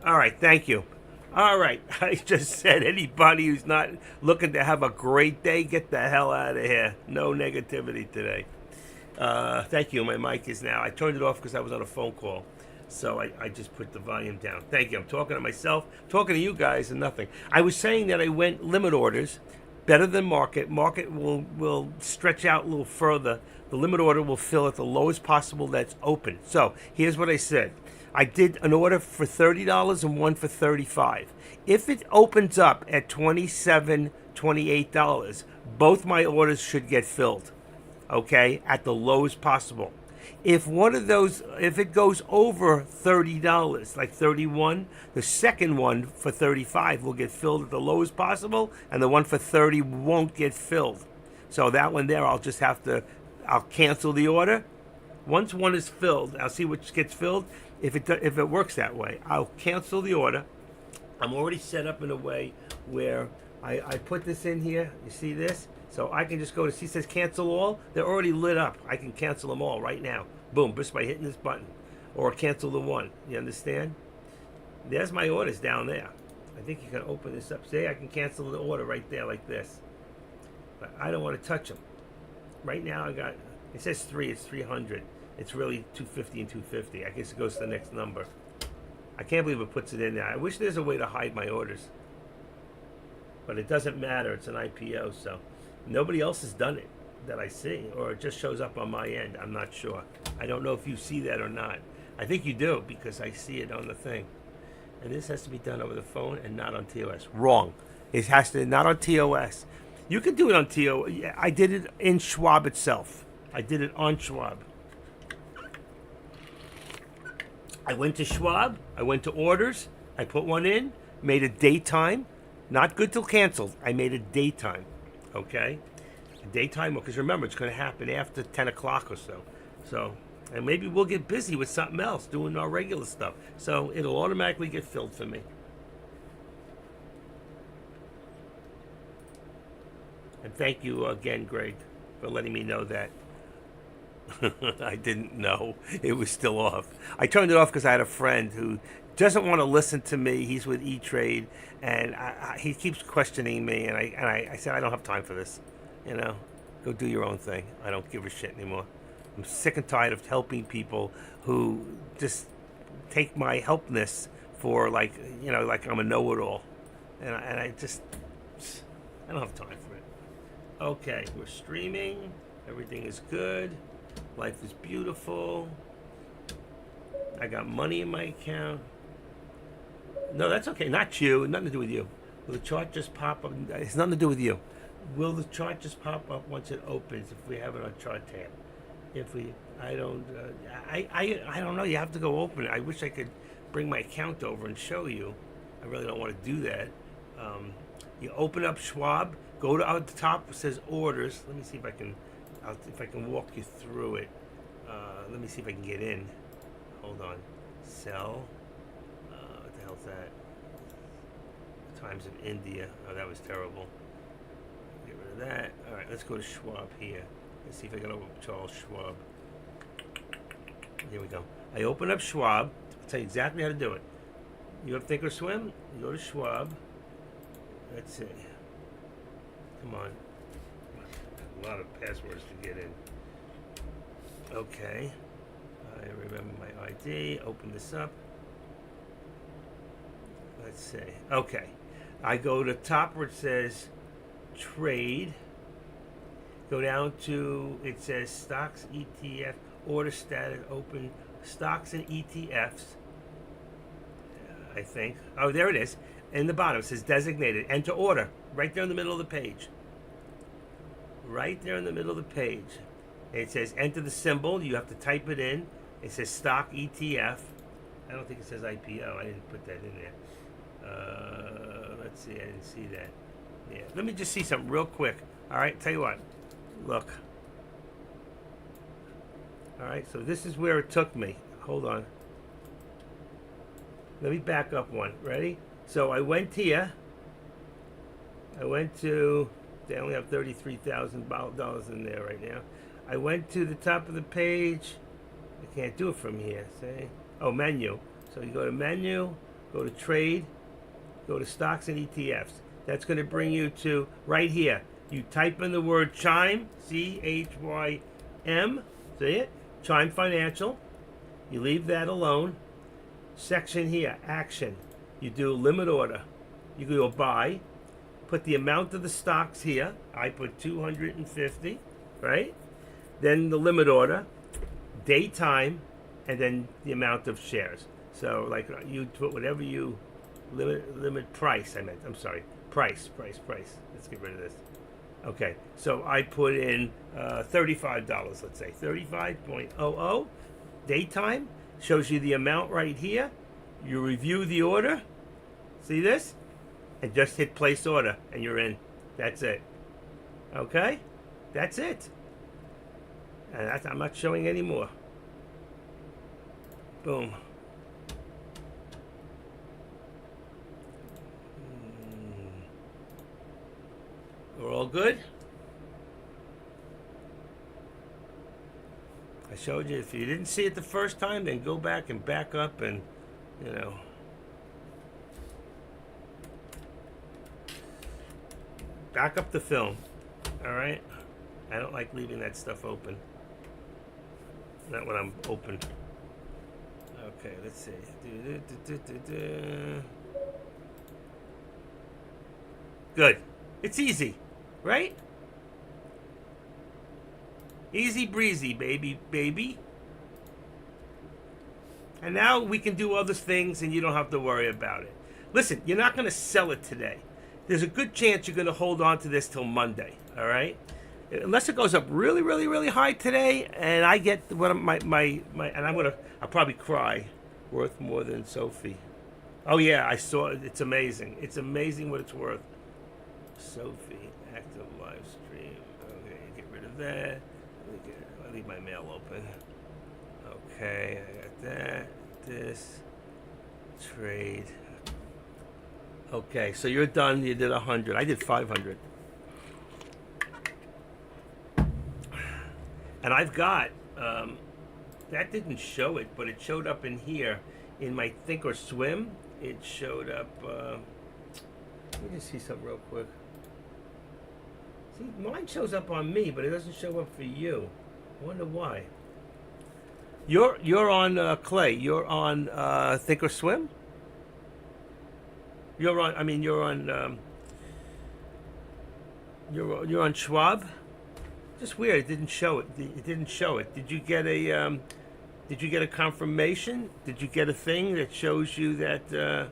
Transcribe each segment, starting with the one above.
All right, thank you. All right, I just said anybody who's not looking to have a great day, get the hell out of here. No negativity today. Thank you. My mic is now. I turned it off because I was on a phone call. So I just put the volume down. Thank you. I'm talking to myself, talking to you guys, and nothing. I was saying that I went limit orders, better than market. Market will stretch out a little further. The limit order will fill at the lowest possible that's open. So here's what I said. I did an order for $30 and one for $35. If it opens up at $27, $28, both my orders should get filled, okay, at the lowest possible. If one of those, if it goes over $30, like 31, the second one for 35 will get filled at the lowest possible, and the one for 30 won't get filled. So that one there, I'll cancel the order. Once one is filled, I'll see which gets filled. If it works that way, I'll cancel the order. I'm already set up in a way where I put this in here. You see this? So I can just go to see, it says cancel all. They're already lit up. I can cancel them all right now. Boom, just by hitting this button. Or cancel the one. You understand? There's my orders down there. I think you can open this up. See, I can cancel the order right there like this. But I don't want to touch them. Right now I got, it says 3, it's 300. It's really 250 and 250. I guess it goes to the next number. I can't believe it puts it in there. I wish there's a way to hide my orders. But it doesn't matter. It's an IPO, so nobody else has done it that I see. Or it just shows up on my end. I'm not sure. I don't know if you see that or not. I think you do because I see it on the thing. And this has to be done over the phone and not on TOS. Wrong. It has to, not on TOS. You can do it on TOS. I did it in Schwab itself. I did it on Schwab. I went to Schwab, I went to orders, I put one in, made a daytime, not good till canceled. I made a daytime, okay? A daytime, because remember, it's going to happen after 10 o'clock or so. So, and maybe we'll get busy with something else, doing our regular stuff. So it'll automatically get filled for me. And thank you again, Greg, for letting me know that. I didn't know it was still off. I turned it off because I had a friend who doesn't want to listen to me. He's with E-Trade, and he keeps questioning me. And I said, I don't have time for this. You know, go do your own thing. I don't give a shit anymore. I'm sick and tired of helping people who just take my helpness for like I'm a know-it-all, and I don't have time for it. Okay, we're streaming. Everything is good. Life is beautiful. I got money in my account. No, that's okay. Not you. Nothing to do with you. Will the chart just pop up? It's nothing to do with you. Will the chart just pop up once it opens if we have it on chart tab? If we, I don't, I don't know. You have to go open it. I wish I could bring my account over and show you. I really don't want to do that. You open up Schwab. Go to out the top. It says orders. Let me see if I can. If I can walk you through it. Let me see if I can get in. Hold on. Sell. What the hell's that? Times of India. Oh, that was terrible. Get rid of that. All right, let's go to Schwab here. Let's see if I can open Charles Schwab. Here we go. I open up Schwab. I'll tell you exactly how to do it. You have Thinkorswim. You go to Schwab. Let's see. Come on. A lot of passwords to get in. Okay. I remember my ID. Open this up. Let's see. Okay. I go to top where it says trade. Go down to, it says stocks, ETF, order status, open, stocks and ETFs. I think. Oh, there it is. In the bottom, it says designated. Enter order. Right there in the middle of the page. Right there in the middle of the page. It says enter the symbol. You have to type it in. It says stock ETF. I don't think it says IPO. I didn't put that in there. Let's see. I didn't see that. Yeah. Let me just see something real quick. All right. Tell you what. Look. All right. So this is where it took me. Hold on. Let me back up one. Ready? So I went here. I went to... They only have $33,000 in there right now. I went to the top of the page. I can't do it from here. See? Oh, menu. So you go to menu. go to trade, go to stocks and ETFs. That's going to bring you to right here. You type in the word Chime, CHYM, see it? Chime Financial. You leave that alone. Section here, action. You do limit order. You go buy. Put the amount of the stocks here. I put 250, right? Then the limit order, daytime, and then the amount of shares. So like you put whatever you limit price. I'm sorry, price. Let's get rid of this. Okay, so I put in $35. Let's say 35.00 daytime. Shows you the amount right here. You review the order. See this? And just hit place order, and you're in. That's it. Okay, that's it. And I'm not showing any more. Boom. We're all good? I showed you. If you didn't see it the first time, then go back and back up and, you know. Back up the film. All right? I don't like leaving that stuff open. Not when I'm open. Okay, let's see. Good. It's easy, right? Easy breezy, baby. And now we can do other things and you don't have to worry about it. Listen, you're not going to sell it today. There's a good chance you're going to hold on to this till Monday, all right? Unless it goes up really, really, really high today, and I get what and I'll probably cry. Worth more than Sophie. Oh yeah, I saw it. It's amazing. It's amazing what it's worth. Sophie, active live stream. Okay, get rid of that. I'll leave my mail open. Okay, I got that. This. Trade. Okay, so you're done. You did 100. I did 500. And I've got, that didn't show it, but it showed up in here in my Thinkorswim. It showed up, let me just see something real quick. See, mine shows up on me, but it doesn't show up for you. I wonder why. You're on Clay. You're on Thinkorswim. You're on. You're on Schwab. Just weird. It didn't show it. It didn't show it. Did you get a? Did you get a confirmation? Did you get a thing that shows you that?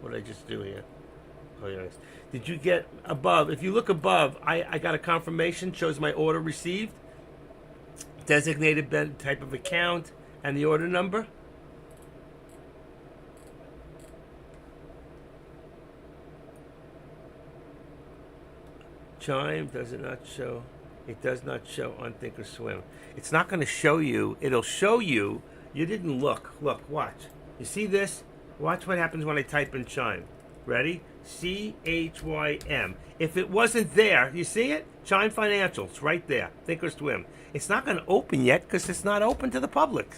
What did I just do here? Oh yes. Did you get above? If you look above, I got a confirmation. Shows my order received, designated type of account, and the order number. Chime does it not show? It does not show on Thinkorswim. It's not going to show you. It'll show you. You didn't look. Look, watch. You see this? Watch what happens when I type in Chime. Ready? CHYM. If it wasn't there, you see it? Chime Financials, right there. Thinkorswim. It's not going to open yet because it's not open to the public.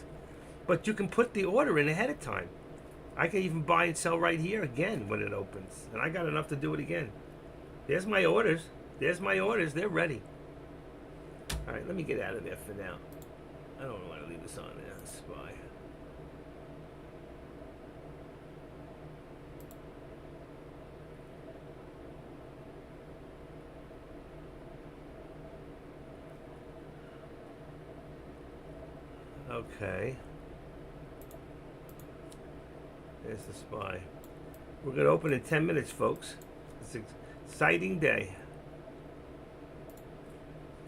But you can put the order in ahead of time. I can even buy and sell right here again when it opens. And I got enough to do it again. There's my orders. There's my orders. They're ready. All right, let me get out of there for now. I don't want to leave this on there. Spy. Okay. There's the spy. We're going to open in 10 minutes, folks. It's an exciting day.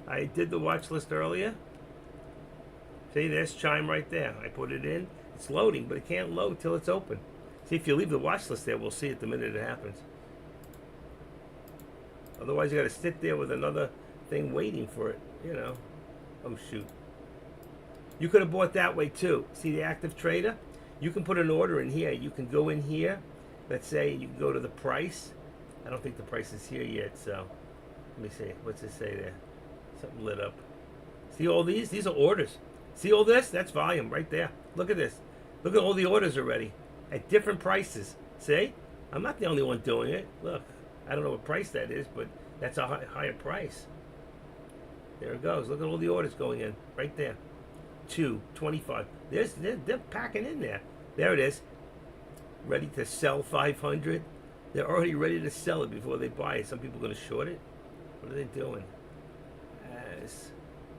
I did the watch list earlier. See, there's Chime right there. I put it in. It's loading, but it can't load till it's open. See, if you leave the watch list there, we'll see it the minute it happens. Otherwise, you got to sit there with another thing waiting for it, you know. Oh, shoot. You could have bought that way, too. See the active trader? You can put an order in here. You can go in here. Let's say you can go to the price. I don't think the price is here yet, so let me see. What's it say there? Something lit up. See all these? These are orders. See all this? That's volume right there. Look at this. Look at all the orders already. at different prices. See? I'm not the only one doing it. Look, I don't know what price that is, but that's a higher price. There it goes. Look at all the orders going in right there. 225. They're packing in there. There it is. Ready to sell 500. They're already ready to sell it before they buy it. Some people are going to short it. What are they doing? As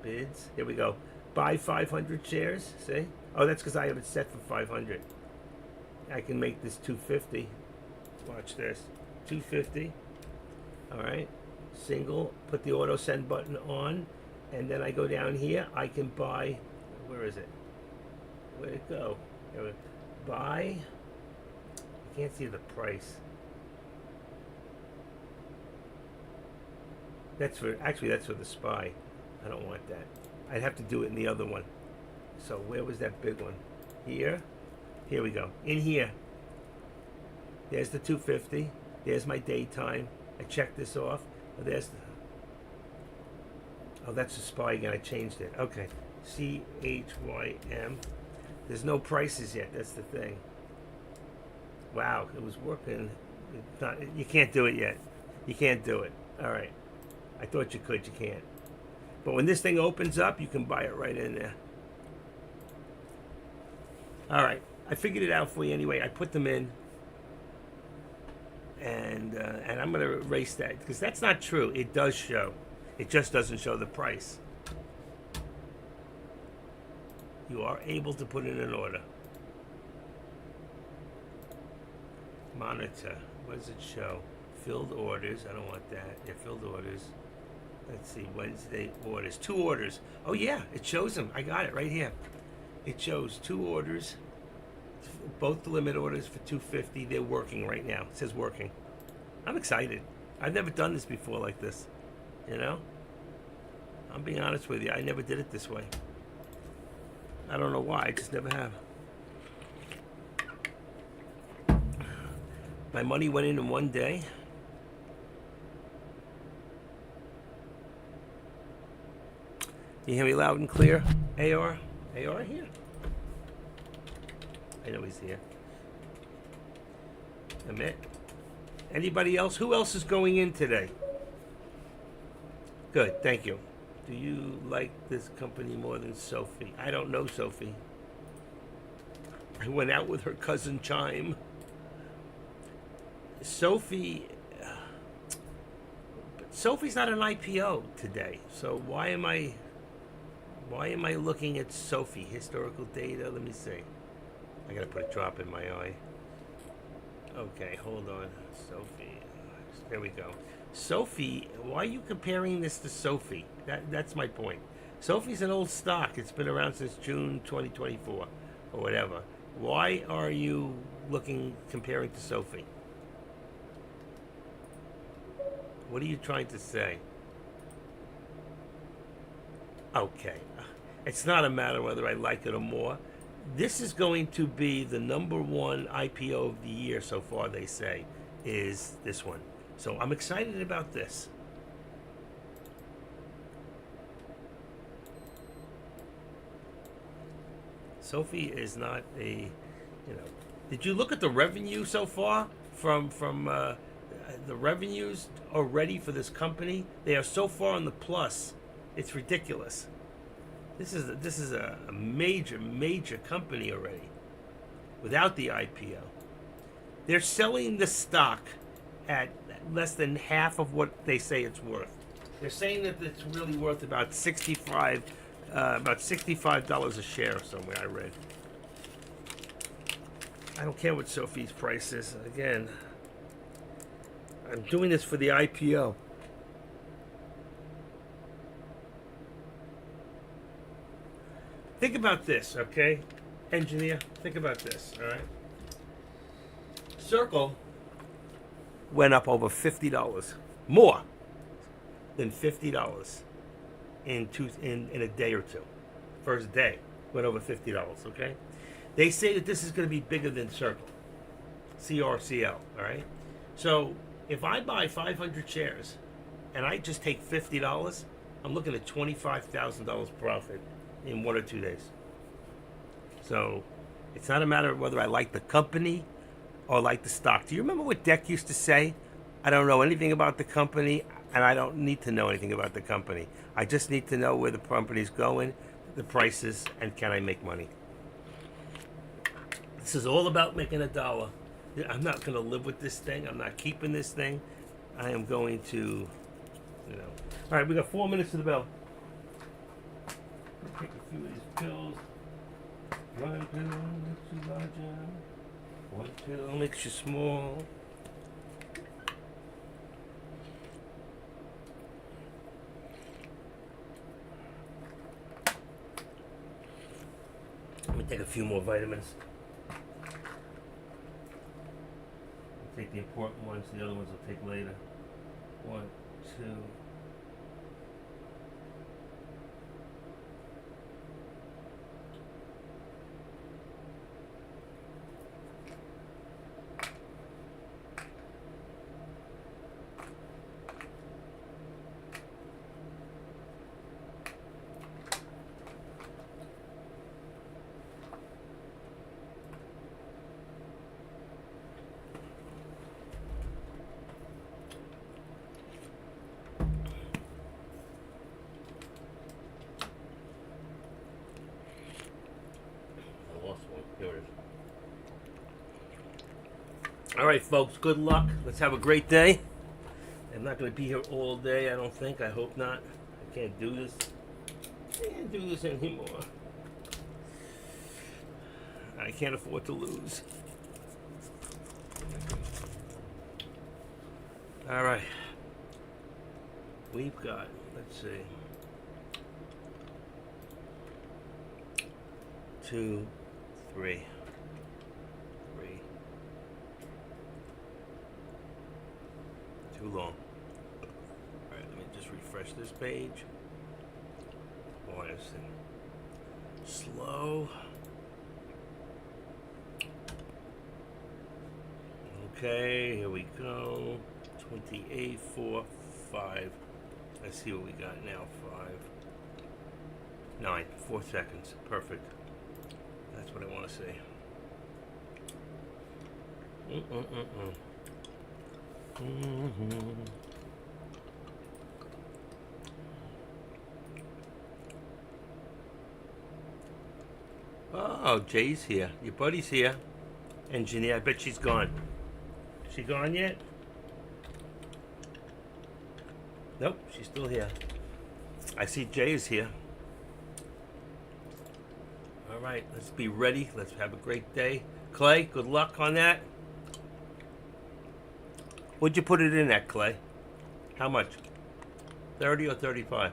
bids. Here we go. Buy 500 shares. See? Oh, that's because I have it set for 500. I can make this 250. Watch this. 250. All right. Single. Put the auto send button on. And then I go down here. I can buy. Where is it? Where'd it go? Buy. I can't see the price. That's for the SPY. I don't want that. I'd have to do it in the other one. So where was that big one? Here. Here we go. In here. There's the 250. There's my daytime. I checked this off. There's the, oh, that's the SPY again. I changed it. Okay. CHYM. There's no prices yet. That's the thing. Wow, it was working. You can't do it yet. You can't do it. All right. I thought you could. You can't. But when this thing opens up, you can buy it right in there. All right. I figured it out for you anyway. I put them in. And I'm going to erase that because that's not true. It does show. It just doesn't show the price. You are able to put in an order. Monitor. What does it show? Filled orders. I don't want that. Yeah, filled orders. Let's see. Wednesday orders. 2 orders. Oh, yeah. It shows them. I got it right here. It shows 2 orders. Both the limit orders for 250. They're working right now. It says working. I'm excited. I've never done this before like this. You know? I'm being honest with you. I never did it this way. I don't know why. I just never have. My money went in one day. You hear me loud and clear? AR? AR here? I know he's here. Amit? Anybody else? Who else is going in today? Good, thank you. Do you like this company more than Sophie? I don't know Sophie. I went out with her cousin Chime. Sophie's not an IPO today. So why am I looking at Sophie? Historical data, let me see. I gotta put a drop in my eye. Okay, hold on. Sophie. There we go. Sophie, why are you comparing this to Sophie? That's my point. Sophie's an old stock. It's been around since June 2024 or whatever. Why are you comparing to Sophie? What are you trying to say? Okay. It's not a matter whether I like it or more. This is going to be the #1 IPO of the year so far, they say, is this one. So I'm excited about this. Sophie is not a, did you look at the revenue so far from the revenues already for this company? They are so far on the plus. It's ridiculous. This is a major company already without the IPO. They're selling the stock at less than half of what they say it's worth. They're saying that it's really worth about $65 a share somewhere, I read. I don't care what Sophie's price is. Again, I'm doing this for the IPO. Think about this, okay? Engineer, think about this, all right? Circle went up over $50, more than $50 in a day or two. First day went over $50, okay? They say that this is going to be bigger than Circle, CRCL, all right? So if I buy 500 shares and I just take $50, I'm looking at $25,000 profit in 1 or 2 days. So It's not a matter of whether I like the company or like the stock. Do you remember what Deck used to say? I don't know anything about the company, and I don't need to know anything about the company. I just need to know where the company's going, the prices, and can I make money. This is all about making a dollar. I'm not going to live with this thing. I'm not keeping this thing. I am going to, you know. All right, we got 4 minutes to the bell. Take a few of these pills. One pill makes you larger. One pill makes you small. Let me take a few more vitamins. I'll take the important ones, the other ones I'll take later. 1, 2. All right, folks, good luck. Let's have a great day. I'm not going to be here all day, I don't think. I hope not. I can't do this. I can't do this anymore. I can't afford to lose. All right. We've got, let's see, 2, 3. Too long. All right, let me just refresh this page. Boy, this thing slow. Okay, here we go. 28, 4, 5. Let's see what we got now. 5, 9, 4 seconds. Perfect. That's what I want to see. Oh, Jay's here. Your buddy's here. Engineer. I bet she's gone. Is she gone yet? Nope, she's still here. I see Jay is here. All right, let's be ready. Let's have a great day. Clay, good luck on that. What'd you put it in at, Clay? How much? 30 or 35?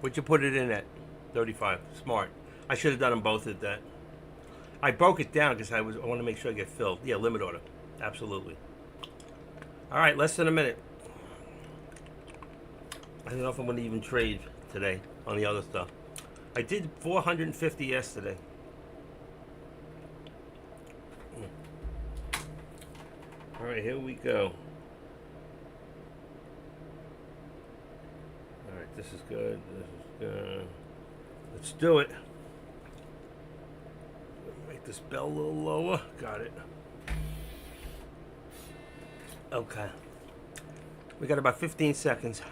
What'd you put it in at? 35. Smart. I should have done them both at that. I broke it down because I want to make sure I get filled. Yeah, limit order. Absolutely. All right, less than a minute. I don't know if I'm going to even trade today on the other stuff. I did 450 yesterday. All right, here we go. All right, this is good. This is good. Let's do it. Make this bell a little lower. Got it. Okay. We got about 15 seconds.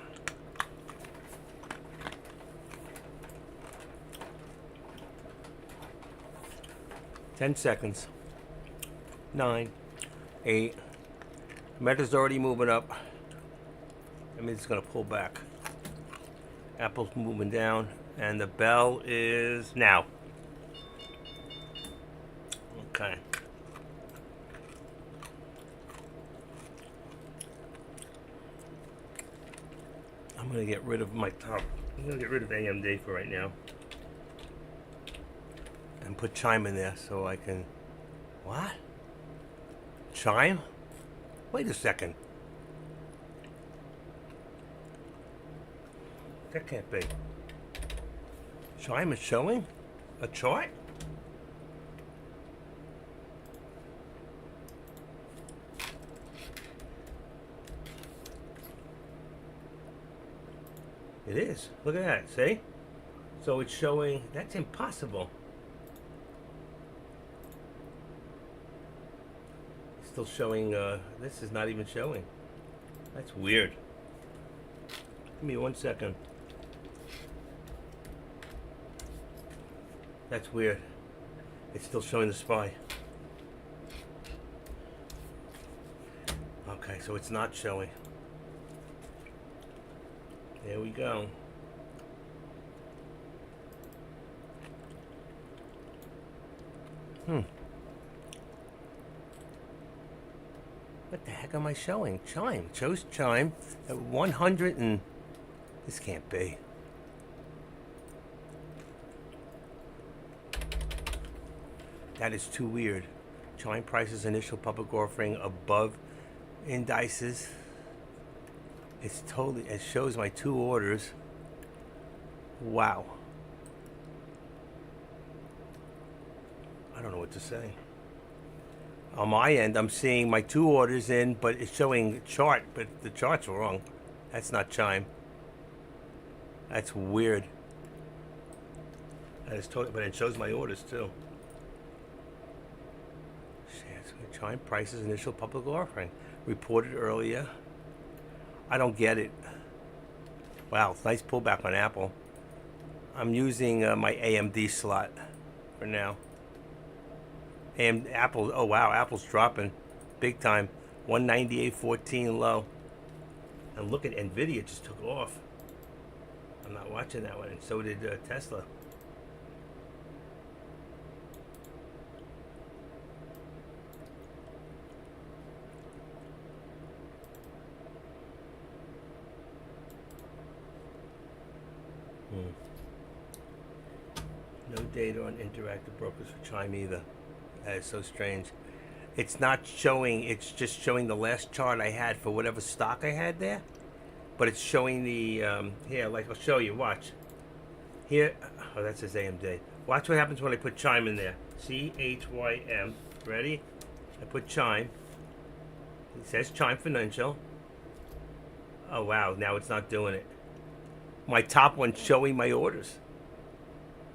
Ten seconds. 9, 8. Meta's already moving up. I mean, it's going to pull back. Apple's moving down. And the bell is now. Okay. I'm going to get rid of my top. I'm going to get rid of AMD for right now. And put Chime in there so I can... What? Chime? Wait a second. That can't be. Chime is showing a chart? It is. Look at that. See? So it's showing, that's impossible. It's still showing, this is not even showing. That's weird. Give me 1 second. That's weird. It's still showing the SPY. Okay, so it's not showing. There we go. What the heck am I showing? Chime. Chose Chime at 100 and... This can't be. That is too weird. Chime Price's initial public offering above indices. It's totally... It shows my 2 orders. Wow. I don't know what to say. On my end, I'm seeing my 2 orders in, but it's showing chart, but the chart's wrong. That's not Chime. That's weird. That is totally, but it shows my orders too. Chime Price's initial public offering reported earlier. I don't get it. Wow, nice pullback on Apple. I'm using my AMD slot for now. And Apple, oh wow, Apple's dropping big time. 198.14 low. And look at Nvidia, just took off. I'm not watching that one, and so did Tesla. No data on Interactive Brokers for Chime either. That is so strange. It's not showing, it's just showing the last chart I had for whatever stock I had there. But it's showing the, here, like I'll show you, watch. Here, oh, that says AMD. Watch what happens when I put Chime in there. C-H-Y-M, ready? I put Chime. It says Chime Financial. Oh wow, now it's not doing it. My top one's showing my orders.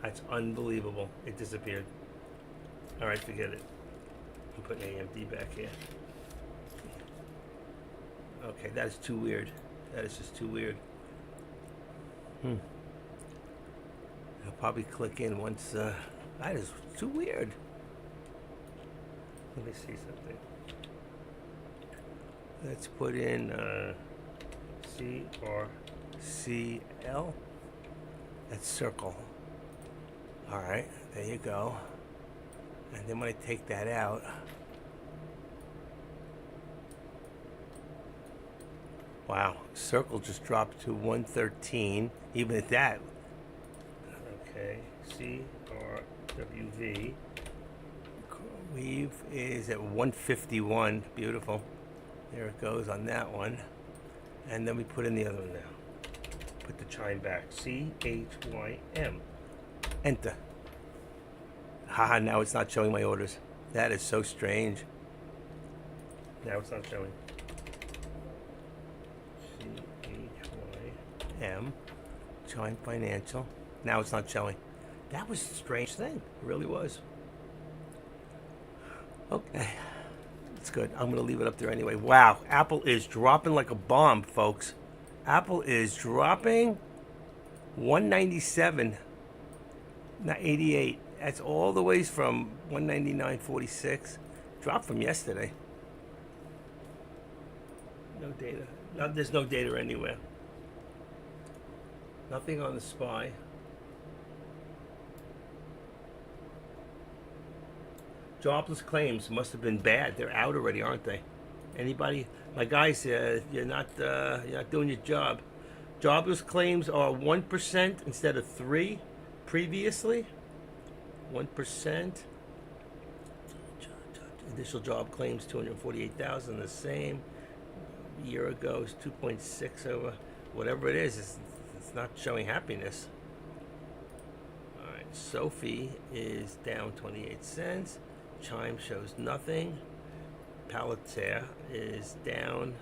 That's unbelievable. It disappeared. All right, forget it. I'm putting AMD back here. Okay, that is too weird. That is just too weird. I'll probably click in once. That is too weird. Let me see something. Let's put in CRCL. That's circle. All right, there you go. And then when I take that out, wow, circle just dropped to 113. Even at that. Okay, CRWV. Weave is at 151. Beautiful. There it goes on that one. And then we put in the other one now. Put the Chime back. CHYM. Enter. Haha, now it's not showing my orders. That is so strange. Now it's not showing. CHYM. Chime Financial. Now it's not showing. That was a strange thing. It really was. Okay. It's good. I'm going to leave it up there anyway. Wow. Apple is dropping like a bomb, folks. Apple is dropping 197. Not 88. That's all the ways from 199.46. Dropped from yesterday. No data. No, there's no data anywhere. Nothing on the SPY. Jobless claims must have been bad. They're out already, aren't they? Anybody? My guy said you're not doing your job. Jobless claims are 1% instead of 3% previously. 1%. Initial job claims 248,000. The same. A year ago is 2.6 over. Whatever it is, it's not showing happiness. All right. Sophie is down 28 cents. Chime shows nothing. Palantir is down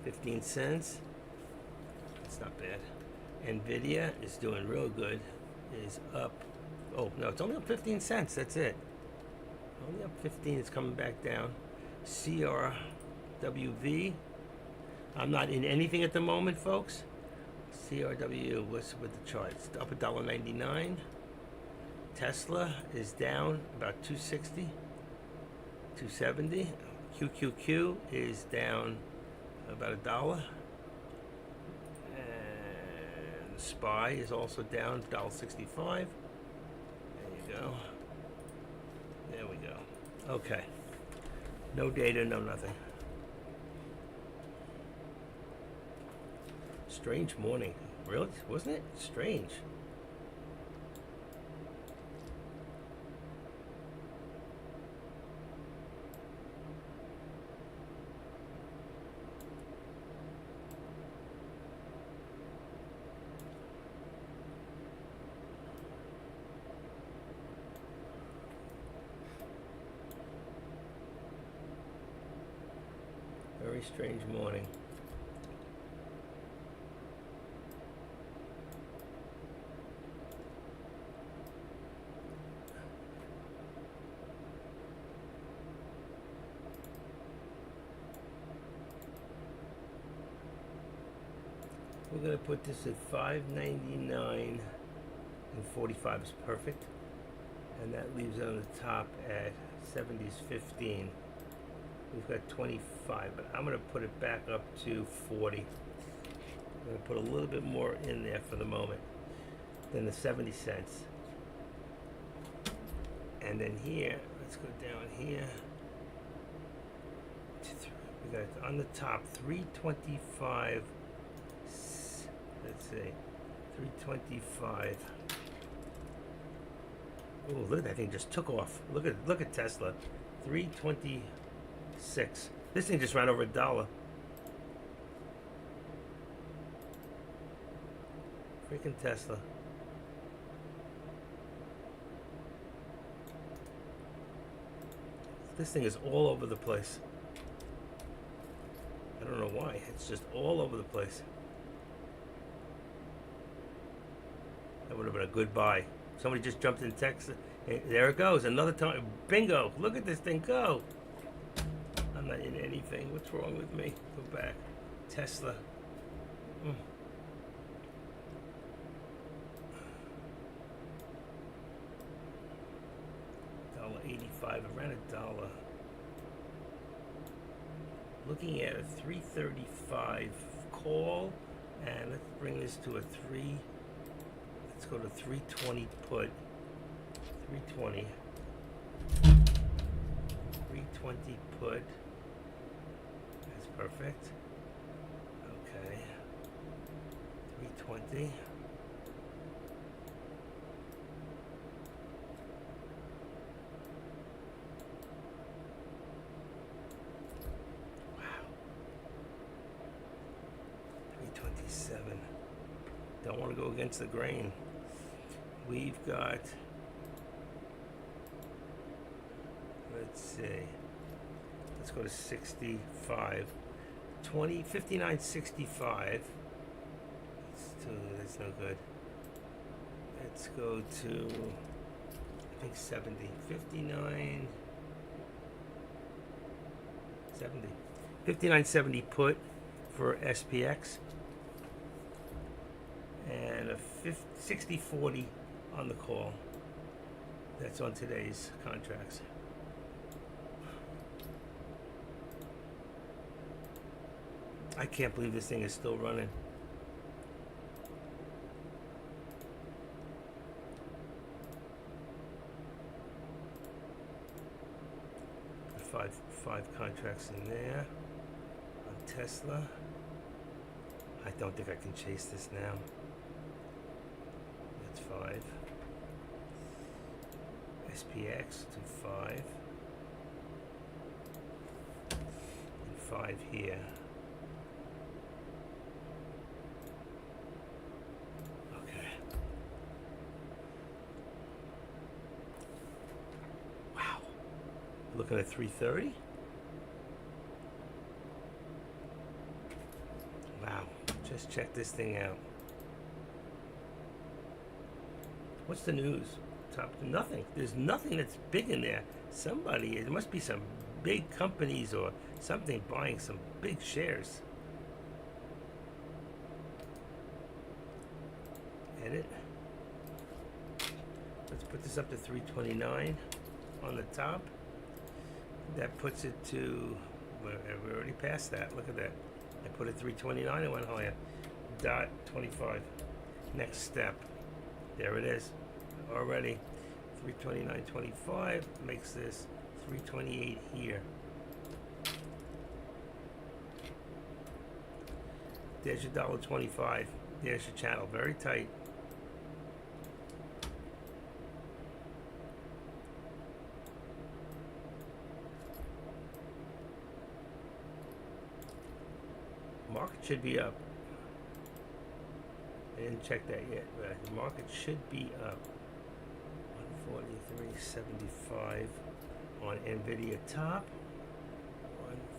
15 cents. That's not bad. Nvidia is doing real good. Is up. Oh no, it's only up 15 cents. That's it. Only up 15. It's coming back down. CRWV. I'm not in anything at the moment, folks. CRW. What's with the charts? Up $1.99. Tesla is down about 260. 270. QQQ is down about $1. And SPY is also down $1.65. There you go. There we go. Okay. No data, no nothing. Strange morning. Really? Wasn't it? Strange. Very strange morning. We're going to put this at 599 and 45 is perfect. And that leaves it on the top at 70s 15. We've got 25, but I'm going to put it back up to 40. I'm going to put a little bit more in there for the moment than the 70 cents. And then here, let's go down here. We got on the top 325. Let's see, 325. Oh, look at that thing just took off. Look at Tesla, 326. This thing just ran over $1. Freaking Tesla. This thing is all over the place. I don't know why. It's just all over the place. That would have been a good buy. Somebody just jumped in Texas. There it goes. Another time. Bingo. Look at this thing go. I'm not in anything. What's wrong with me? Go back. Tesla. $1.85. Around $1. Looking at a 335 call. And let's bring this to a 3. Let's go to 320 put. 320. 320 put. That's perfect. Okay. 320. Wow. 327. Don't want to go against the grain. We've got, let's see, let's go to 65, 20, 59.65. That's no good. Let's go to, I think 70, 59, 70, 59.70 put for SPX, and a 60.40 on the call. That's on today's contracts. I can't believe this thing is still running. Five contracts in there on Tesla. I don't think I can chase this now. That's 5. SPX to 5. And 5 here. Okay. Wow. Looking at 330. Wow. Just check this thing out. What's the news? Top nothing. There's nothing that's big in there. Somebody, it must be some big companies or something buying some big shares. Edit. Let's put this up to 329 on the top. That puts it to, we're already past that. Look at that. I put it 329 and went higher. Dot 25. Next step. There it is. Already. 329.25 makes this 328 here. There's your $1.25. There's your channel. Very tight. Market should be up. I didn't check that yet, but the market should be up. 143.75 on Nvidia top.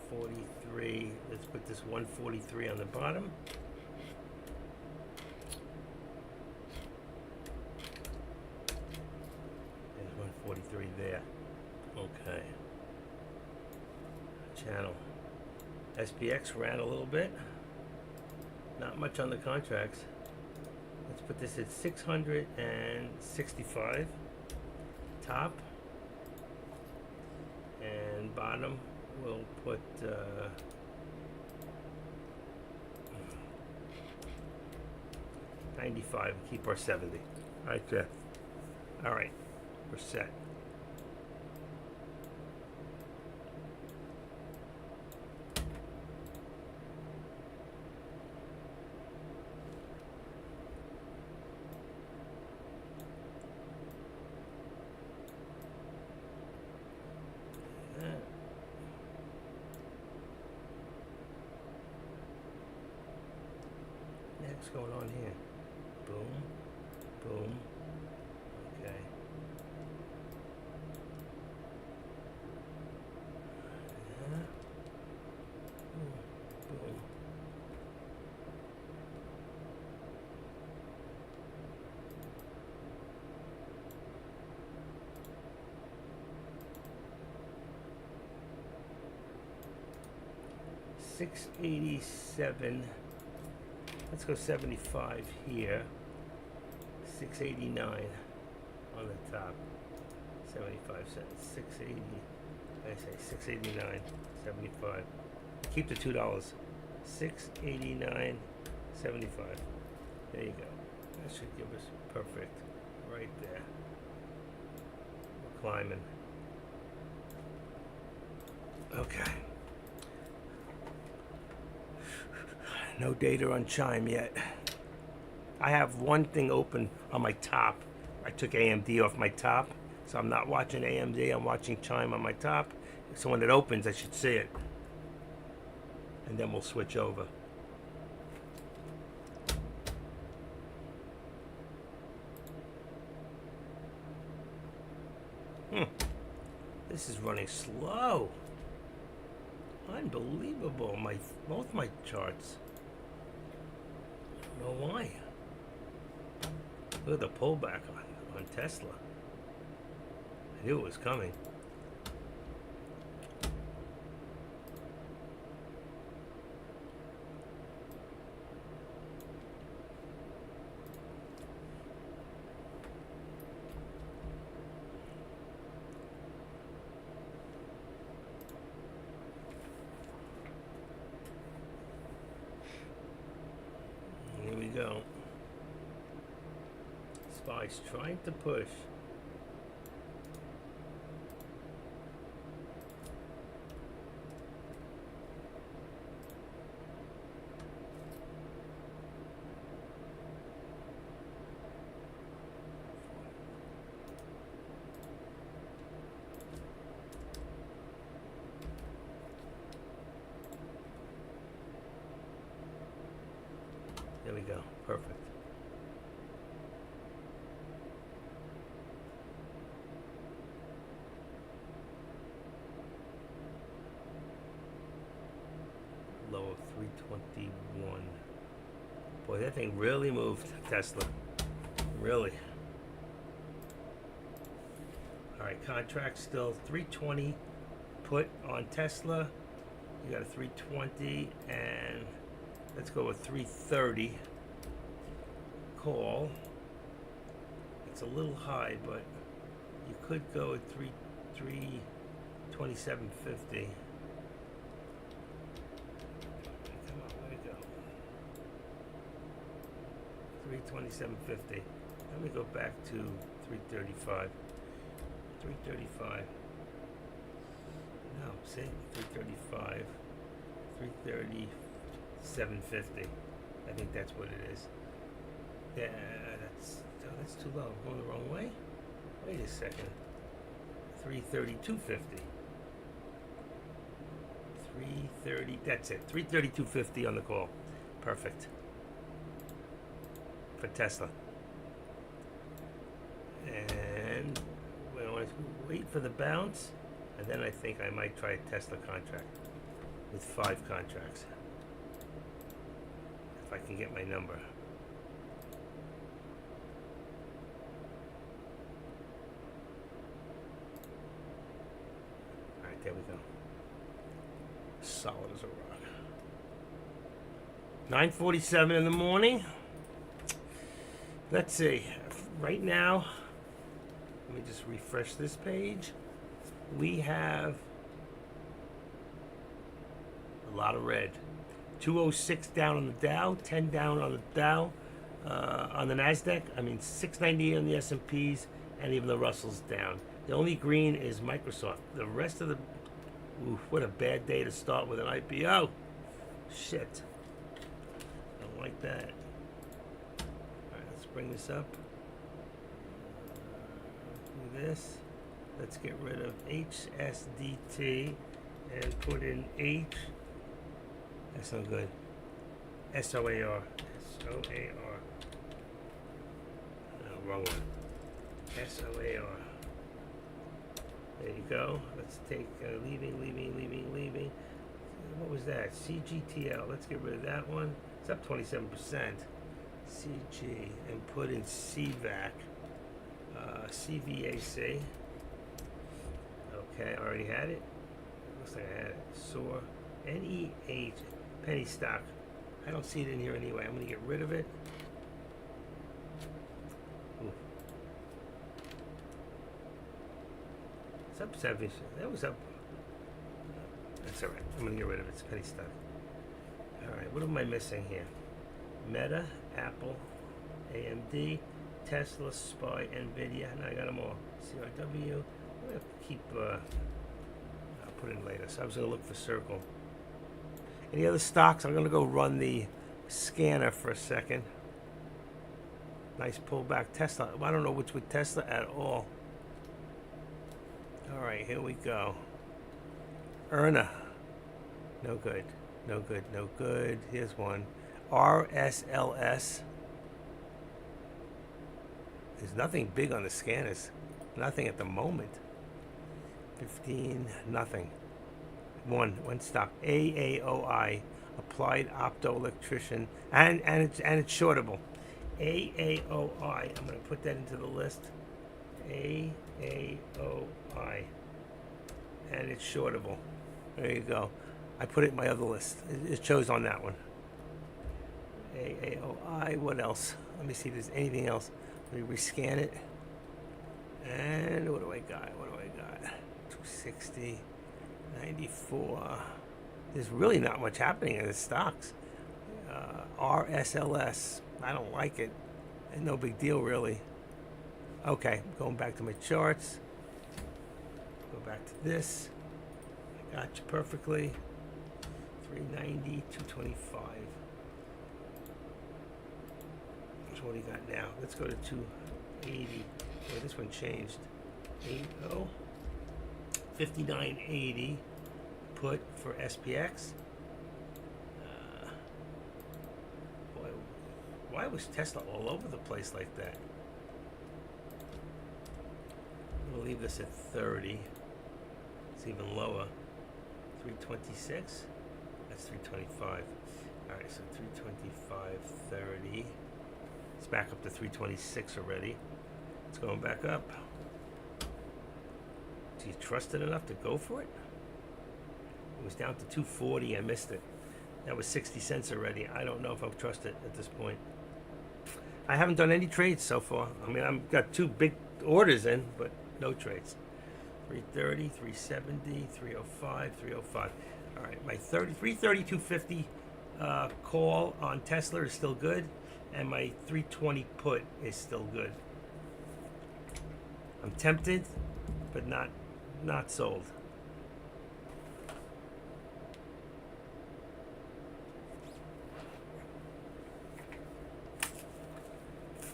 143. Let's put this 143 on the bottom. And 143 there. Okay. Channel. SPX ran a little bit. Not much on the contracts. Let's put this at 665. Top. And bottom, we'll put 95. Keep our 70. Right there. All right. We're set. What's going on here? Boom, boom. Okay. Yeah. Boom, boom. $687. Let's go 75 here. 689 on the top. 75 cents. 680. I say 689. 75. Keep the $2. 689. 75. There you go. That should give us perfect right there. We're climbing. Okay. No data on Chime yet. I have one thing open on my top. I took AMD off my top, so I'm not watching AMD. I'm watching Chime on my top. So when it opens, I should see it. And then we'll switch over. This is running slow. Unbelievable. Both my charts. I don't know why. Look at the pullback on Tesla. I knew it was coming. Here we go. SPY's trying to push. There we go. Perfect. Low of 321. Boy, that thing really moved, Tesla. Really. All right, contract still 320 put on Tesla. You got a 320, and let's go with 330 call. It's a little high, but you could go at 327.50. Come on, where'd it go? 327.50. Let me go back to 335. 335. No, see, 335, 337.50. I think that's what it is. Yeah, that's too low. I'm going the wrong way. Wait a second. 332.50. 330. That's it. 332.50 on the call. Perfect. For Tesla. And we want to wait for the bounce, and then I think I might try a Tesla contract with 5 contracts if I can get my number. All right, there we go. Solid as a rock. 9:47 in the morning. Let's see. Right now, let me just refresh this page. We have a lot of red. 206 down on the Dow, 10 down on the Dow, on the Nasdaq. 698 on the S&Ps, and even the Russell's down. The only green is Microsoft. The rest of the, what a bad day to start with an IPO. Shit. Don't like that. All right, let's bring this up. Do this. Let's get rid of HSDT and put in H. That's no good. SOAR. SOAR. No, wrong one. SOAR. There you go. Let's take leaving. What was that? CGTL. Let's get rid of that one. It's up 27%. CG and put in CVAC. CVAC. Okay, I already had it. Looks like I had it. SOAR. NEH. Penny stock. I don't see it in here anyway. I'm going to get rid of it. Ooh. It's up 70. That was up. That's alright. I'm going to get rid of it. It's penny stock. Alright, what am I missing here? Meta, Apple, AMD, Tesla, SPY, NVIDIA. Now I got them all. CRW. I'm going to keep. I'll put it in later. So I was going to look for Circle. Any other stocks? I'm going to go run the scanner for a second. Nice pullback. Tesla. I don't know which with Tesla at all. All right, here we go. Erna. No good. No good. No good. Here's one. RSLS. There's nothing big on the scanners. Nothing at the moment. 15. Nothing. One stock. AAOI. Applied Optoelectrician. And it's shortable. AAOI. I'm going to put that into the list. AAOI. And it's shortable. There you go. I put it in my other list. It shows on that one. AAOI. What else? Let me see if there's anything else. Let me rescan it. And what do I got? 260. 94. There's really not much happening in the stocks. RSLS. I don't like it. No big deal, really. Okay, going back to my charts. Go back to this. I got you perfectly. 390, 225. So what do you got now? Let's go to 280. Oh, this one changed. 80. 59.80 put for SPX. Why was Tesla all over the place like that? I'm going to leave this at 30. It's even lower. 326. That's 325. All right, so 325.30. It's back up to 326 already. It's going back up. Do you trust it enough to go for it? It was down to 240. I missed it. That was 60 cents already. I don't know if I'll trust it at this point. I haven't done any trades so far. I mean, I've got 2 big orders in, but no trades. 330, 370, 305, 305. All right, my 332.50 call on Tesla is still good, and my 320 put is still good. I'm tempted, but not sold.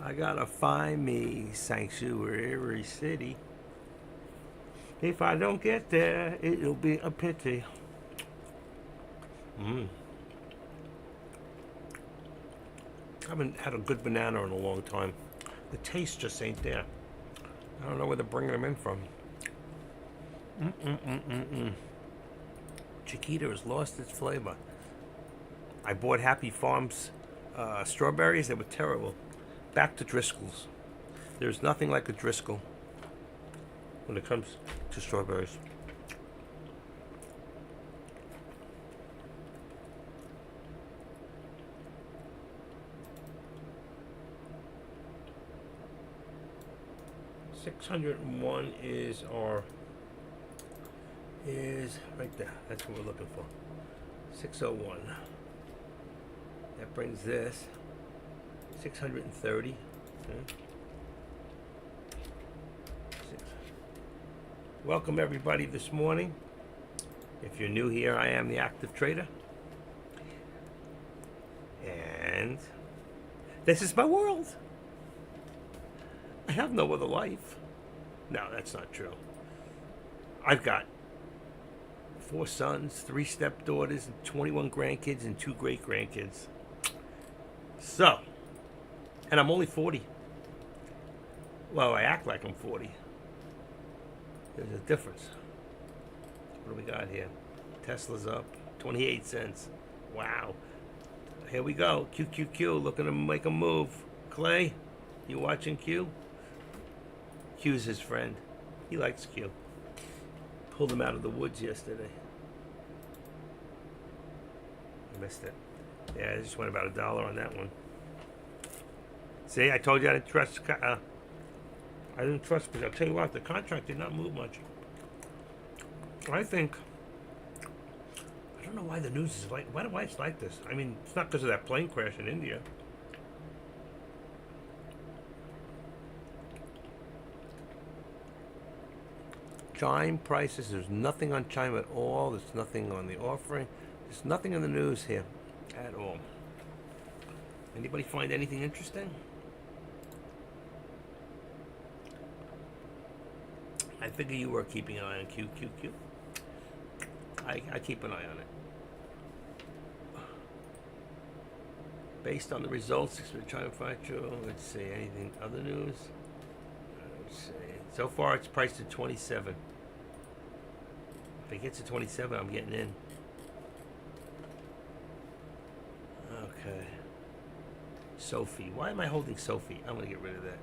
I gotta find me Sanctuary City. If I don't get there, it'll be a pity. I haven't had a good banana in a long time. The taste just ain't there. I don't know where they're bringing them in from. Chiquita has lost its flavor. I bought Happy Farms strawberries. They were terrible. Back to Driscoll's. There's nothing like a Driscoll when it comes to strawberries. $601 is right there. That's what we're looking for. 601. That brings this 630. Okay. Welcome everybody this morning. If you're new here, I am the Active Trader. And this is my world. I have no other life. No, that's not true. I've got 4 sons, 3 stepdaughters, and 21 grandkids and 2 great-grandkids. So, and I'm only 40. Well, I act like I'm 40. There's a difference. What do we got here? Tesla's up 28 cents. Wow. Here we go. QQQ looking to make a move. Clay, you watching Q? Q's his friend. He likes Q. Pulled him out of the woods yesterday. I missed it. Yeah, I just went about $1 on that one. See, I told you I didn't trust. I didn't trust, because I'll tell you what, the contract did not move much. I think, I don't know why the news is like, why it's like this. I mean, it's not because of that plane crash in India. Chime prices, there's nothing on Chime at all. There's nothing on the offering. There's nothing in the news here at all. Anybody find anything interesting? I figure you were keeping an eye on QQQ. I keep an eye on it. Based on the results, we're trying to find you. Let's see, anything other news? Let's see. So far, it's priced at 27. If it gets to 27, I'm getting in. Okay. Sophie. Why am I holding Sophie? I'm going to get rid of that.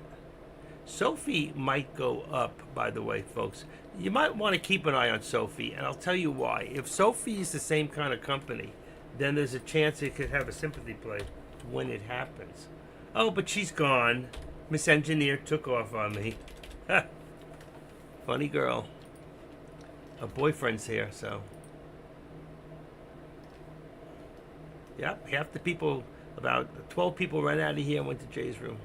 Sophie might go up, by the way, folks. You might want to keep an eye on Sophie, and I'll tell you why. If Sophie is the same kind of company, then there's a chance it could have a sympathy play when it happens. Oh, but she's gone. Miss Engineer took off on me. Funny girl. Her boyfriend's here, so. Yep, half the people, about 12 people ran out of here and went to Jay's room.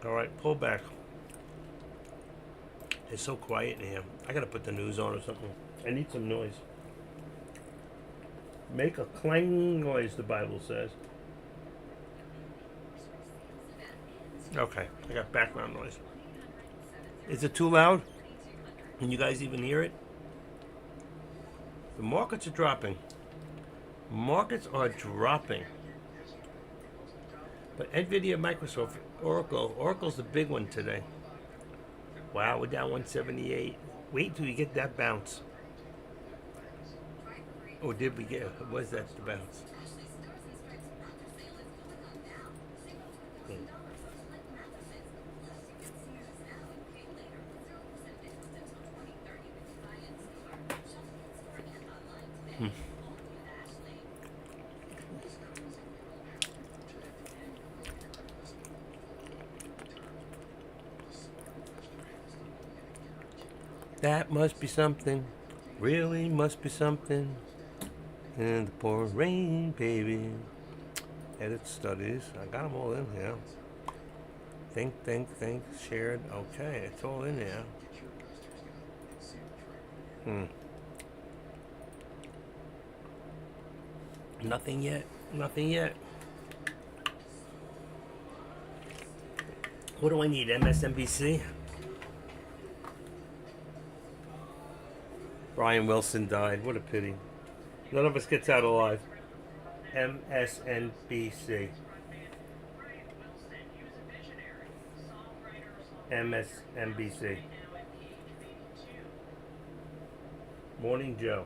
All right, pull back. It's so quiet in here. I gotta put the news on or something. I need some noise. Make a clang noise, the Bible says. Okay, I got background noise. Is it too loud? Can you guys even hear it? The markets are dropping. Markets are dropping. But Nvidia, Microsoft, Oracle. Oracle's the big one today. Wow, we're down 178. Wait till we get that bounce. Or did we get? Was that the bounce? That must be something. Really must be something. And the pouring rain, baby. Edit studies. I got them all in here. Think, shared. Okay, it's all in there. Nothing yet. What do I need? MSNBC? Brian Wilson died. What a pity. None of us gets out alive. MSNBC. MSNBC. Morning Joe.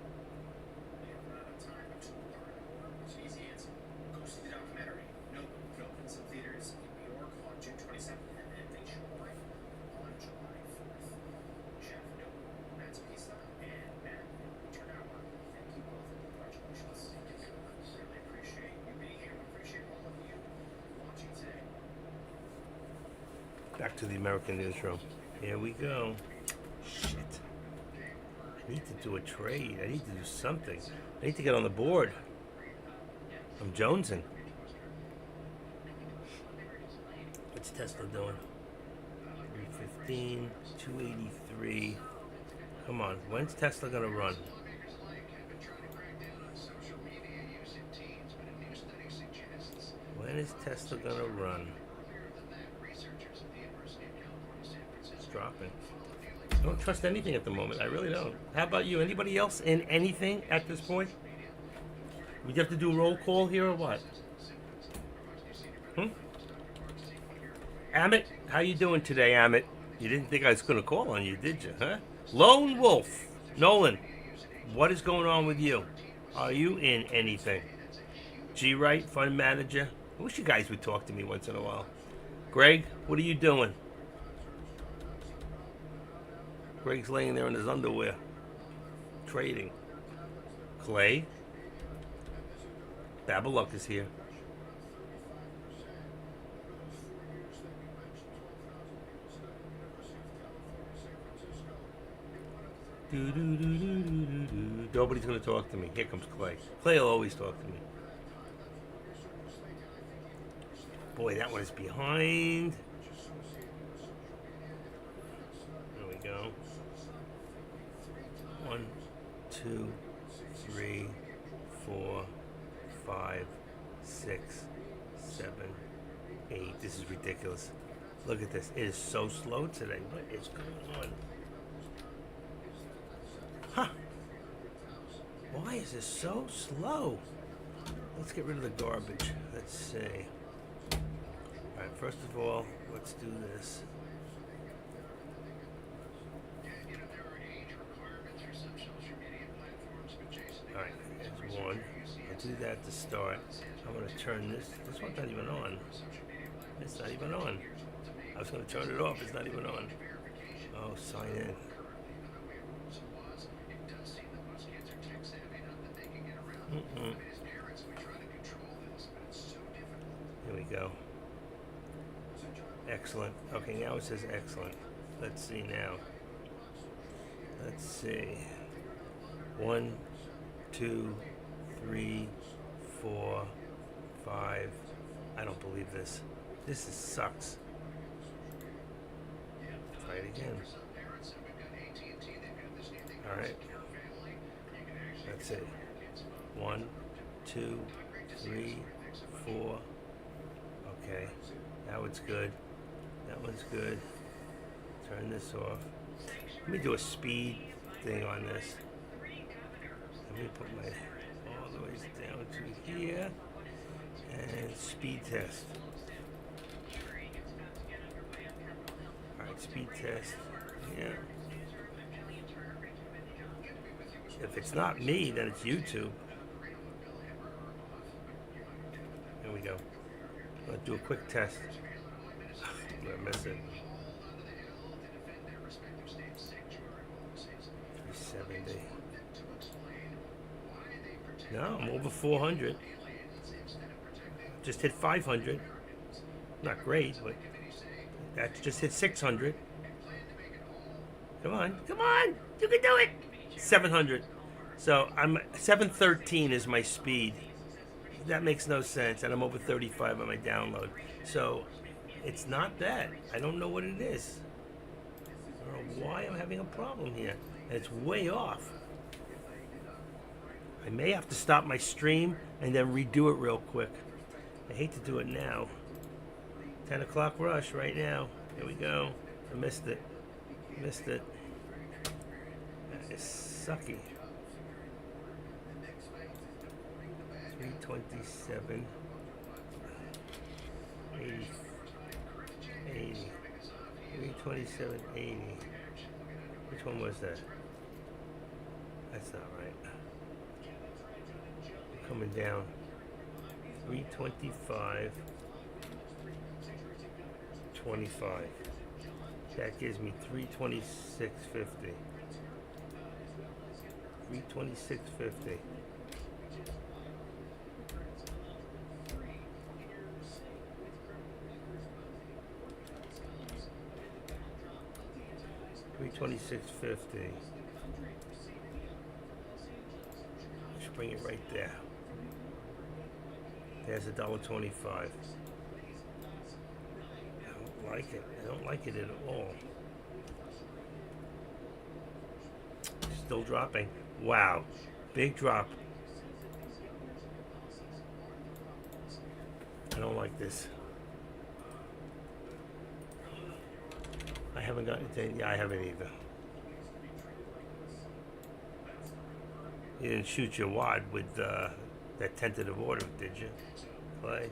Back to the American newsroom. Here we go. Shit. I need to do a trade. I need to do something. I need to get on the board. I'm jonesing. What's Tesla doing? 315, 283. Come on. When's Tesla gonna run? When is Tesla gonna run? Dropping. I don't trust anything at the moment. I really don't. How about you? Anybody else in anything at this point? Would you have to do a roll call here or what? Amit, how you doing today, Amit? You didn't think I was going to call on you, did you, huh? Lone Wolf. Nolan, what is going on with you? Are you in anything? G-Wright, fund manager. I wish you guys would talk to me once in a while. Greg, what are you doing? Greg's laying there in his underwear, trading. Clay. Babaluk is here. Nobody's going to talk to me. Here comes Clay. Clay will always talk to me. Boy, that one is behind. There we go. 1, 2, 3, 4, 5, 6, 7, 8. This is ridiculous. Look at this. It is so slow today. What is going on? Huh. Why is this so slow? Let's get rid of the garbage. Let's see. Alright, first of all, let's do this. Alright, there's one. I'll do that to start. I'm going to turn this. This one's not even on. It's not even on. I was going to turn it off. It's not even on. Oh, sign in. Here we go. Excellent. Okay, now it says excellent. Let's see now. Let's see. 1, 2, 3, 4, 5. I don't believe this. This sucks. Try it again. All right. Let's see. 1, 2, 3, 4. Okay. Now it's good. That one's good. Turn this off. Let me do a speed thing on this. Let me put my all the way down to here and speed test. All right, speed test. Yeah. If it's not me, then it's YouTube. There we go. Let's do a quick test. I'm gonna miss it. 370. No, I'm over 400. Just hit 500. Not great, but that just hit 600. Come on, come on, you can do it. 700. So I'm 713 is my speed. That makes no sense, and I'm over 35 on my download. So it's not that. I don't know what it is. I don't know why I'm having a problem here. And it's way off. I may have to stop my stream and then redo it real quick. I hate to do it now. 10 o'clock rush right now. Here we go. I missed it. Missed it. That is sucky. 327. 80. 80. 327, 80. Which one was that? That's not right. I'm coming down. 325. 25. That gives me 326.50. 326.50. $326.50. Just bring it right there. There's $1.25. I don't like it. I don't like it at all. Still dropping. Wow. Big drop. I don't like this. I haven't gotten it. Yeah, I haven't either. You didn't shoot your wad with that tentative order, did you, Clay?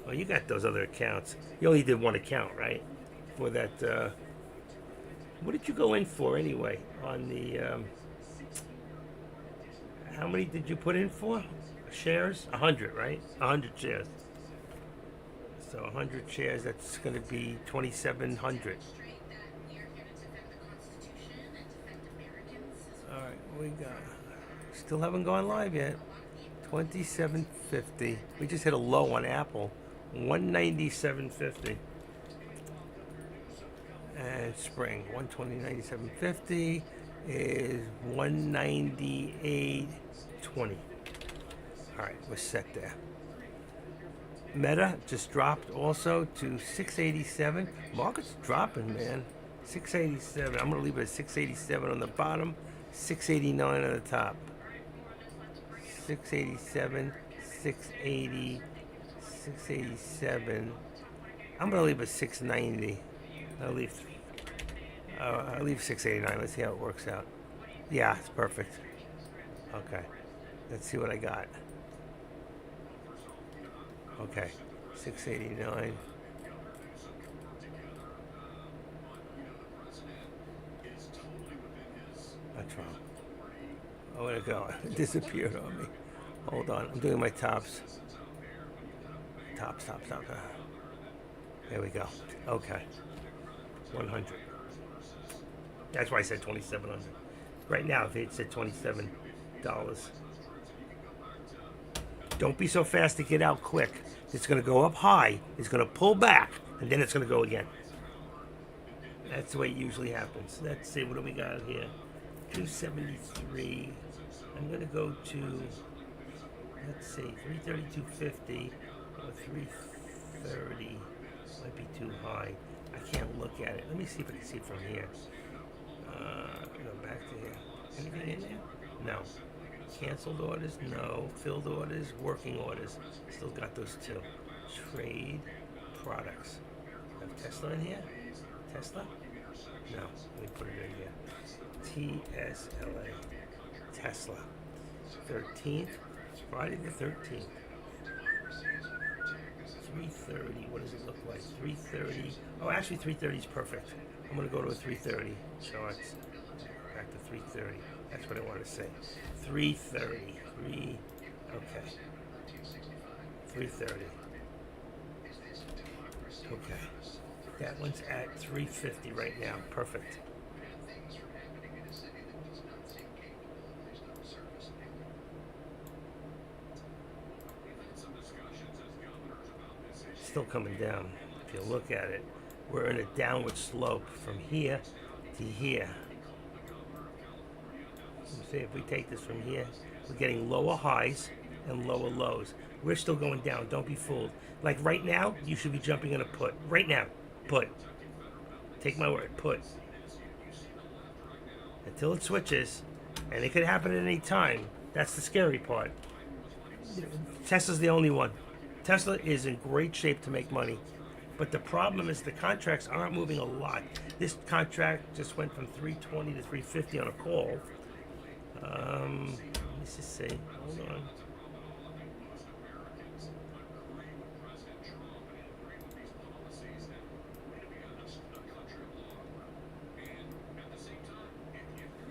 Oh, you got those other accounts. You only did one account, right? For that. What did you go in for anyway? On the. How many did you put in for? Shares? 100, right? 100 shares. So 100 shares, that's going to be 2,700. All right, we got. Still haven't gone live yet. 27.50. We just hit a low on Apple. 197.50. And Spring 120.97.50 is 198.20. All right, we're set there. Meta just dropped also to 687. Market's dropping, man. 687. I'm gonna leave it at 687 on the bottom, 689 on the top. 687, 680, 687. I'm gonna leave it 690. I'll leave 689. Let's see how it works out. Yeah, it's perfect. Okay, let's see what I got. Okay, 689. That's wrong. Oh, where'd it go? It disappeared on me. Hold on, I'm doing my tops. Tops. There we go. Okay. 100. That's why I said 2,700. Right now, if it said $27. Don't be so fast to get out quick. It's going to go up high. It's going to pull back, and then it's going to go again. That's the way it usually happens. Let's see, what do we got here? 273. I'm going to go to, let's see, 332.50 or 330. Might be too high. I can't look at it. Let me see if I can see it from here. Go back to here. Anything in there? No. Canceled orders? No. Filled orders? Working orders? Still got those two. Trade products. Have Tesla in here? Tesla? No. Let me put it in here. TSLA. Tesla. 13th, Friday the 13th. 3:30. What does it look like? 3:30. Oh, actually, 3:30 is perfect. I'm gonna go to a 3:30. So it's back to 3:30. That's what I want to say. 3:30. Okay. 3:30. Okay. That one's at 3:50 right now. Perfect. Still coming down. If you look at it, we're in a downward slope from here to here. You see, if we take this from here, we're getting lower highs and lower lows. We're still going down. Don't be fooled. Like right now, you should be jumping in a put. Right now, put. Take my word, put. Until it switches, and it could happen at any time. That's the scary part. Tesla's the only one. Tesla is in great shape to make money. But the problem is the contracts aren't moving a lot. This contract just went from 320 to 350 on a call. Let me just see. Hold on.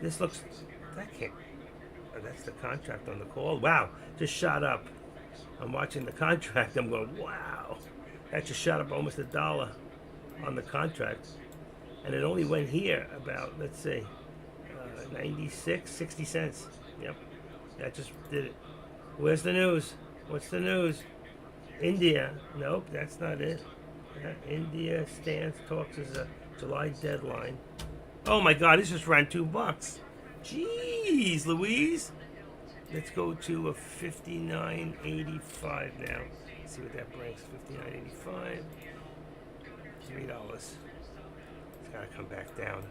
This looks, that can't, oh, that's the contract on the call. Wow, just shot up. I'm watching the contract. I'm going, wow. That just shot up almost $1 on the contract. And it only went here about, let's see, 96, 60 cents. Yep, that just did it. Where's the news? What's the news? India. Nope, that's not it. India stance talks is a July deadline. Oh my God, this just ran $2. Jeez, Louise. Let's go to a 59.85 now. Let's see what that brings. 59.85. $3. It's gotta come back down.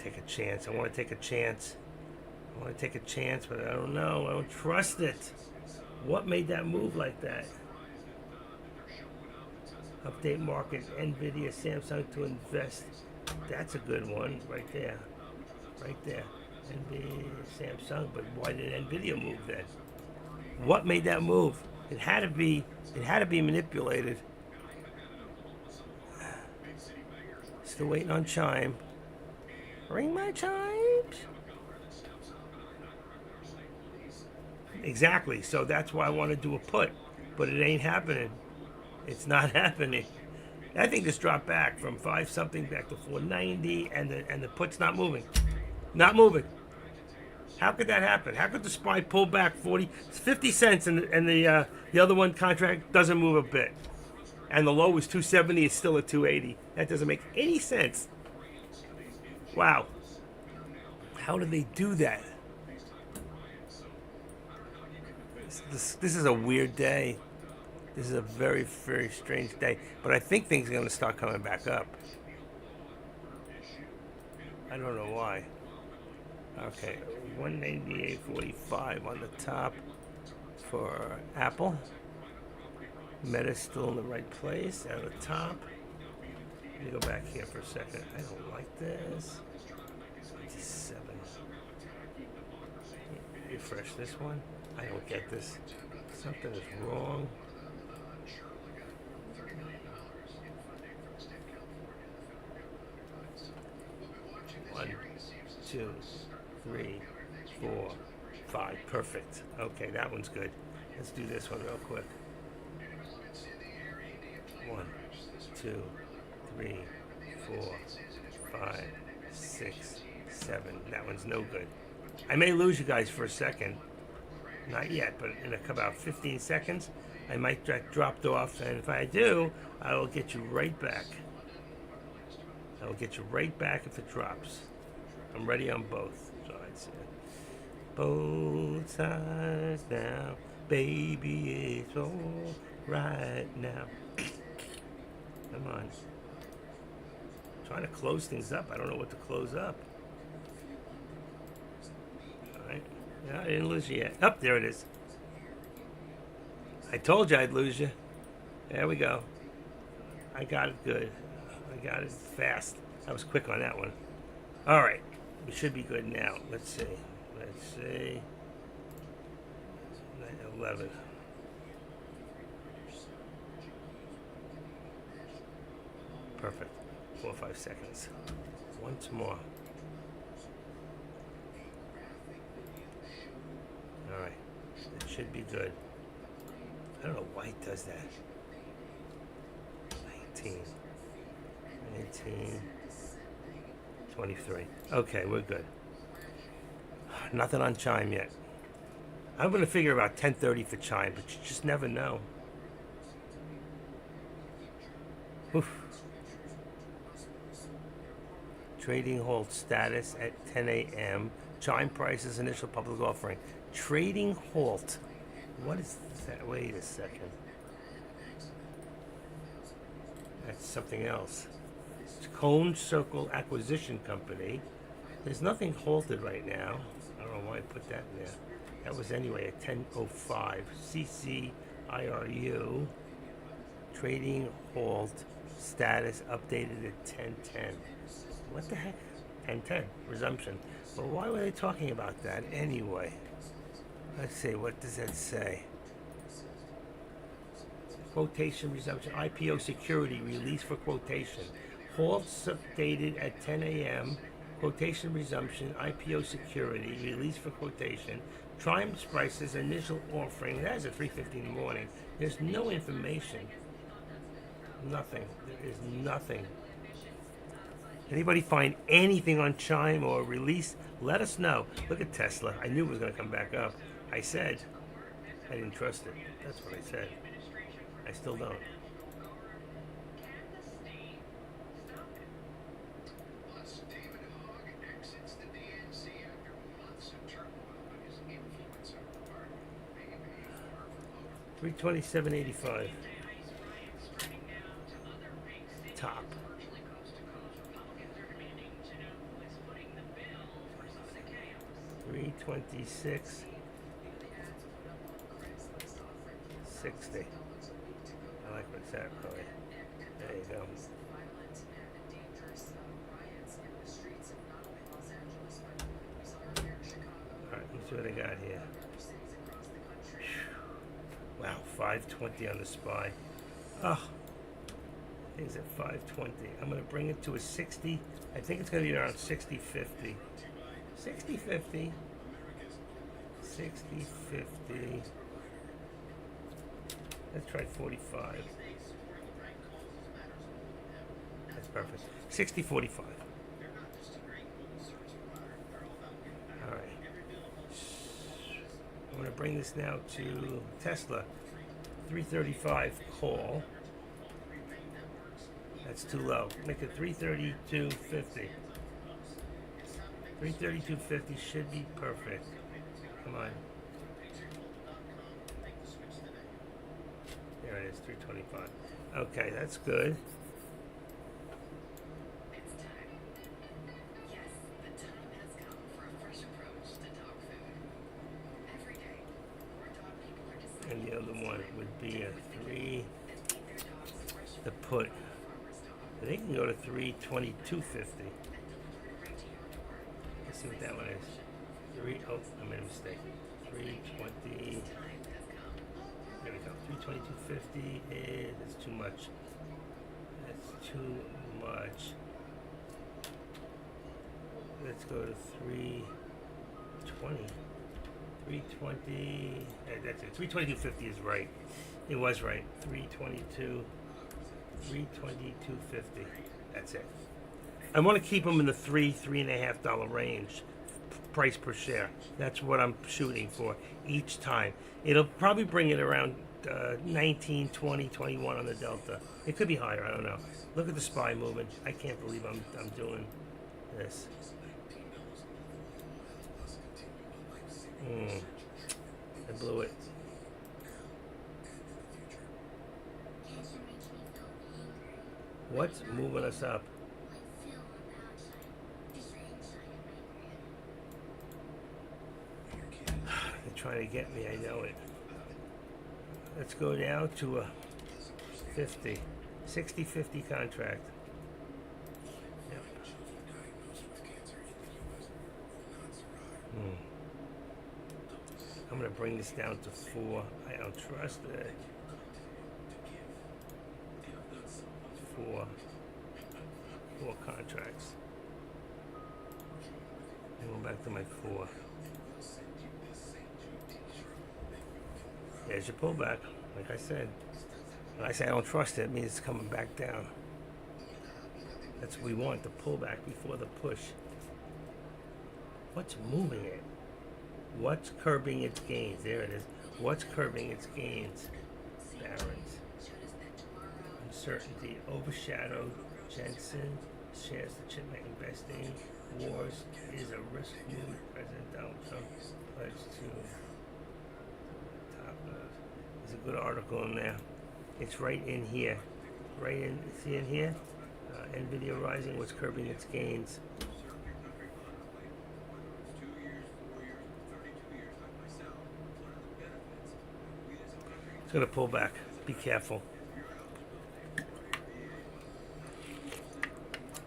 Take a chance. I want to take a chance. But I don't know. I don't trust it. What made that move like that? Update market, Nvidia, Samsung to invest. That's a good one right there. Right there. Nvidia, Samsung, but why did Nvidia move then? What made that move? It had to be manipulated. Still waiting on Chime. Ring my chimes. Exactly. So that's why I want to do a put, but it ain't happening. It's not happening. I think this dropped back from 5 something back to 490, and the put's not moving. Not moving. How could that happen? How could the SPY pull back 50 cents and the other one contract doesn't move a bit, and the low was 270, it's still at 280. That doesn't make any sense. Wow. How did they do that? This is a weird day. This is a very, very strange day. But I think things are going to start coming back up. I don't know why. Okay, 198.45 on the top for Apple. Meta's still in the right place at the top. Let me go back here for a second. I don't like this. 7. Refresh this one. I don't get this. Something is wrong. One, 2, 3, 4, 5. Perfect. Okay, that one's good. Let's do this one real quick. 1, 2, 3, 4, 5, 6, 7. That one's no good. I may lose you guys for a second. Not yet, but in about 15 seconds, I might get dropped off, and if I do, I will get you right back. I will get you right back if it drops. I'm ready on both sides. Both sides now, baby, it's all right now. Come on. I'm trying to close things up. I don't know what to close up. All right. Yeah, I didn't lose you yet. Up there it is. I told you I'd lose you. There we go. I got it good. I got it fast. I was quick on that one. All right. We should be good now. Let's see. Let's see. 11. Perfect. 4 or 5 seconds. Once more. All right. It should be good. I don't know why it does that. 19. 23. Okay, we're good. Nothing on Chime yet. I'm going to figure about 10:30 for Chime, but you just never know. Oof. Trading halt status at 10 a.m. Chime prices initial public offering. Trading halt. What is that? Wait a second. That's something else. It's Cone Circle Acquisition Company. There's nothing halted right now. I don't know why I put that in there. That was anyway at 10:05. CCIRU. Trading halt status updated at 10:10. What the heck? 10:10. Resumption. Well, why were they talking about that anyway? Let's see. What does that say? Quotation resumption. IPO security release for quotation. Halts updated at 10 a.m. Quotation resumption. IPO security release for quotation. Triumph's prices initial offering. That's at 3:50 in the morning. There's no information. Nothing. There is nothing. Anybody find anything on Chime or release? Let us know. Look at Tesla. I knew it was going to come back up. I said I didn't trust it. That's what I said. I still don't. $327.85. Top. 326. 60. I like what's that, Chloe. There you go. Alright, let's see what I got here. Wow, 520 on the SPY. Oh, things at 520. I'm going to bring it to a 60. I think it's going to be around 60.50. 60.50. 60.50. Let's try 45. That's perfect. 60.45. All right. I'm going to bring this now to Tesla. 335 call. That's too low. Make it 332.50. 332.50 should be perfect. Come on. There it is, 325. Okay, that's good. And the other one would be a 3, the put. They can go to 322.50. Let's see what that one is. Oh, I made a mistake. 320. There we go. 322.50 is that's too much. That's too much. Let's go to 320. 320. That's it. 322.50 is right. It was right. 322. 322.50. That's it. I want to keep them in the $3.5 range price per share. That's what I'm shooting for each time. It'll probably bring it around 19, 20, 21 on the Delta. It could be higher. I don't know. Look at the SPY movement. I can't believe I'm doing this. I blew it. What's moving us up? They're trying to get me, I know it. Let's go down to a 50, 60-50 contract. Yep. I'm going to bring this down to 4. I don't trust it. 4 contracts. And go back to my 4. There's your pullback, like I said. When I say I don't trust it, it means it's coming back down. That's what we want, the pullback before the push. What's moving it? What's curbing its gains? There it is. What's curbing its gains? Barron's. Uncertainty overshadowed Jensen. Shares the chipmaker investing. Wars is a risk move. President Donald Trump pledged to top of. There's a good article in there. It's right in here. Right in, see in here? NVIDIA rising, what's curbing its gains. It's going to pull back. Be careful.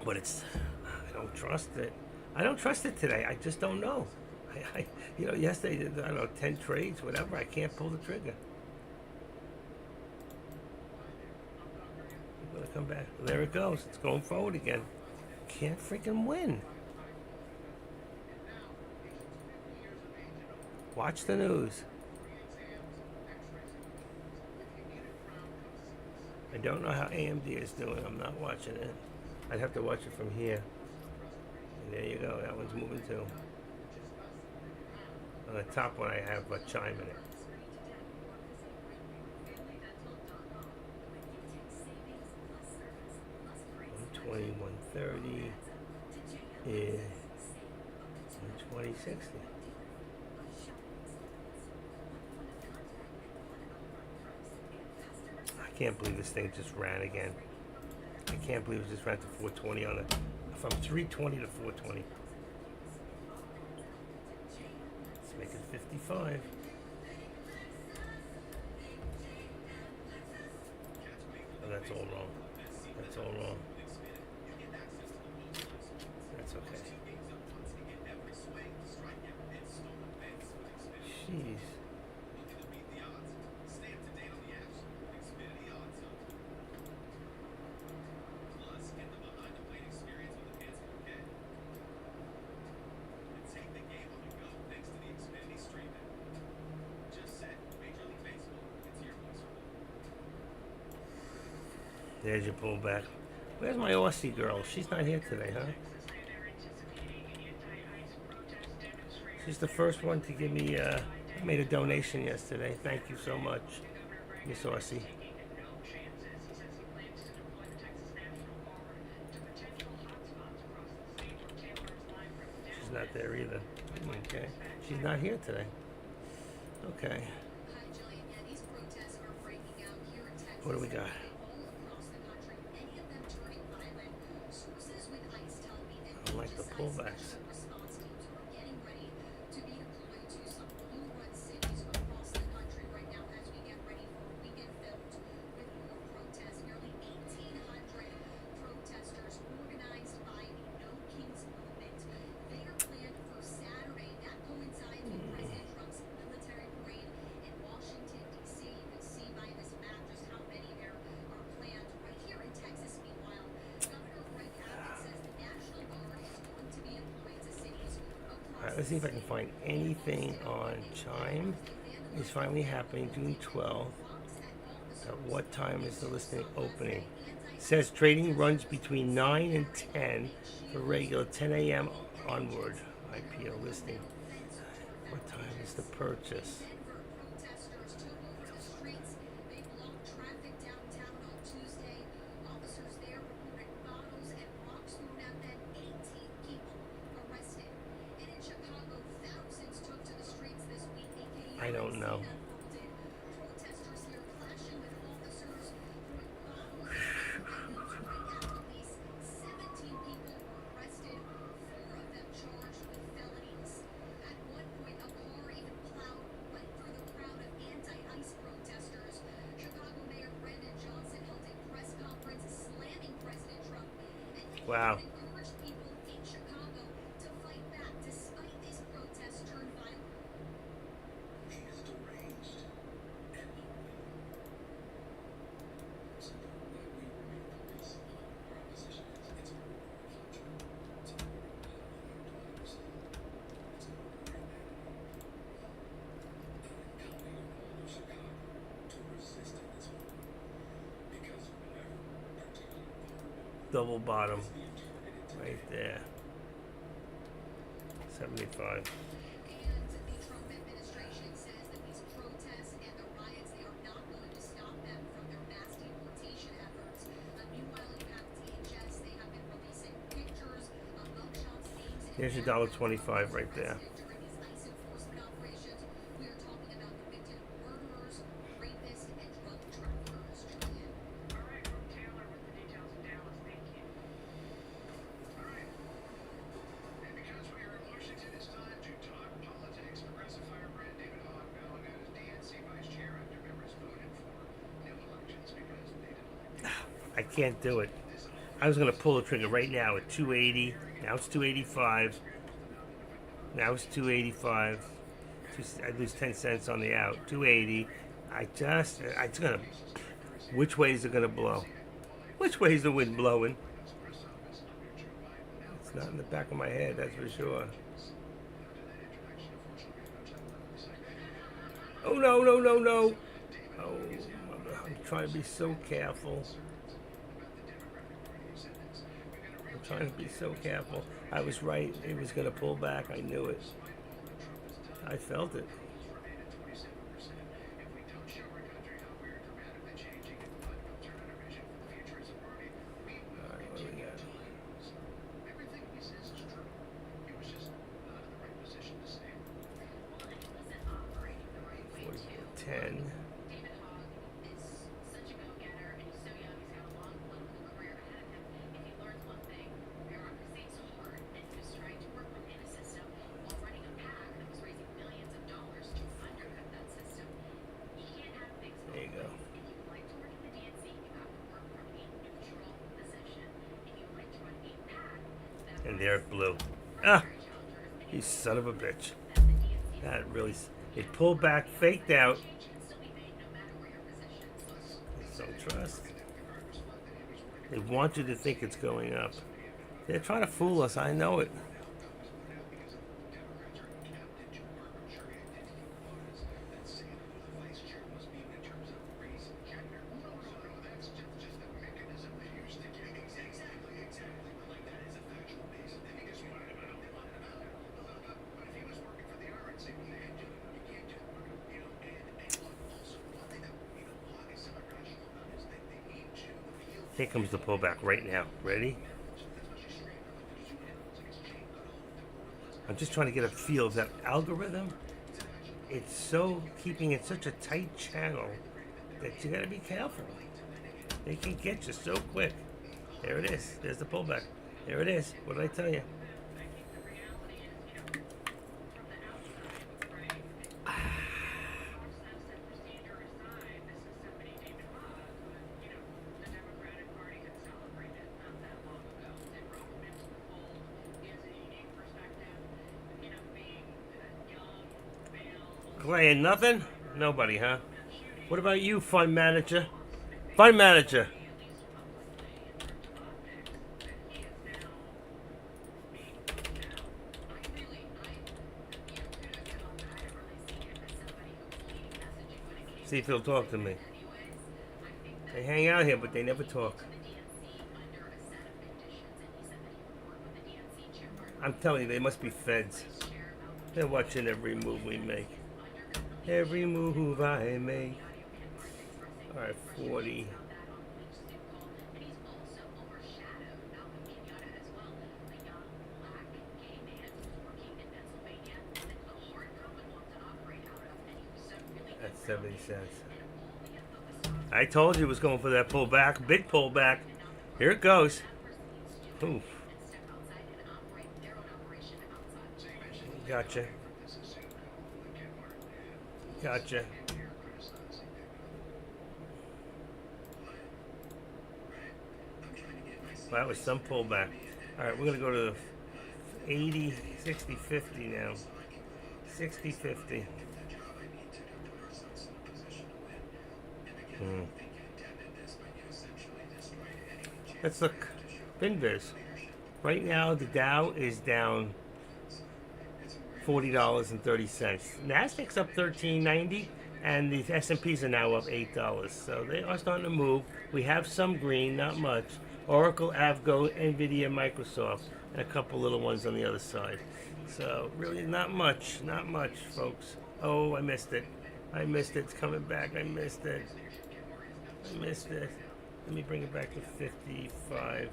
But it's, I don't trust it. I don't trust it today. I just don't know. Yesterday, I don't know, 10 trades, whatever. I can't pull the trigger. I'm going to come back. There it goes. It's going forward again. Can't freaking win. Watch the news. I don't know how AMD is doing. I'm not watching it. I'd have to watch it from here. And there you go. That one's moving too. On the top one, I have a chime in it. 120, 130 is 120, 60. I can't believe this thing just ran again. I can't believe it just ran to 420 on it. From 320 to 420. Let's make it 55. Oh, that's all wrong. That's all wrong. That's okay. Jeez. There's your pullback. Where's my Aussie girl? She's not here today, huh? She's the first one to give me, I made a donation yesterday. Thank you so much, Miss Aussie. She's not there either. Okay. She's not here today. Okay. What do we got? I like the pullbacks. Let's see if I can find anything on Chime. It's finally happening, June 12th. At what time is the listing opening? It says trading runs between 9 and 10 for regular 10 a.m. onward. IPO listing. What time is the purchase? I don't know. Wow. Double bottom. Right there. 75. Here's your $1.25 right there. I can't do it. I was going to pull the trigger right now at 280. Now it's 285. Now it's 285. I lose 10 cents on the out. 280. It's going to. Which way is it going to blow? Which way is the wind blowing? It's not in the back of my head, that's for sure. Oh, no, no, no, no. Oh, I'm trying to be so careful. I'm trying to be so careful. I was right. It was going to pull back. I knew it. I felt it. All right, what do we got? 10. There you go. And there it blew. Ah! You son of a bitch. That really... It pulled back, faked out. Don't trust. They want you to think it's going up. They're trying to fool us. I know it. Here comes the pullback right now. Ready? I'm just trying to get a feel of that algorithm. It's so keeping it such a tight channel that you gotta be careful. They can get you so quick. There it is. There's the pullback. There it is. What did I tell you? Playing nothing? Nobody, huh? What about you, fund manager? Fund manager. See if he'll talk to me. They hang out here, but they never talk. I'm telling you, they must be feds. They're watching every move we make. Every move I make. Alright, 40. That's 70 cents. I told you it was going for that pullback. Big pullback. Here it goes. Oof. Gotcha. Gotcha. Well, that was some pullback. All right, we're going to go to 80, 60, 50 now. 60, 50. Let's look. FinViz. Right now, the Dow is down $40.30. Nasdaq's up $13.90, and the S&Ps are now up $8. So they are starting to move. We have some green, not much. Oracle, Avgo, Nvidia, Microsoft, and a couple little ones on the other side. So really not much, folks. Oh, I missed it. It's coming back. I missed it. Let me bring it back to 55. There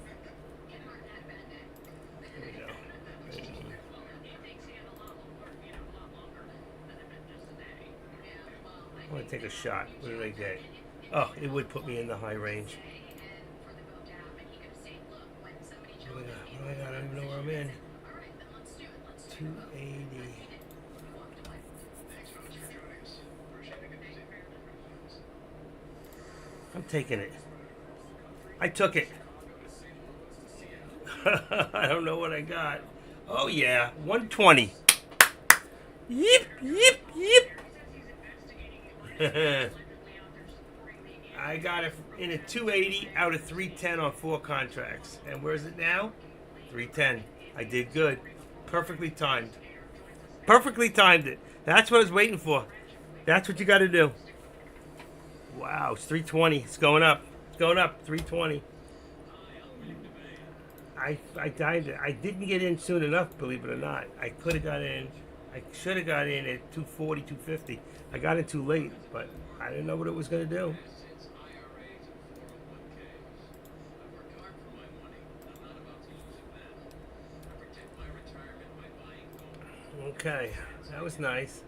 we go. I want to take a shot. What did I get? Oh, it would put me in the high range. What do I got? I don't even know where I'm in. 280. I'm taking it. I took it. I don't know what I got. Oh yeah, 120. Yip, yip, yip. I got it in at 280 out of 310 on 4 contracts. And where's it now? 310. I did good. Perfectly timed. Perfectly timed it. That's what I was waiting for. That's what you got to do. Wow, it's 320. It's going up. It's going up. 320. I timed it. I didn't get in soon enough, believe it or not. I could have got in. I should have got in at 240, 250. I got in too late, but I didn't know what it was going to do. Okay, that was nice.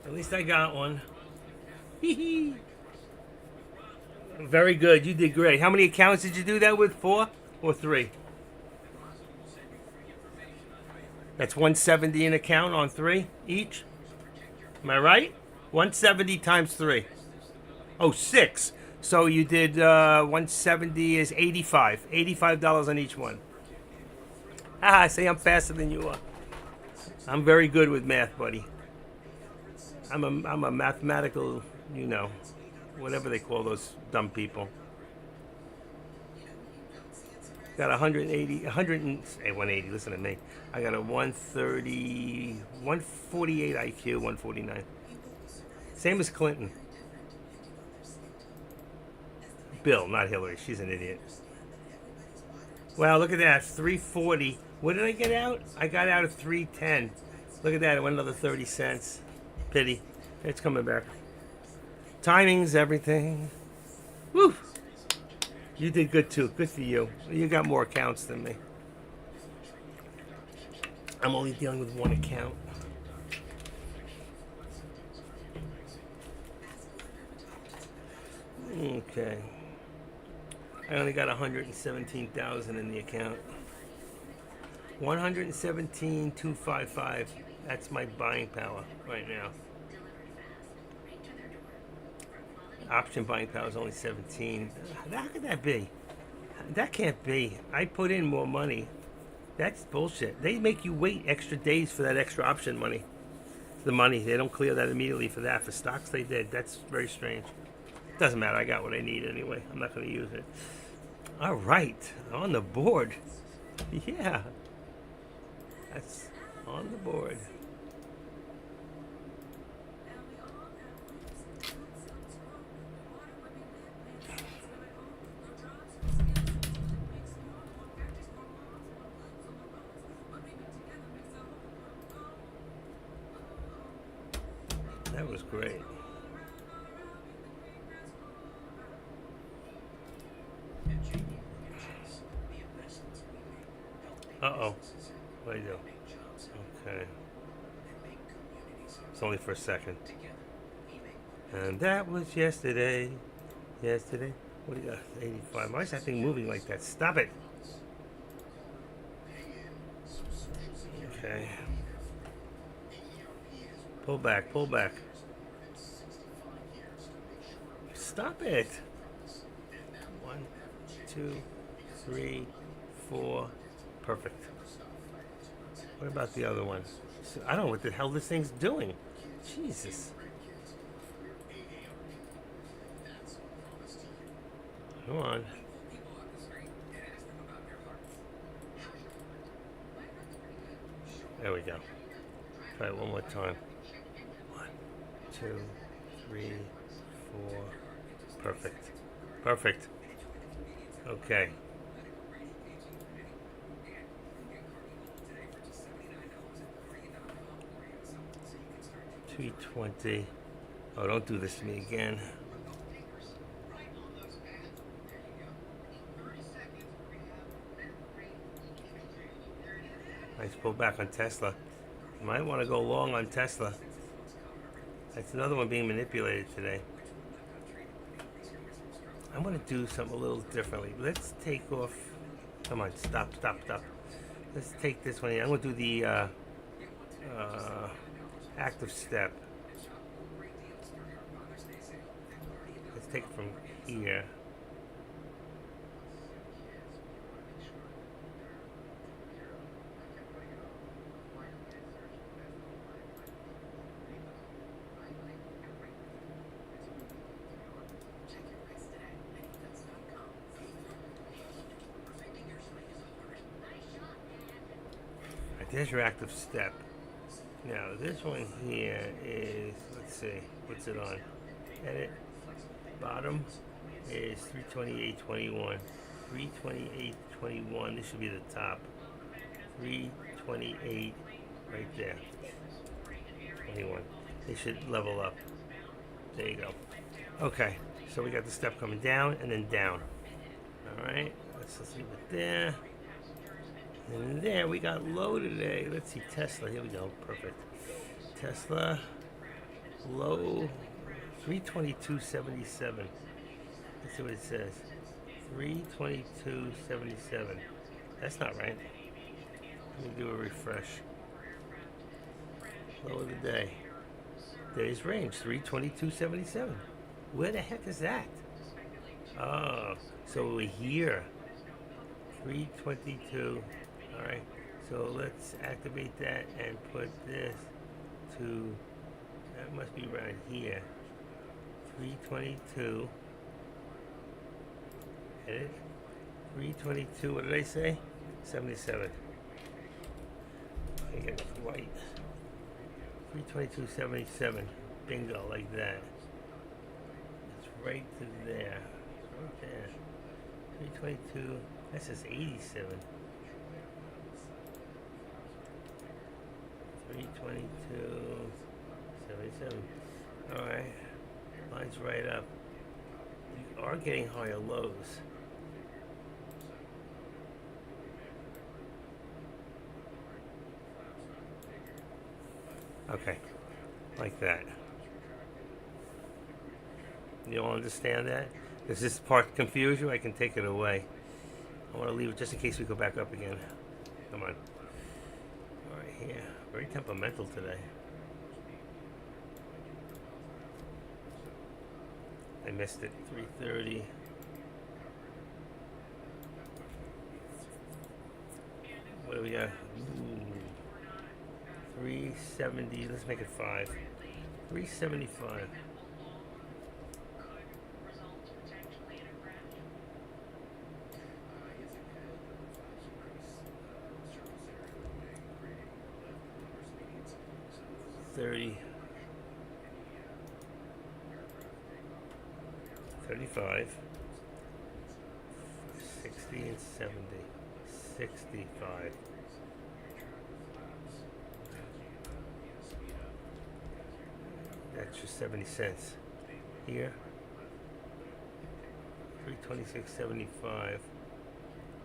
At least I got one. Very good. You did great. How many accounts did you do that with? 4 or 3? That's 170 an account on 3 each. Am I right? 170 times 3. Oh, 6. So you did 170 is 85. $85 on each one. I say I'm faster than you are. I'm very good with math, buddy. I'm a mathematical, whatever they call those dumb people. Got 180, 180, listen to me. I got a 130, 148 IQ, 149. Same as Clinton. Bill, not Hillary. She's an idiot. Wow, look at that. 340. What did I get out? I got out of 310. Look at that. It went another 30 cents. Pity. It's coming back. Timing's everything. Woo! You did good too. Good for you. You got more accounts than me. I'm only dealing with one account. Okay. I only got 117,000 in the account. 117,255. That's my buying power right now. Option buying power is only 17. How could that be? That can't be. I put in more money. That's bullshit. They make you wait extra days for that extra option money. The money. They don't clear that immediately for that. For stocks, they did. That's very strange. Doesn't matter. I got what I need anyway. I'm not going to use it. All right. On the board. Yeah. That's on the board. That was great. Uh-oh. What do you do? Okay. It's only for a second. And that was yesterday. Yesterday. What do you got? 85. Why is that thing moving like that? Stop it. Okay. Pull back. Pull back. Stop it. 1, 2, 3, 4. Perfect. What about the other one? So, I don't know what the hell this thing's doing. Jesus. Come on. There we go. Try it one more time. 1, 2, 3, 4. Perfect. Perfect. Okay. 320. Oh, don't do this to me again. Nice pullback on Tesla. You might want to go long on Tesla. That's another one being manipulated today. I'm going to do something a little differently. Let's take off. Come on, stop. Let's take this one here. I'm going to do the active step. Let's take it from here. There's your active step. Now this one here is, let's see, what's it on? Edit. Bottom is 328.21. 328.21. This should be the top. 328 right there. 21. They should level up. There you go. Okay, so we got the step coming down and then down. All right, let's leave it there. And there we got low today. Let's see, Tesla. Here we go. Perfect. Tesla low 322.77. Let's see what it says. 322.77. That's not right. Let me do a refresh. Low of the day. Day's range 322.77. Where the heck is that? Oh, so we're here. 322. All right, so let's activate that and put this to, that must be right here, 322, edit, 322, what did I say? 77. I get it white. 322.77, bingo, like that. It's right to there, it's right there. 322, that says 87. 322.77. All right, line's right up. You are getting higher lows. Okay, like that. You all understand that? Does this part confuse you? I can take it away. I want to leave it just in case we go back up again. Come on. All right, here. Very temperamental today. I missed it. 3:30. What do we got? Ooh. 370. Let's make it 5. 375. $30, 35, 60 and 70, 65. That's just 70 cents. Here, 326.75.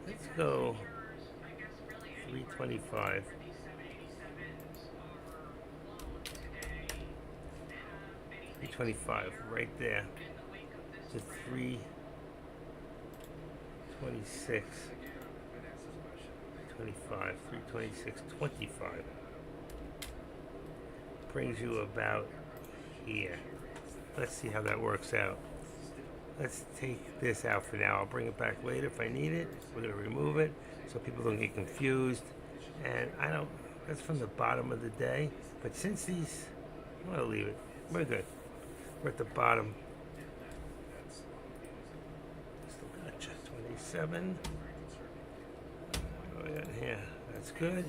Let's go 325. 325 right there to 326. 25, 326.25 brings you about here. Let's see how that works out. Let's take this out for now. I'll bring it back later if I need it. We're going to remove it. so people don't get confused. And I don't, that's from the bottom of the day. But since these, I'm going to leave it. We're good. We're at the bottom. Still gotcha. 27. What do we got here? That's good.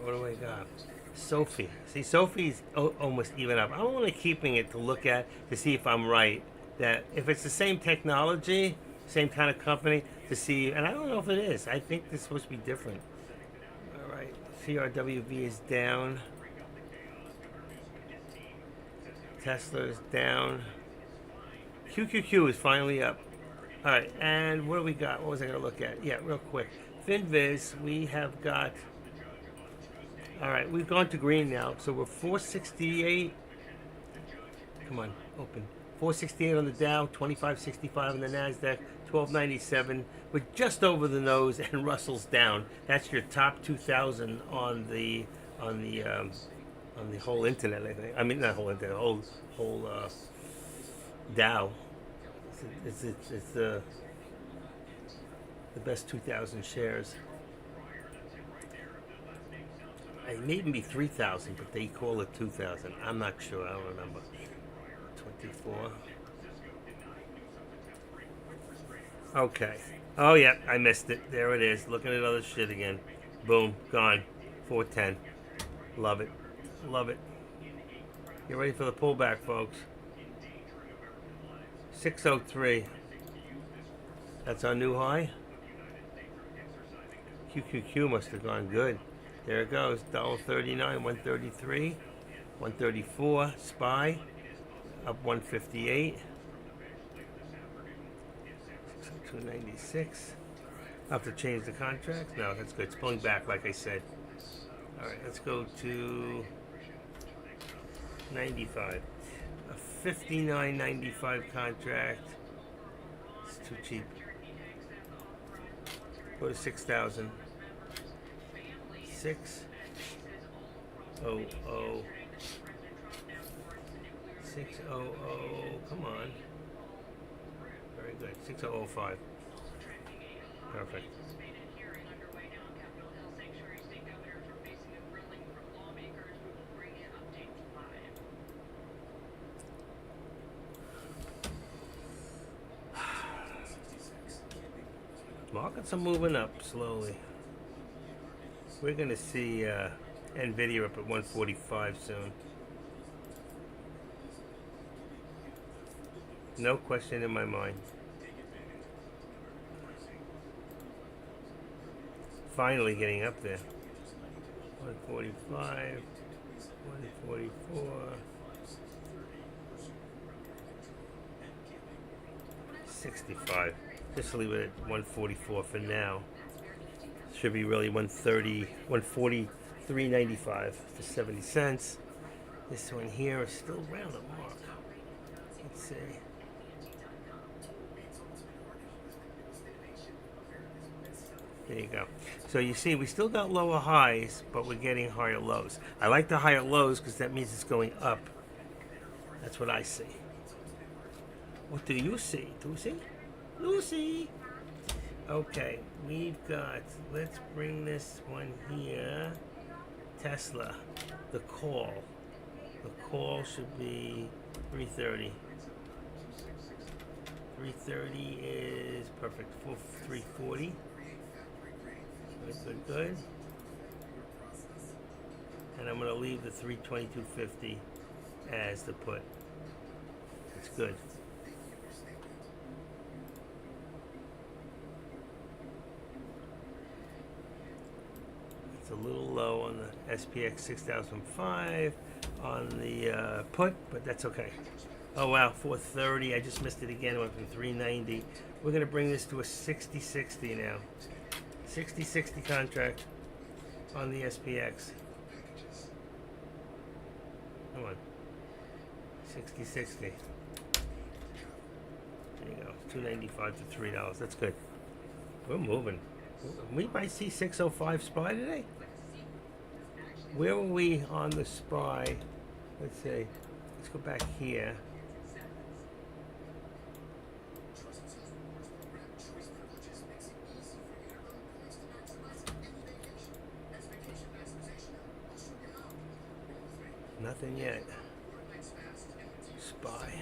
What do I got? Sophie. See, Sophie's almost even up. I'm only keeping it to look at to see if I'm right. That if it's the same technology, same kind of company, to see, and I don't know if it is. I think this is supposed to be different. All right, CRWV is down. Tesla is down. QQQ is finally up. All right, and what do we got? What was I going to look at? Yeah, real quick. FinViz, we have got. All right, we've gone to green now, so we're 468. Come on, open. 468 on the Dow, 2565 on the Nasdaq, 1297. We're just over the nose, and Russell's down. That's your top 2,000 on the whole internet. I think. I mean, not whole internet, whole Dow. It's the best 2,000 shares. It may even be 3,000, but they call it 2,000. I'm not sure. I don't remember. 24. Okay. Oh, yeah. I missed it. There it is. Looking at other shit again. Boom. Gone. 410. Love it. Love it. Get ready for the pullback, folks. 603. That's our new high. QQQ must have gone good. There it goes, $1.39, 133, 134, SPY, up 158, 296. I have to change the contract? No, that's good. It's pulling back, like I said. All right, let's go to 95. A 59.95 contract. It's too cheap. Go to 6,000. 600. 600. Come on. Very good. 6005. Perfect. Markets are moving up slowly. We're going to see NVIDIA up at 145 soon. No question in my mind. Finally getting up there. 145, 144, 65. Just leave it at 144 for now. Should be really 130, 143.95 for 70 cents. This one here is still around the mark. Let's see. There you go. So you see, we still got lower highs, but we're getting higher lows. I like the higher lows because that means it's going up. That's what I see. What do you see? Lucy? Lucy! Okay, we've got, let's bring this one here. Tesla, the call. The call should be 330. 330 is perfect. 340. Good, good. And I'm going to leave the 322.50 as the put. It's good. It's a little low on the SPX 6005 on the put, but that's okay. Oh wow, 430. I just missed it again. It went from 390. We're going to bring this to a 60-60 now. 60-60 contract on the SPX. Come on. 60.60. There you go. 295 to $3. That's good. We're moving. We might see 605 SPY today. Where were we on the SPY? Let's see. Let's go back here. Nothing yet. SPY.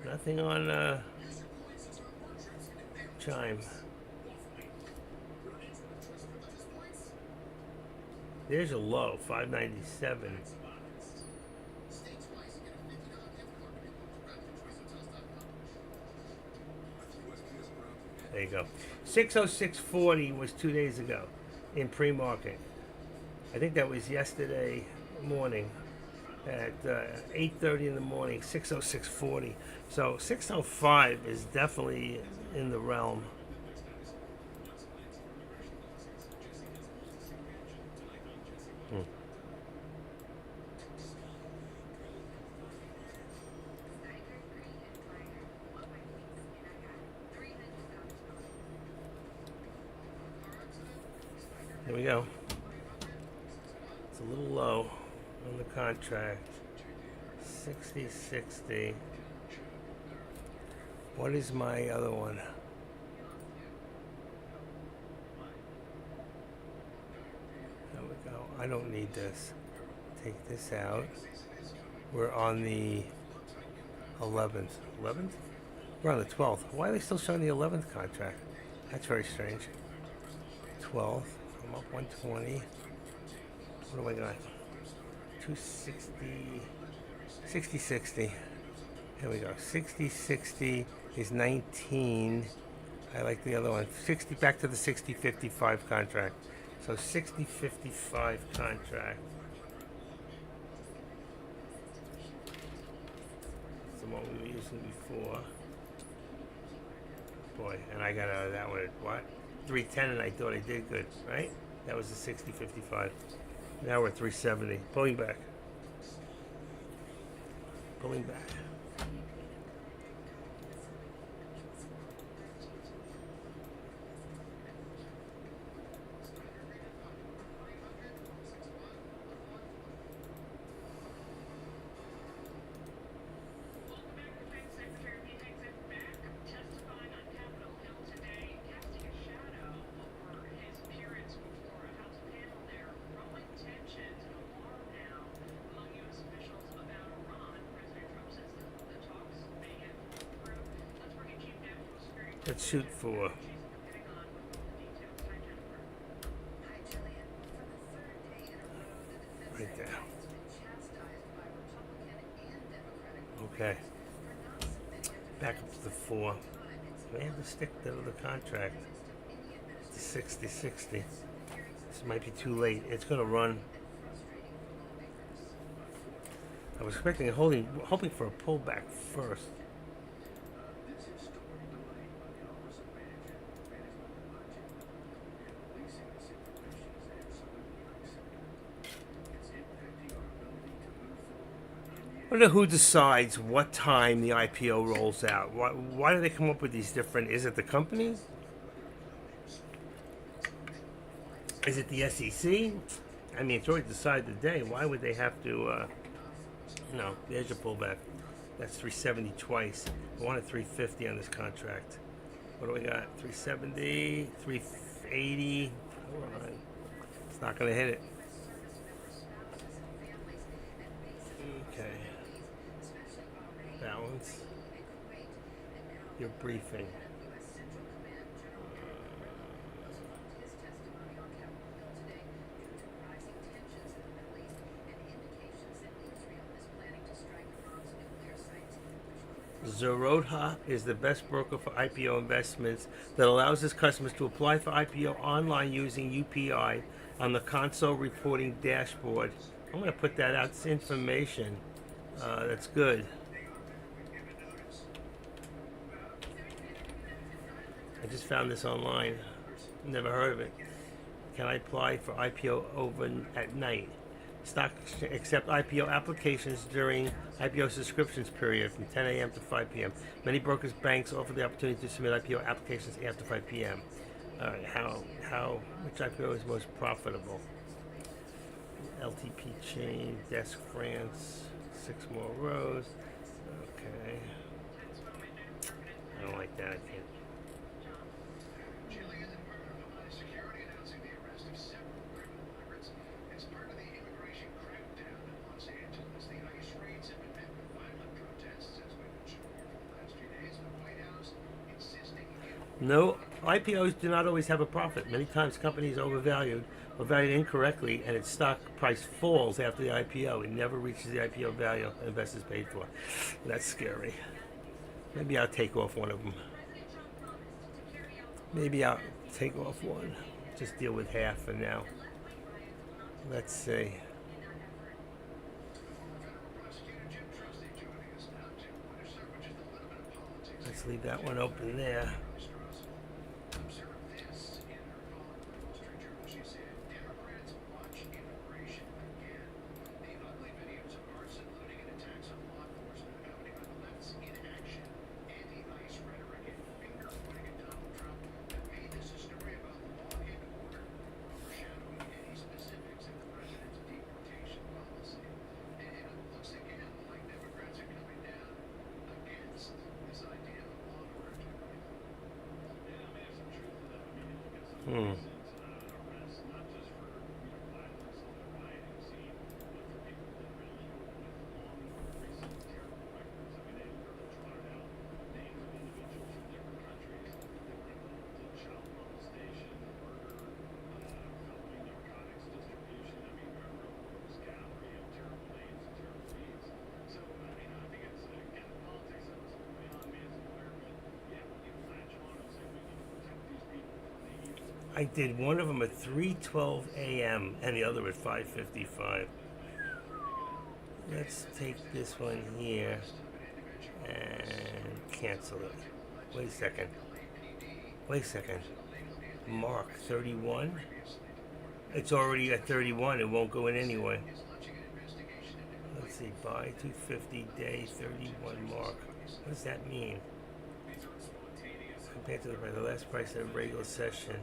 Nothing on Chime. There's a low, 597. There you go. 606.40 was 2 days ago in pre-market. I think that was yesterday morning at 8:30 in the morning. 606.40. So 605 is definitely in the realm. There we go. It's a little low on the contract. 60.60. What is my other one? There we go. I don't need this. Take this out. We're on the 11th. 11th? We're on the 12th. Why are they still showing the 11th contract? That's very strange. 12th. I'm up 120. What do I got? 260. 60.60. Here we go. 60.60 is 19. I like the other one. 60 back to the 60.55 contract. So 60.55 contract. It's the one we were using before. Boy, and I got out of that one at what? 310, and I thought I did good, right? That was the 60.55. Now we're at 370. Pulling back. Pulling back. Let's shoot for right there. Okay. Back up to the 4. We have to stick to the contract. To 60.60. This might be too late. It's going to run. I was expecting hoping for a pullback first. I wonder who decides what time the IPO rolls out. Why do they come up with these different? Is it the company? Is it the SEC? I mean, it's already decided the day. Why would they have to? There's your pullback. That's 370 twice. I wanted 350 on this contract. What do we got? 370, 380. Come on. It's not going to hit it. Okay. Balance. Your briefing. Zerodha is the best broker for IPO investments that allows its customers to apply for IPO online using UPI on the console reporting dashboard. I'm going to put that out. It's information. That's good. I just found this online. Never heard of it. Can I apply for IPO over at night? Stock accept IPO applications during IPO subscriptions period from 10 a.m. to 5 p.m. Many brokers, banks offer the opportunity to submit IPO applications after 5 p.m. All right, which IPO is most profitable? LTP chain, Desk France, 6 more rows. Okay. I don't like that. I can't. No, IPOs do not always have a profit. Many times companies are overvalued or valued incorrectly and its stock price falls after the IPO. It never reaches the IPO value investors paid for. That's scary. Maybe I'll take off one of them. Maybe I'll take off one. Just deal with half for now. Let's see. Let's leave that one open there. I did one of them at 3:12 a.m. and the other at 5:55. Let's take this one here and cancel it. Wait a second. Wait a second. Mark 31. It's already at 31. It won't go in anyway. Let's see. Buy 250 day 31 mark. What does that mean? Compared to the last price of the regular session.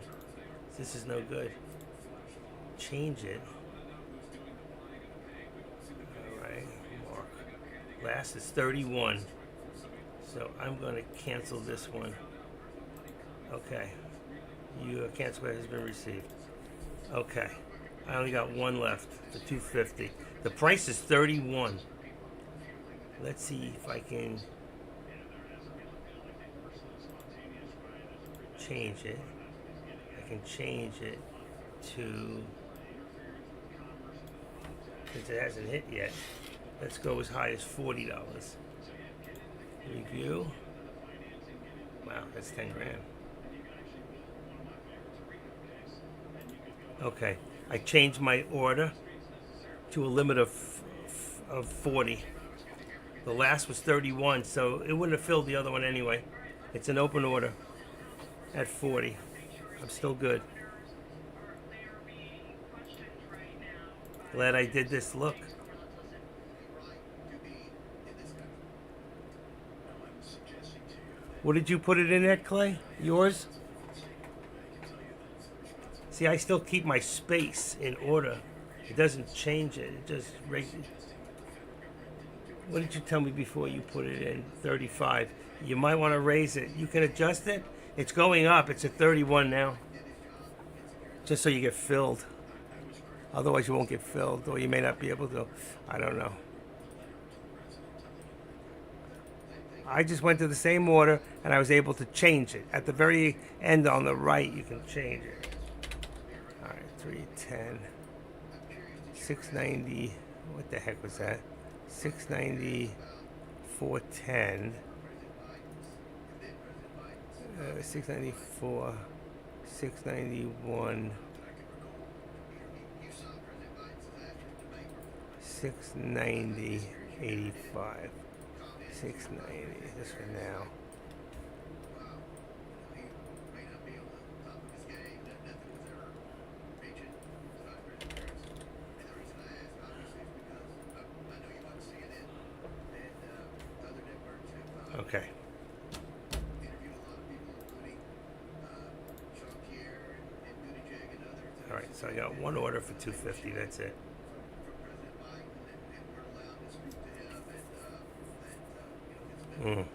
This is no good. Change it. Alright, mark. Last is 31. So I'm going to cancel this one. Okay. Your cancel has been received. Okay. I only got one left. The 250. The price is 31. Let's see if I can change it. Change it to, since it hasn't hit yet, let's go as high as $40. Review. Wow, that's 10 grand. Okay, I changed my order to a limit of 40. The last was 31, so it wouldn't have filled the other one anyway. It's an open order at 40. I'm still good. Glad I did this look. What did you put it in at, Clay? Yours? See, I still keep my space in order. It doesn't change it. It just raises. What did you tell me before you put it in? 35. You might want to raise it. You can adjust it. It's going up. It's at 31 now. Just so you get filled. Otherwise you won't get filled, or you may not be able to. I don't know. I just went to the same order and I was able to change it. At the very end on the right, you can change it. All right, 310, 690. What the heck was that? 690, 410. 694, 691, 690, 85, 690, just for now. Okay. All right, so I got one order for 250. That's it. Mm.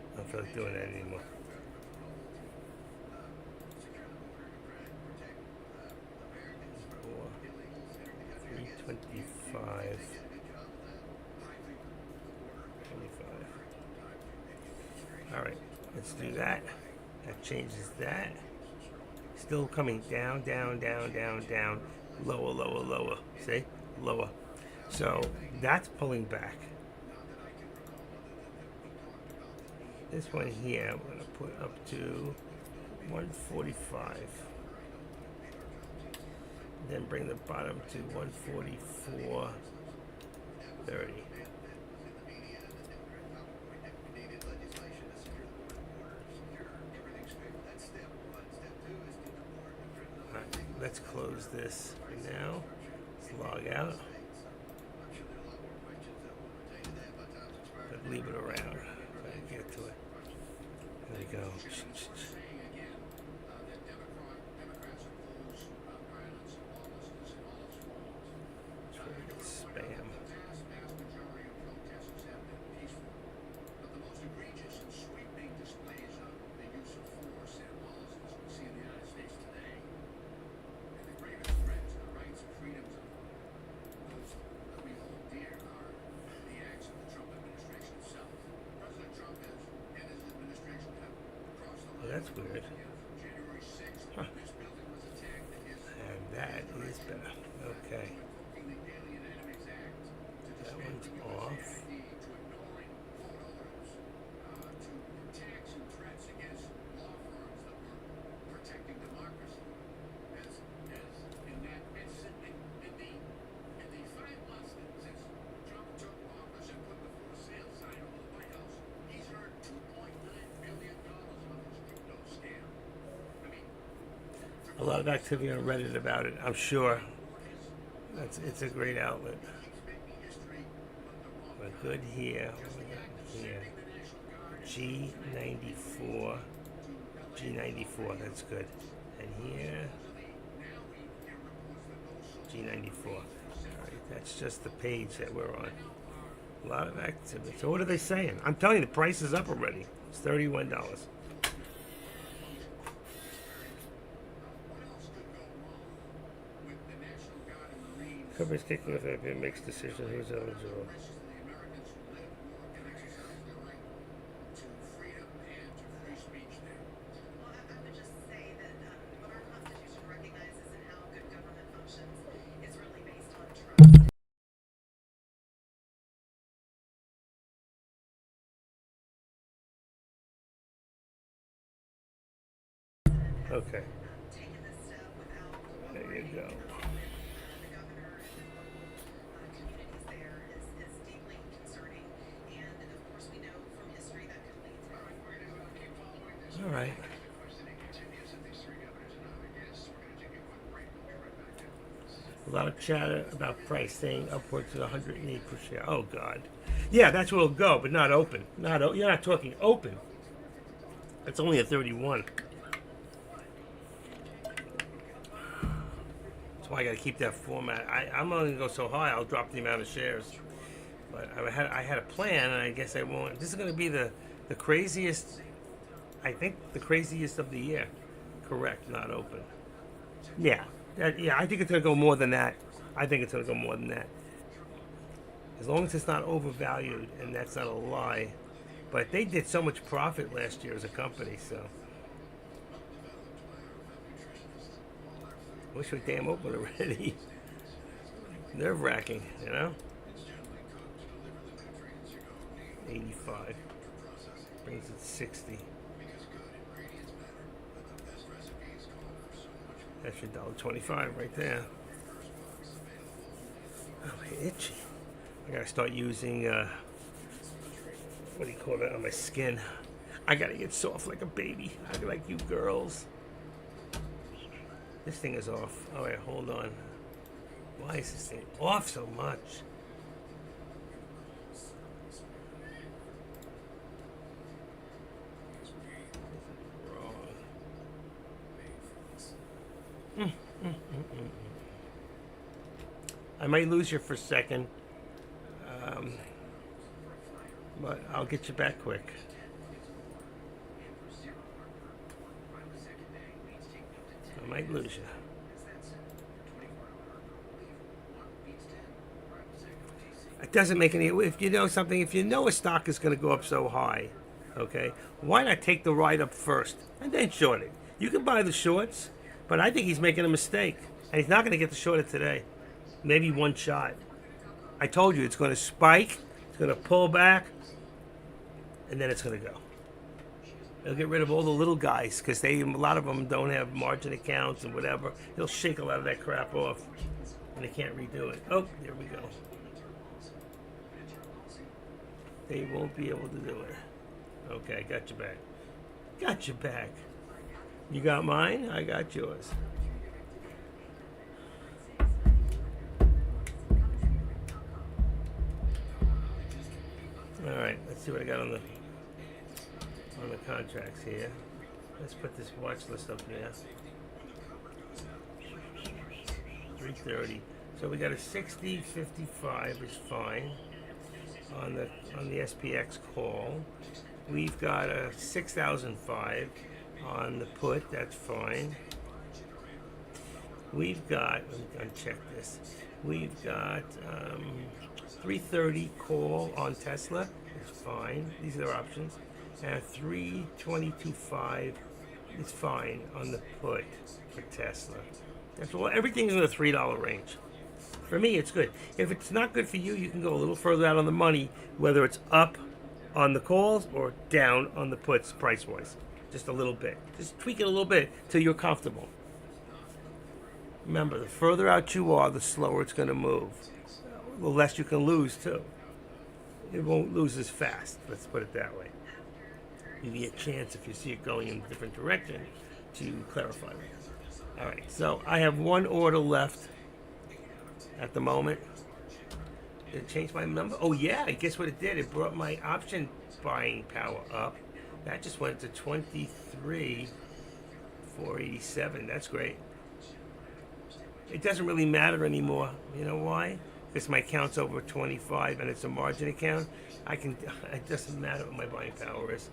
I don't feel like doing that anymore. Four, 325, 25. All right, let's do that. That changes that. Still coming down, down, down, down, down, lower, lower, lower. See? Lower. So that's pulling back. This one here, I'm going to put up to 145. Then bring the bottom to 144.30. Let's close this for now. Let's log out. But leave it around. Try to get to it. There we go. Spam. That's weird. Huh. And that is better. Okay. That one's off. A lot of activity on Reddit about it, I'm sure. It's a great outlet. We're good here. Here. G94. G94, that's good. And here. G94. Alright, that's just the page that we're on. A lot of activity. So what are they saying? I'm telling you, the price is up already. It's $31. Company's kicking off if it makes decision who's eligible. Okay. There you go. All right. A lot of chatter about price staying upwards to 108 per share. Oh God. Yeah, that's where it'll go, but not open. You're not talking open. It's only a 31. That's why I got to keep that format. I'm only gonna go so high. I'll drop the amount of shares. But I had a plan, and I guess I won't. This is going to be the craziest. I think the craziest of the year. Correct, not open. Yeah, I think it's going to go more than that. I think it's going to go more than that. As long as it's not overvalued, and that's not a lie. But they did so much profit last year as a company, so. Wish we damn open already. Nerve-wracking, you know? 85. Brings it 60. That's your $1.25 right there. itchy. I gotta start using, what do you call that, on my skin. I gotta get soft like a baby. I like you girls. This thing is off. All right, hold on. Why is this thing off so much? I might lose you for a second, but I'll get you back quick. I might lose you. It doesn't make any. If you know something, if you know a stock is going to go up so high, okay, why not take the ride up first and then short it? You can buy the shorts, but I think he's making a mistake, and he's not going to get the short it today. Maybe one shot. I told you it's going to spike, it's going to pull back, and then it's going to go. They'll get rid of all the little guys because a lot of them don't have margin accounts and whatever. They'll shake a lot of that crap off, and they can't redo it. Oh, there we go. They won't be able to do it. Okay, got you back. Got you back. You got mine, I got yours. All right, let's see what I got on the contracts here. Let's put this watch list up here. 330. So we got a 60.55 is fine on the SPX call. We've got a 6,005 on the put. That's fine. We've got. Let me uncheck this. We've got 330 call on Tesla. It's fine. These are their options. And 322.5 is fine on the put for Tesla. That's all. Everything's in the $3 range. For me, it's good. If it's not good for you, you can go a little further out on the money, whether it's up on the calls or down on the puts price-wise. Just a little bit. Just tweak it a little bit till you're comfortable. Remember, the further out you are, the slower it's going to move. The less you can lose, too. It won't lose as fast. Let's put it that way. Give you a chance, if you see it going in a different direction, to clarify it. All right, so I have one order left at the moment. Did it change my number? Oh, yeah, guess what it did? It brought my option buying power up. That just went to 23,487. That's great. It doesn't really matter anymore. You know why? Because my account's over 25 and it's a margin account. It doesn't matter what my buying power is.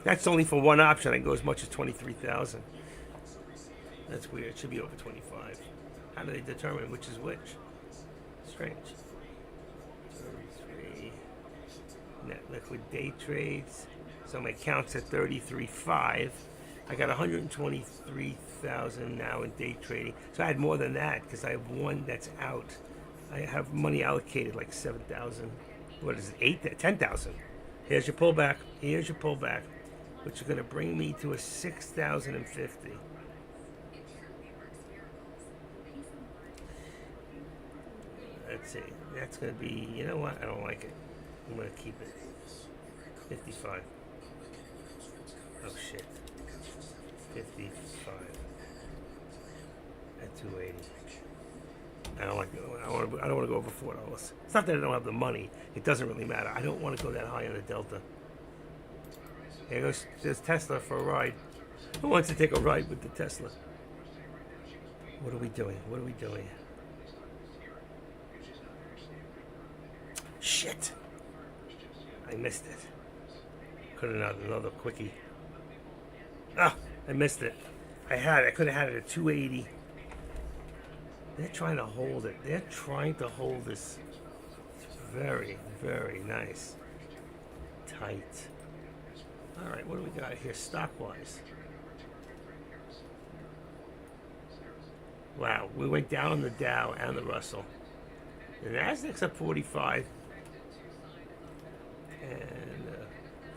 That's only for one option. I can go as much as 23,000. That's weird. It should be over 25. How do they determine which is which? Strange. 33. Net liquid day trades. So my account's at 33.5. I got 123,000 now in day trading. So I had more than that because I have one that's out. I have money allocated like 7,000. What is it? 10,000. Here's your pullback. Here's your pullback, which is going to bring me to a 6,050. Let's see. That's going to be, you know what? I don't like it. I'm going to keep it. 55. Oh, shit. 55. At 280. I don't like it. I don't want to go over $4. It's not that I don't have the money. It doesn't really matter. I don't want to go that high on the Delta. Here goes there's Tesla for a ride. Who wants to take a ride with the Tesla? What are we doing? What are we doing? Shit. I missed it. Could have had another quickie. Ah, I missed it. I could have had it at 280. They're trying to hold it. They're trying to hold this. It's very, very nice. Tight. All right, what do we got here stock-wise? Wow, we went down on the Dow and the Russell. The Nasdaq's up 45. And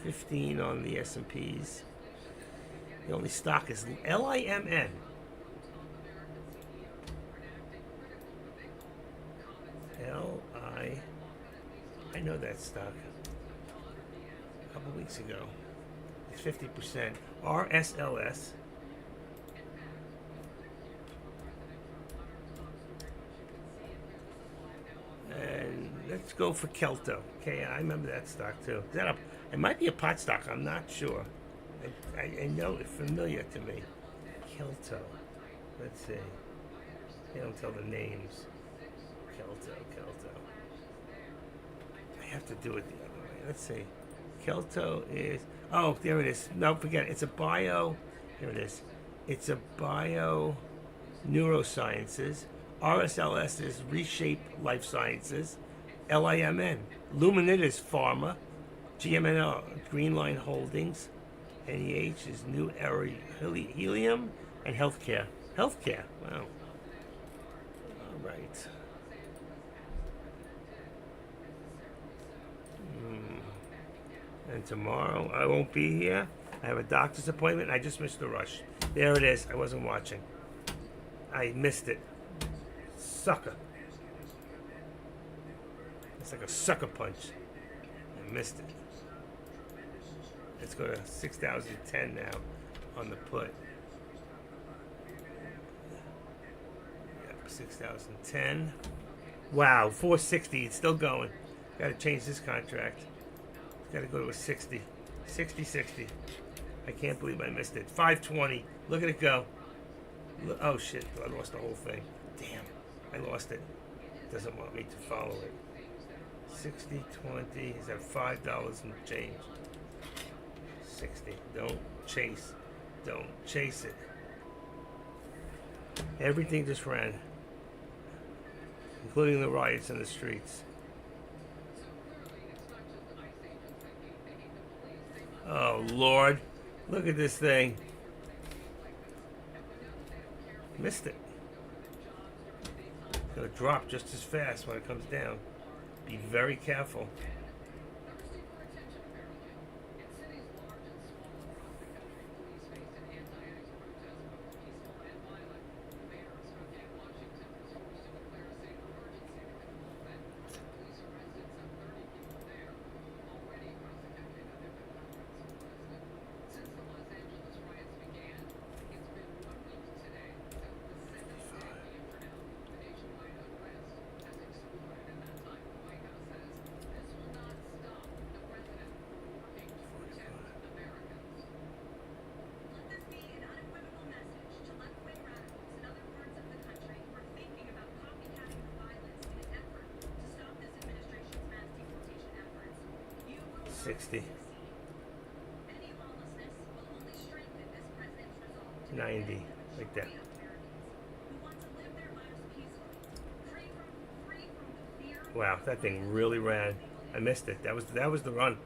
15 on the S&Ps. The only stock is LIMN. LIMN. know that stock. A couple weeks ago. It's 50%. RSLS. And let's go for Kelto. Okay, I remember that stock too. Is that a? It might be a pot stock. I'm not sure. I know it's familiar to me. Kelto. Let's see. They don't tell the names. Kelto. I have to do it the other way. Let's see. Kelto is. Oh, there it is. No, forget it. It's a bio. Here it is. It's a bio neurosciences. RSLS is Reshape Life Sciences. LIMN. Luminitas Pharma. GMNL Greenline Holdings. NEH is New Era Helium and Healthcare. Healthcare. Wow. All right. And tomorrow I won't be here. I have a doctor's appointment. I just missed the rush. There it is. I wasn't watching. I missed it. Sucker. It's like a sucker punch. I missed it. Let's go to 6,010 now on the put. Yep, 6,010. Wow, 460. It's still going. Got to change this contract. Got to go to a 60. 60. I can't believe I missed it. 520. Look at it go. Oh, shit. I lost the whole thing. Damn. I lost it. It doesn't want me to follow it. 60.20 is at $5 and change. 60. Don't chase. Don't chase it. Everything just ran, including the riots in the streets. Oh, Lord. Look at this thing. Missed it. It's going to drop just as fast when it comes down. Be very careful. $60. 90, like that. Wow, that thing really ran. I missed it. That was the run.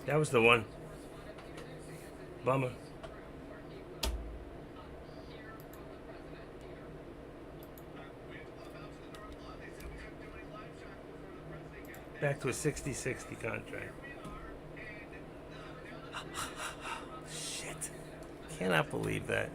That was the one. Bummer. Back to a 60-60 contract. Shit. Cannot believe that.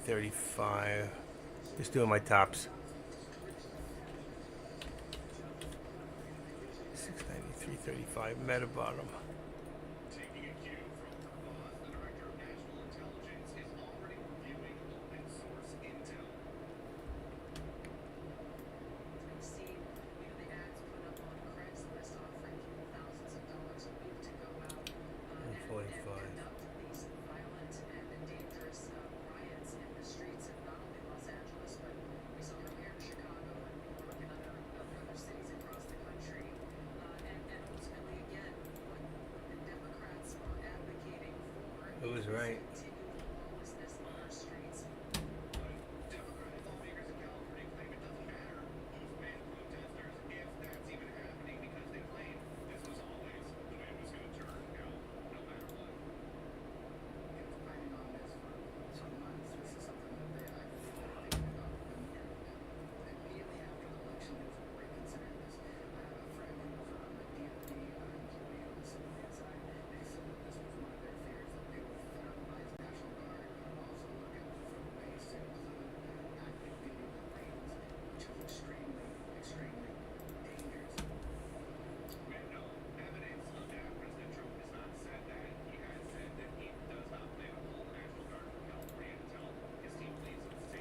$35. Just doing my tops. 693.35 meta bottom. It was right.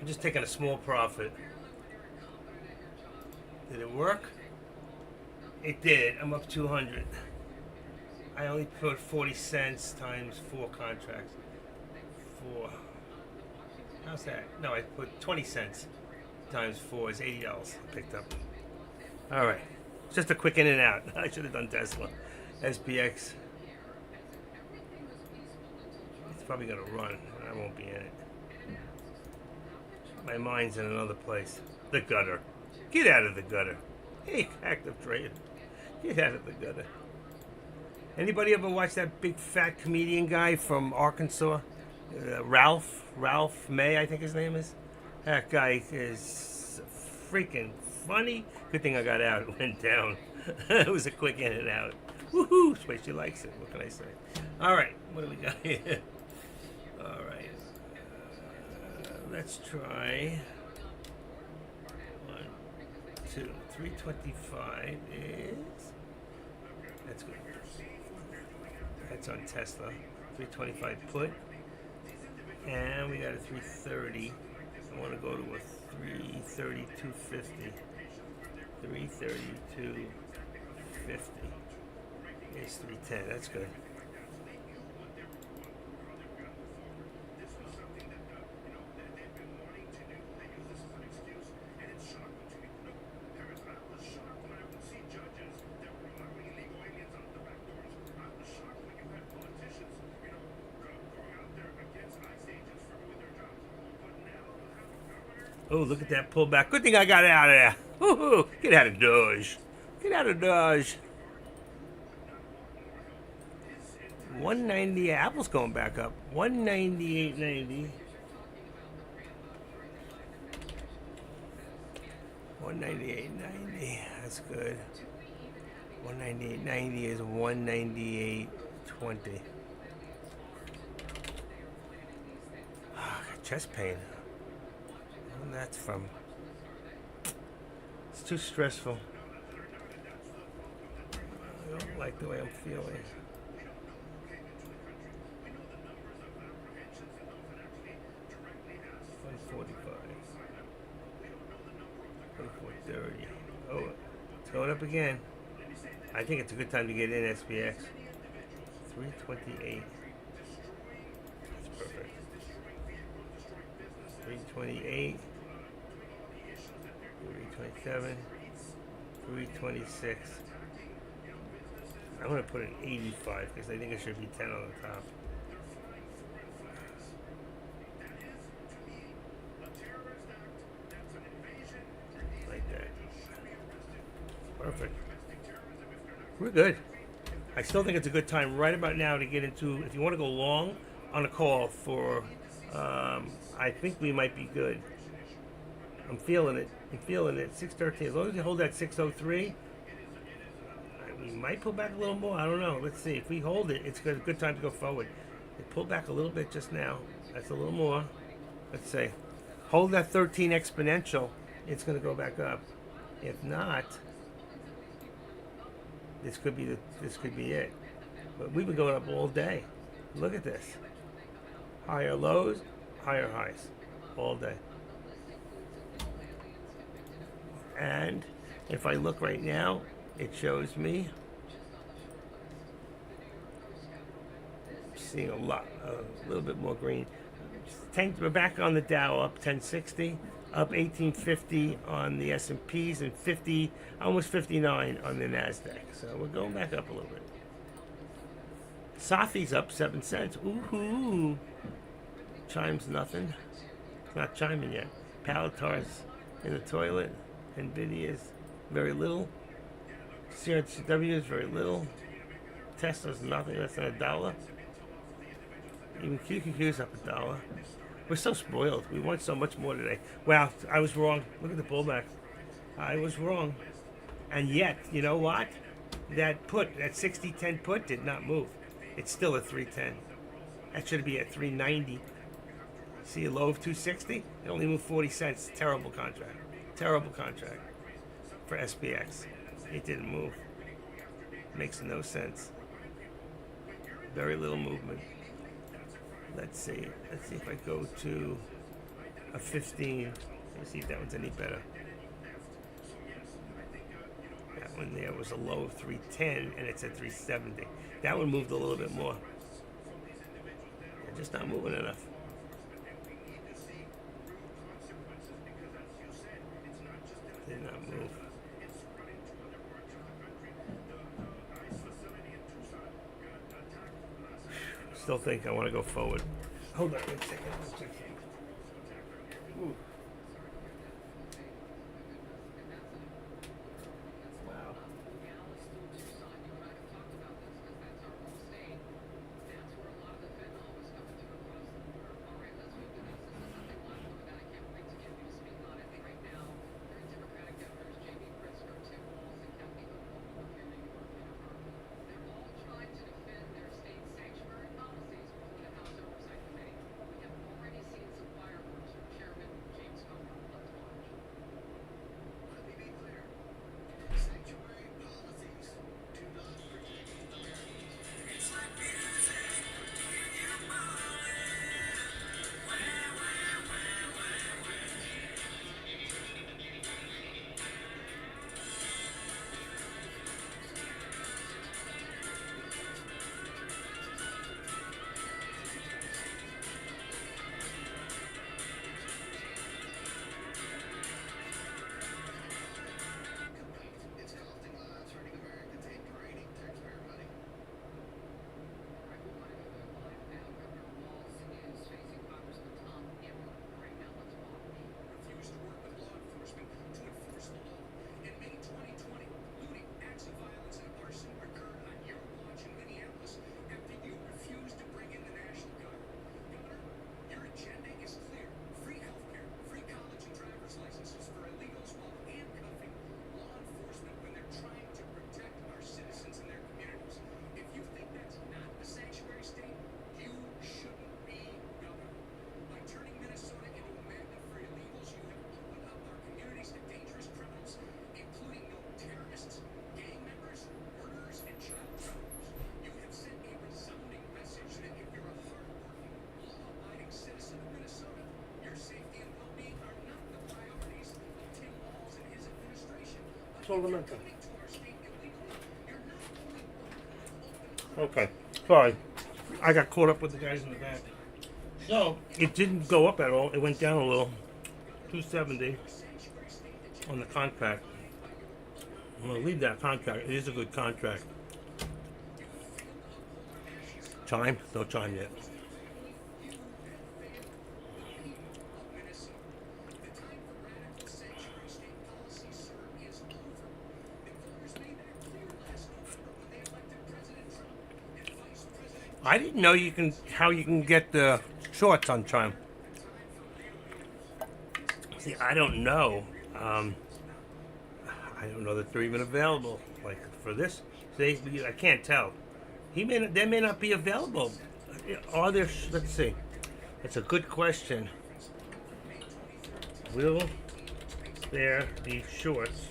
I'm just taking a small profit. Did it work? It did. I'm up 200. I only put 40 cents times 4 contracts. 4. How's that? No, I put 20 cents times 4 is $80 I picked up. All right. Just a quick in and out. I should have done Tesla. SPX. It's probably going to run. I won't be in it. My mind's in another place. The gutter. Get out of the gutter. Hey, active trade. Get out of the gutter. Anybody ever watch that big fat comedian guy from Arkansas? Ralph May, I think his name is. That guy is freaking funny. Good thing I got out. It went down. It was a quick in and out. Woohoo! Wait, she likes it. What can I say? All right. What do we got here? All right. Let's try. 1, 2, 325 is. That's good. That's on Tesla. 325 put. And we got a 330. I want to go to a 332.50. 332.50 is 310. That's good. Oh, look at that pullback. Good thing I got out of there. Woo-hoo. Get out of Dodge. Get out of Dodge. 190. Apple's going back up. 198.90. 198.90. That's good. 198.90 is 198.20. Oh, I got chest pain. And that's from. It's too stressful. I don't like the way I'm feeling. $24.30. Oh, it's going up again. I think it's a good time to get in SPX. 328. That's perfect. 328. 327. 326. I'm going to put an 85 because I think it should be 10 on the top. Like that. Perfect. We're good. I still think it's a good time right about now to get into, if you want to go long on a call for, I think we might be good. I'm feeling it. 613. As long as you hold that 603, we might pull back a little more. I don't know. Let's see. If we hold it, it's a good time to go forward. It pulled back a little bit just now. That's a little more. Let's see. Hold that 13 exponential. It's going to go back up. If not, this could be it. But we've been going up all day. Look at this. Higher lows, higher highs, all day. And if I look right now, it shows me seeing a little bit more green. We're back on the Dow, up 1060, up 1850 on the S&Ps, and 50, almost 59 on the Nasdaq. So we're going back up a little bit. Safi's up 7 cents. Ooh, chimes nothing. It's not chiming yet. Palatar's in the toilet. Nvidia's very little. CRW is very little. Tesla's nothing. That's not $1. Even QQQ's up $1. We're so spoiled. We want so much more today. Wow, I was wrong. Look at the pullback. I was wrong. And yet, you know what? That 60-10 put did not move. It's still at 310. That should be at 390. See a low of 260? It only moved 40 cents. Terrible contract. Terrible contract for SPX. It didn't move. Makes no sense. Very little movement. Let's see if I go to a 15. Let me see if that one's any better. That one there was a low of 310, and it's at 370. That one moved a little bit more. They're just not moving enough. Did not move. Still think I want to go forward. Hold on, wait a second. Ooh. Wow. Solamente. Okay, sorry. I got caught up with the guys in the back. So, it didn't go up at all. It went down a little. 270 on the contract. I'm going to leave that contract. It is a good contract. Chime? No chime yet. I didn't know how you can get the shorts on Chime. See, I don't know. I don't know that they're even available. Like for this, I can't tell. They may not be available. Are there? Let's see. That's a good question. Will there be shorts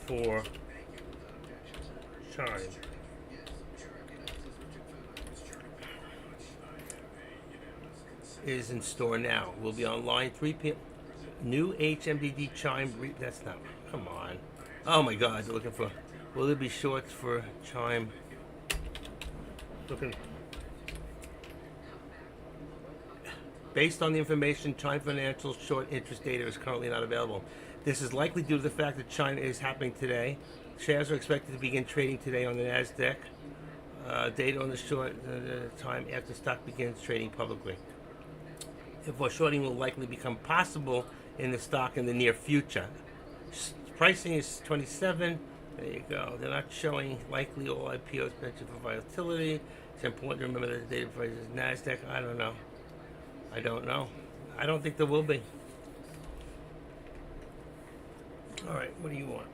for Chime? Is in store now. Will be online 3 p.m. New HMDD Chime. That's not. Come on. Oh my God. They're looking for. Will there be shorts for Chime? Looking. Based on the information, Chime Financial's short interest data is currently not available. This is likely due to the fact that Chime is happening today. Shares are expected to begin trading today on the NASDAQ. Data on the short time after stock begins trading publicly. Therefore, shorting will likely become possible in the stock in the near future. Pricing is 27. There you go. They're not showing likely all IPOs mentioned for volatility. It's important to remember that the data price is NASDAQ. I don't know. I don't think there will be. All right, what do you want?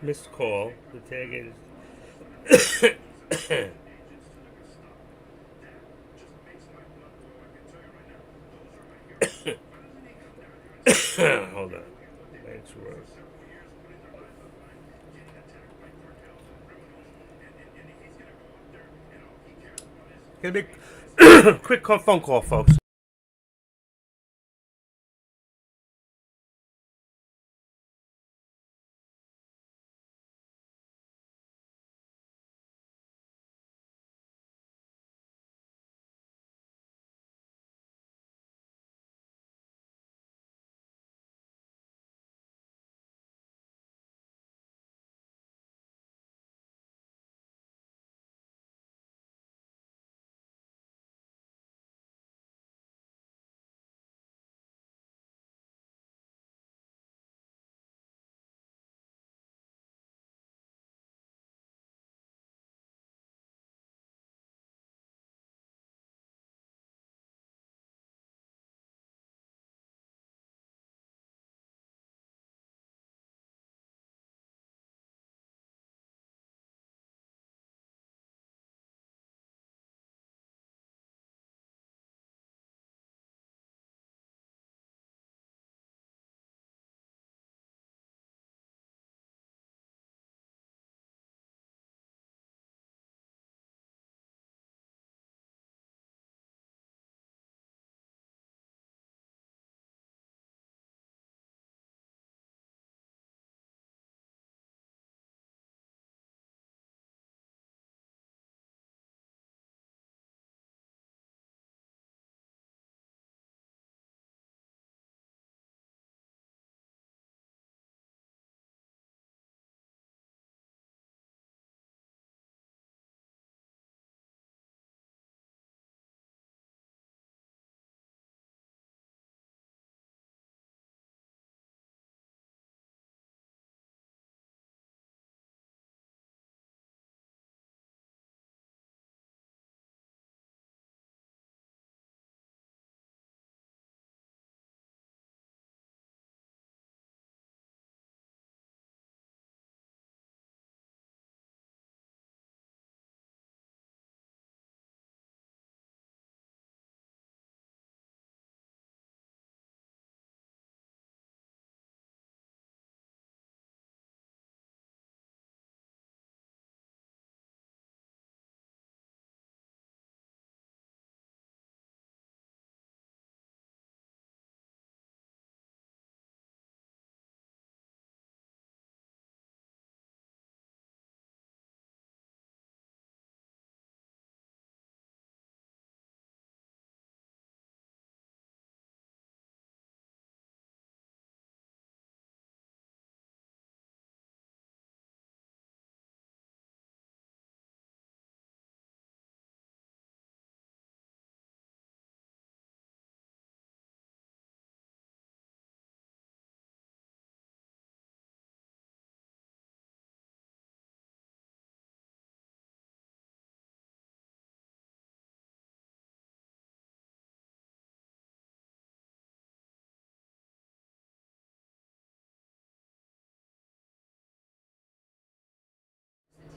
Missed call. The tag is... Hold on. Lance Rose. Gonna be a quick phone call, folks.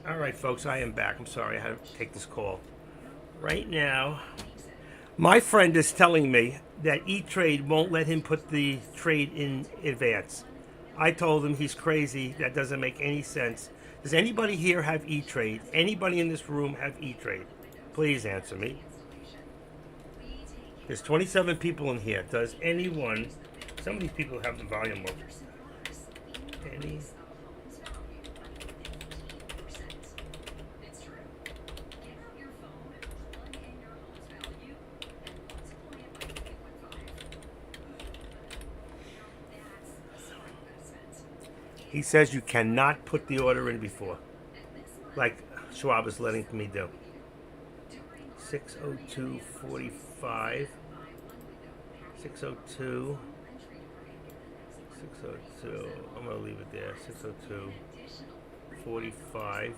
All right, folks, I am back. I'm sorry I had to take this call. Right now, my friend is telling me that E-Trade won't let him put the trade in advance. I told him he's crazy. That doesn't make any sense. Does anybody here have E-Trade? Anybody in this room have E-Trade? Please answer me. There's 27 people in here. Does anyone? Some of these people have the volume up. Any? He says you cannot put the order in before, like Schwab is letting me do. 602.45. 602. 602. I'm gonna leave it there. 602.45.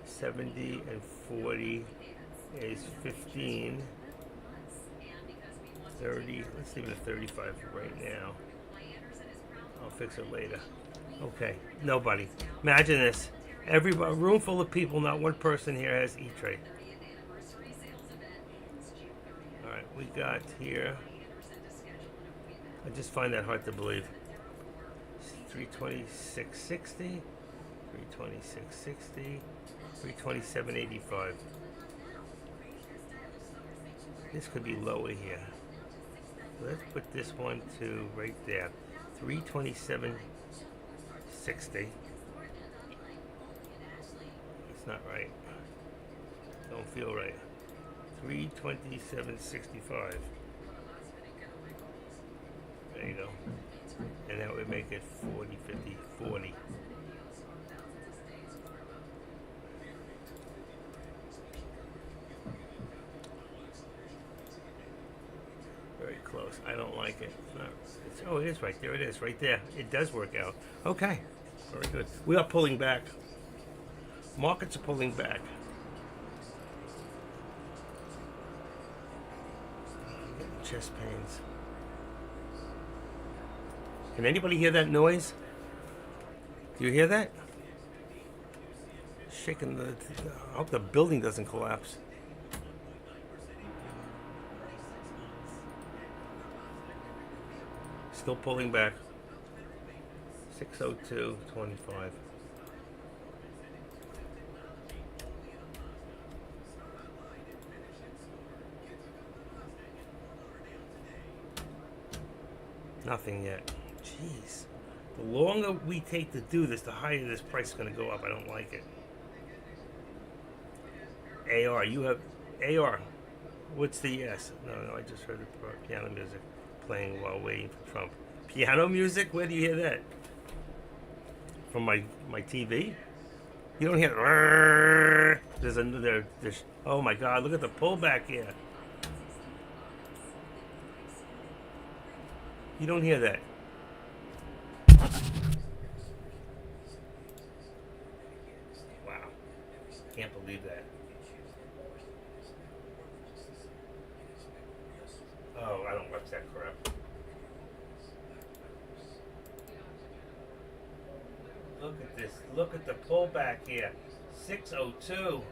70 and 40 is 15. 30. Let's leave it at 35 right now. I'll fix it later. Okay, nobody. Imagine this. A room full of people, not one person here has E-Trade. All right, we got here. I just find that hard to believe. 326.60, 326.60, 327.85. This could be lower here. Let's put this one to right there. 327.60. It's not right. Don't feel right. 327.65. There you go. And that would make it 40, 50, 40. Very close. I don't like it. It's not, oh, it is right there. It is right there. It does work out. Okay. Very good. We are pulling back. Markets are pulling back. I'm getting chest pains. Can anybody hear that noise? Do you hear that? Shaking the. I hope the building doesn't collapse. Still pulling back. 602.25. Nothing yet. Jeez. The longer we take to do this, the higher this price is going to go up. I don't like it. AR, you have AR. What's the yes? No, I just heard the piano music playing while waiting for Trump. Piano music? Where do you hear that? From my TV? You don't hear. There's another. Oh my God! Look at the pullback here. You don't hear that. Wow. Can't believe that. Oh, I don't watch that crap. Look at this. Look at the pullback here. 602.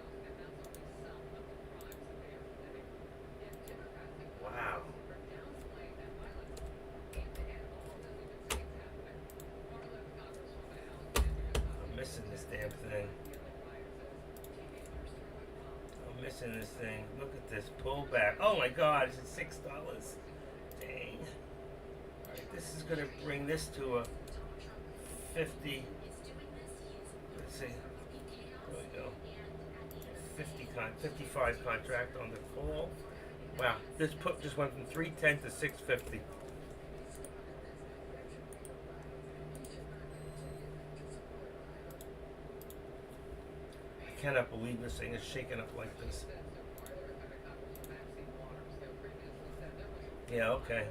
Wow. I'm missing this damn thing. I'm missing this thing. Look at this pullback. Oh my God, it's at $6. Dang. Alright, this is going to bring this to a 50. Let's see. There we go. 55 contract on the call. Wow, this put just went from 310 to 650. I cannot believe this thing is shaking up like this. Yeah, okay.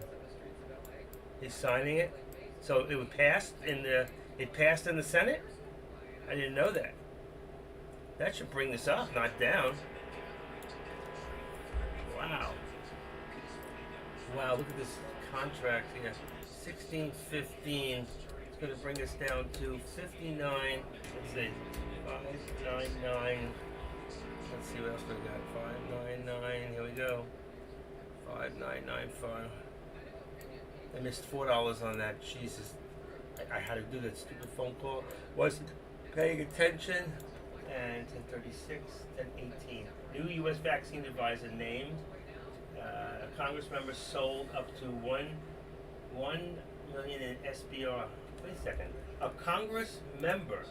He's signing it. So it passed in the Senate? I didn't know that. That should bring this up, not down. Wow. Wow, look at this contract here. 1615. It's going to bring us down to 59. Let's see. 599. Let's see what else we got. 599. Here we go. 5995. I missed $4 on that. Jesus. I had to do that stupid phone call. Wasn't paying attention. And 1036, 1018. New U.S. vaccine advisor named. A Congress member sold up to 1 million in SBR. Wait a second. A Congress member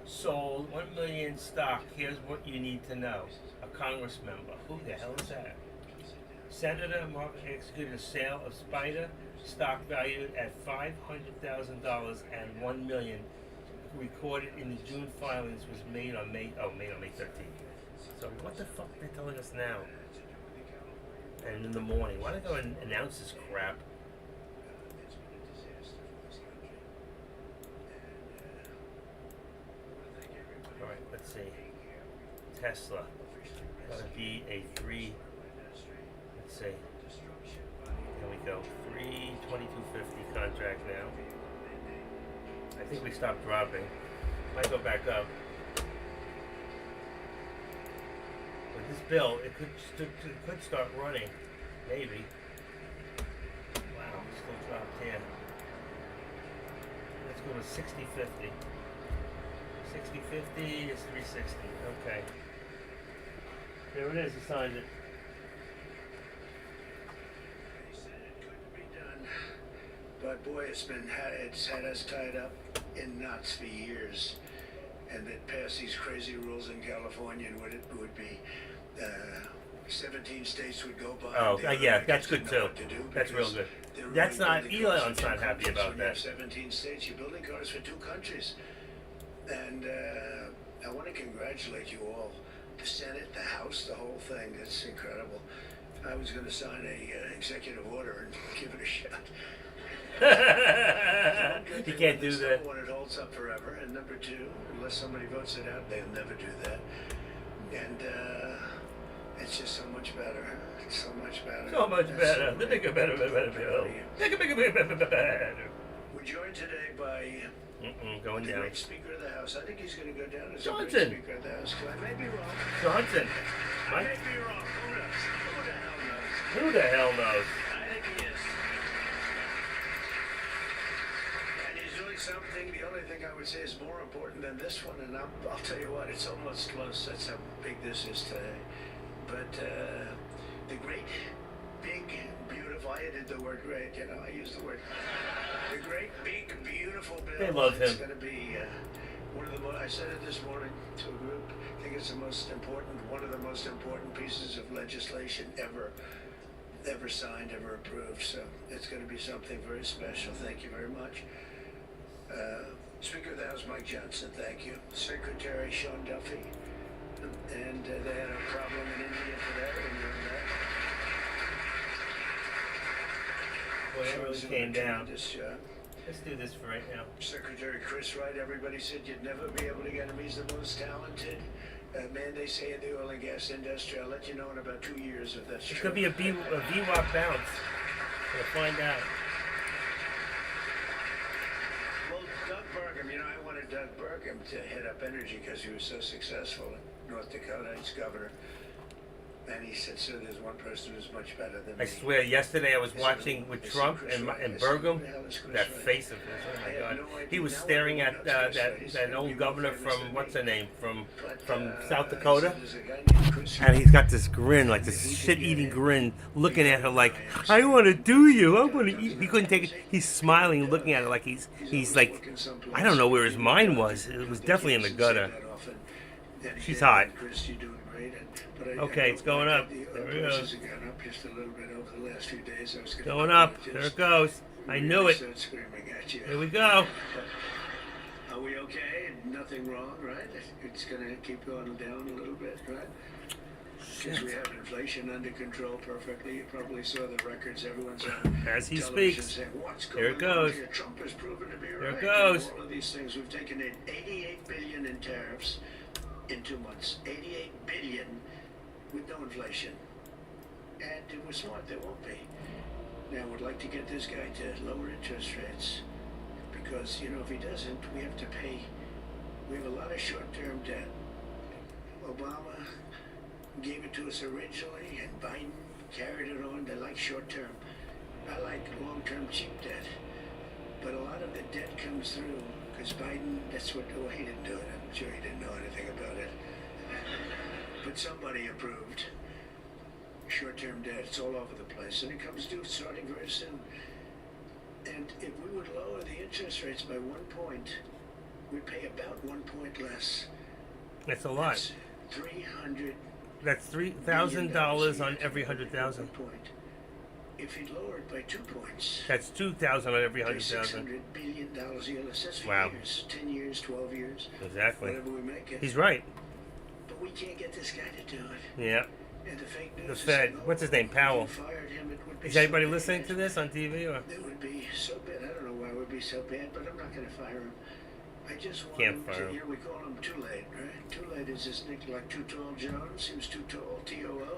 sold 1 million stock. Here's what you need to know. A Congress member. Who the hell is that? Senator Mark executed a sale of Spider stock valued at $500,000 and 1 million. Recorded in the June filings was made on May 13th. So what the fuck are they telling us now? And in the morning, why don't they go and announce this crap? All right, let's see. Tesla, gotta be a 3. Let's see. Here we go. 322.50 contract now. I think we stopped dropping. Might go back up. But this bill, it could start running. Maybe. Wow, still dropped here. Let's go to 60.50. 60.50 is 360. Okay. There it is. He signed it. But boy, it's had us tied up in knots for years. And they'd pass these crazy rules in California, and what it would be, 17 states would go by. Oh, yeah, that's good too. To do That's real good. they're That's really not, building cars Elon's for not two happy countries. about When you have that. 17 states, you're building cars for two countries. And I want to congratulate you all. The Senate, the House, the whole thing. It's incredible. I was going to sign a executive order and give it a shot. You can't do that. Number one, it holds up forever. And number two, unless somebody votes it out, they'll never do that. And it's just so much better. It's so much better. So much That's better. so The great. bigger, better, better, better. Bigger. We're joined today by Going the down. great Speaker of the House. I think he's going to go down as Johnson. the great Speaker of the House. I may be wrong. Johnson. I may be wrong. Who knows? Who the hell knows? Who the hell knows? I think he is. And he's doing something, the only thing I would say is more important than this one, and I'll tell you what, it's almost close. That's how big this is today. But the great, big, beautiful, I added the word great, I used the word. The great, big, beautiful bill. They love him. It's going to be one of the most, I said it this morning to a group, I think it's the most important, one of the most important pieces of legislation ever signed, ever approved. So it's going to be something very special. Thank you very much. Speaker of the House, Mike Johnson, thank you. Secretary Sean Duffy. And they had a problem in India today, and you know that. Boy, that really came down. Tremendous job. Let's do this for right now. Secretary Chris Wright, everybody said you'd never be able to get him. He's the most talented man, they say, in the oil and gas industry. I'll let you know in about 2 years if that's It true. could be a VWAP bounce. We'll find out. Well, Doug Burgum, I wanted Doug Burgum to head up energy because he was so successful in North Dakota. He's governor. And he said, sir, there's one person who's much better than me. I swear, yesterday I was watching with Trump and Burgum. That face of his, oh my God. He was staring at that old governor from, what's her name, from South Dakota. And he's got this grin, like this shit-eating grin, looking at her like, I want to do you, I want to eat. He couldn't take it. He's smiling, looking at her like he's like, I don't know where his mind was. It was definitely in the gutter. She's hot. Okay, it's going up. There it goes. Going up. There it goes. I knew it. Here we go. Are we okay? Nothing wrong, right? It's going to keep going down a little bit, right? Because we have inflation under control perfectly. You probably saw the records. Everyone's on As he television speaks. saying, what's Here it going on goes. here? Trump has proven to be Here right. it goes. All of these things. We've taken in $88 billion in tariffs in 2 months. $88 billion with no inflation. And it was smart, there won't be. Now, we'd like to get this guy to lower interest rates because, if he doesn't, we have to pay. We have a lot of short-term debt. Obama gave it to us originally, and Biden carried it on. They like short-term. I like long-term cheap debt. But a lot of the debt comes through because Biden, he didn't do it. I'm sure he didn't know anything about it. But somebody approved short-term debt. It's all over the place, and it comes due starting very soon. And if we would lower the interest rates by 1 point, we'd pay about 1 point less. That's a lot. That's $300. That's $3,000 on every 100,000. Point. If he'd lower it by 2 points, That's 2,000 on every pay 100,000. $600 billion a year. That's for Wow. years, 10 years, 12 years, Exactly. whatever we make it. He's right. But we can't get this guy to do it. Yeah. And the fake news The is Fed. saying, oh, What's his name? if Powell. you fired him, it would be Is so anybody bad. listening to this on TV? Or? It would be so bad. I don't know why it would be so bad, but I'm not going to fire him. I just want Can't him fire to, him. we call him Too Late, right? Too Late is this nick like Too Tall Jones. He was too tall, T-O-O.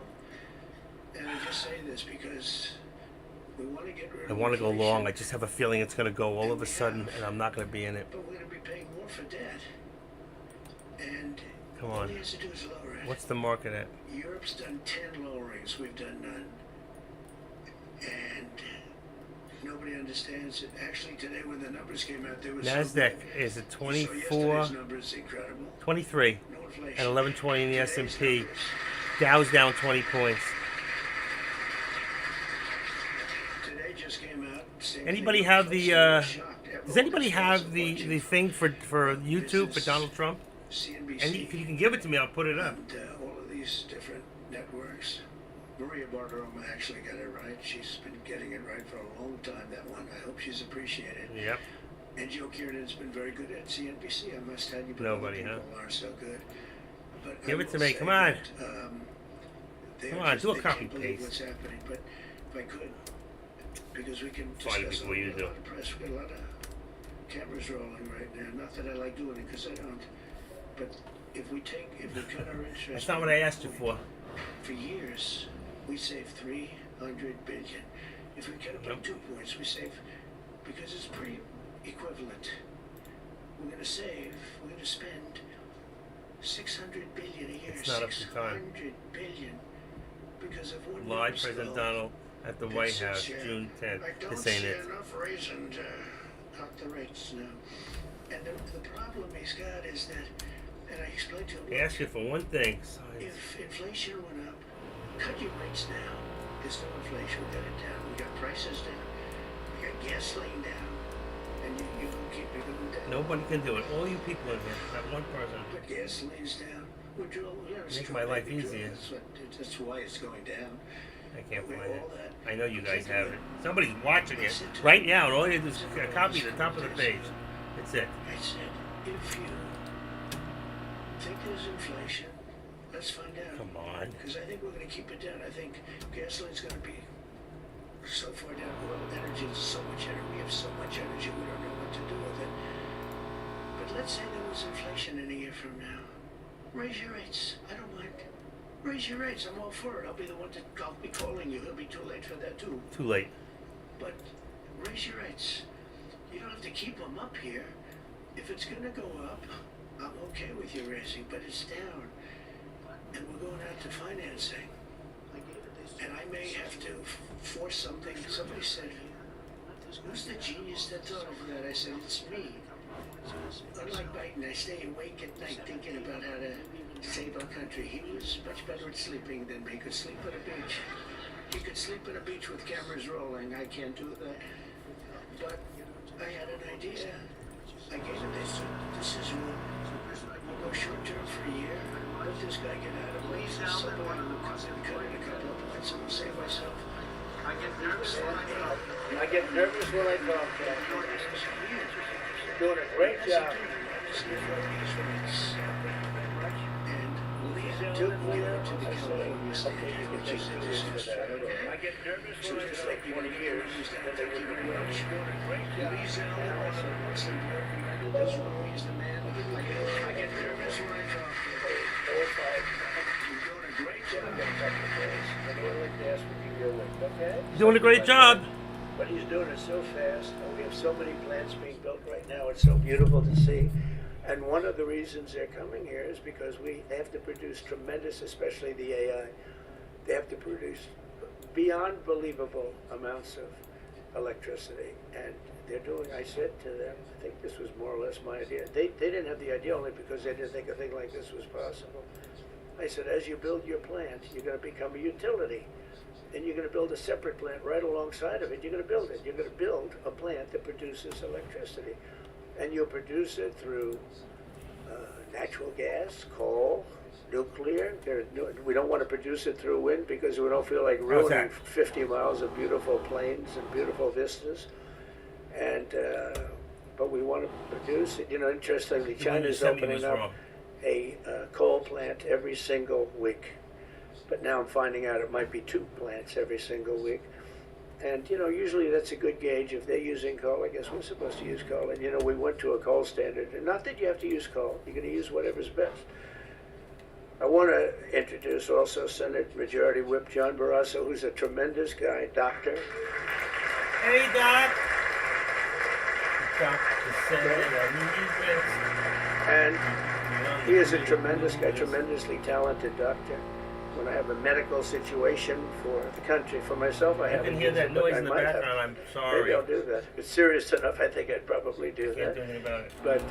And I just say this because we want to get rid of I want to go inflation, long. I just have a feeling it's going to go all of a sudden, and I'm not going to be in it. but we're going to be paying more for debt. And Come all on. he has to do is lower it. What's the market at? Europe's done 10 lowerings. We've done none. And nobody understands it. Actually, today when the numbers came out, there was NASDAQ is at So 24, yesterday's numbers incredible. 23, No inflation. and 1120 in the Today's S&P. numbers, Dow's down 20 points. Today just came out saying Anybody thing. have I the? was shocked. Does anybody Everyone have was the watching. thing for YouTube for This is Donald Trump? CNBC. And if you can give it to me, I'll put it up. And all of these different networks. Maria Bartiromo actually got it right. She's been getting it right for a long time, that one. I hope she's appreciated. Yep. And Joe Kiernan's been very good at CNBC, I must tell you. But Nobody, other huh? people are so good. But Give I it to will me, say come on. that, they Come are on, just- do a they copy can't believe paste. what's happening. But if I could, because we can Find it discuss before you a do. lot of press. We got a lot of cameras rolling right now. Not that I like doing it, because I don't. But if we cut our interest. That's not what I asked you for. For years, we saved 300 billion. If we cut it by Yep. 2 points, we save, because it's pretty equivalent. We're going to spend 600 billion a year. It's not up to time. 600 billion because of one Live news President flow. Donald at the It White sits House, here. June 10th. I don't This ain't see it. enough reason to cut the rates now. And the problem he's got is that, and I explained to him, I asked you for one thing. if inflation went up, cut your rates down. There's no inflation, we got it down. We got prices down. We got gasoline down. And you don't keep it going down. Nobody can do it. All you people in here, not one person. But gasoline's down. Make my life easier. That's why it's going down. I can't We- find it. all that. I know you guys Take have away. it. Somebody's watching it right now, and all you do is copy the top of the page. That's it. I said, if you think there's inflation, let's find out. Come on. Because I think we're going to keep it down. I think gasoline's going to be so far down. Well, energy is so much energy. We have so much energy, we don't know what to do with it. But let's say there was inflation in a year from now. Raise your rates. I don't mind. Raise your rates. I'm all for it. I'll be the one I'll be calling you. It'll be too late for that too. Too late. But raise your rates. You don't have to keep them up here. If it's going to go up, I'm okay with you raising, but it's down. And we're going out to financing. And I may have to force something. Somebody said, who's the genius that thought of that? I said, it's me. Unlike Biden, I stay awake at night thinking about how to save our country. He was much better at sleeping than me. He could sleep at a beach. He could sleep at a beach with cameras rolling. I can't do that. But I had an idea. I gave it this. This is one. We'll go short term for a year. Let this guy get out of ways. Somebody will cut in a couple of points and we'll save myself. I get nervous when I talk. I get nervous when I talk, Jack. Doing a great job. To the California standard, which is I get nervous so when I it's talk. like 20 years, then they keep it going. He's the only one that wants to work. That's why he's the man. I get nervous when I talk. You're doing a great job. Doing a great job. But he's doing it so fast, and we have so many plants being built right now. It's so beautiful to see. And one of the reasons they're coming here is because they have to produce tremendous, especially the AI, they have to produce beyond believable amounts of electricity. And they're doing, I said to them, I think this was more or less my idea. They didn't have the idea only because they didn't think a thing like this was possible. I said, as you build your plant, you're going to become a utility. And you're going to build a separate plant right alongside of it. You're going to build it. You're going to build a plant that produces electricity. And you'll produce it through natural gas, coal, nuclear. We don't want to produce it through wind because we don't feel like ruining that? 50 miles of beautiful plains and beautiful vistas. And but we want to produce it. You know, interestingly, The one you China's sent me opening was up wrong. a coal plant every single week. But now I'm finding out it might be 2 plants every single week. And, you know, usually that's a good gauge. If they're using coal, I guess we're supposed to use coal. And, you know, we went to a coal standard. And not that you have to use coal. You're going to use whatever's best. I want to introduce also Senate Majority Whip John Barrasso, who's a tremendous guy, doctor. Hey, Doc. Doctor said I need this. And he is a tremendous guy, tremendously talented doctor. When I have a medical situation for the country, for myself, I I haven't can hear used that it, but noise I in the might have. background. I'm sorry. Maybe I'll do that. If it's serious enough, I think I'd probably do Can't that. do anything about it. But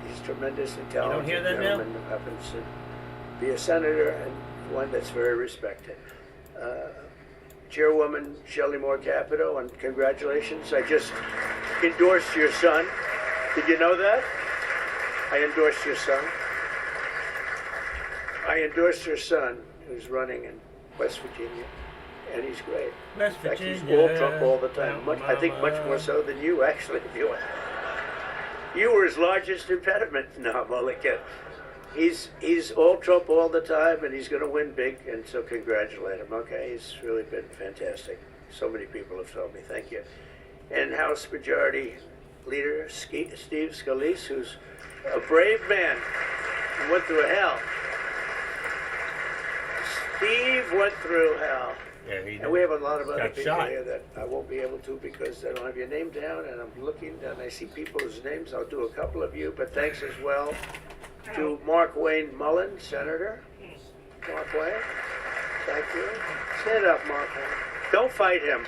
he's tremendously talented hear that now? gentleman, who happens to be a senator and one that's very respected. Chairwoman Shelley Moore Capito, and congratulations. I just endorsed your son. Did you know that? I endorsed your son. I endorsed your son, who's running in West Virginia, and he's great. West In fact, he's Virginia, all Trump all the time. I think much more so than you, actually. If you were his largest impediment. No, I'm only kidding. He's all Trump all the time, and he's going to win big, and so congratulate him. Okay, he's really been fantastic. So many people have told me. Thank you. And House Majority Leader Steve Scalise, who's a brave man who went through hell. Steve went through hell. Yeah, he And we have a lot of other got people shot. here that I won't be able to because I don't have your name down, and I'm looking and I see people's names. I'll do a couple of you, but thanks as well to Mark Wayne Mullen, Senator. Mark Wayne, thank you. Stand up, Mark Wayne. Don't fight him.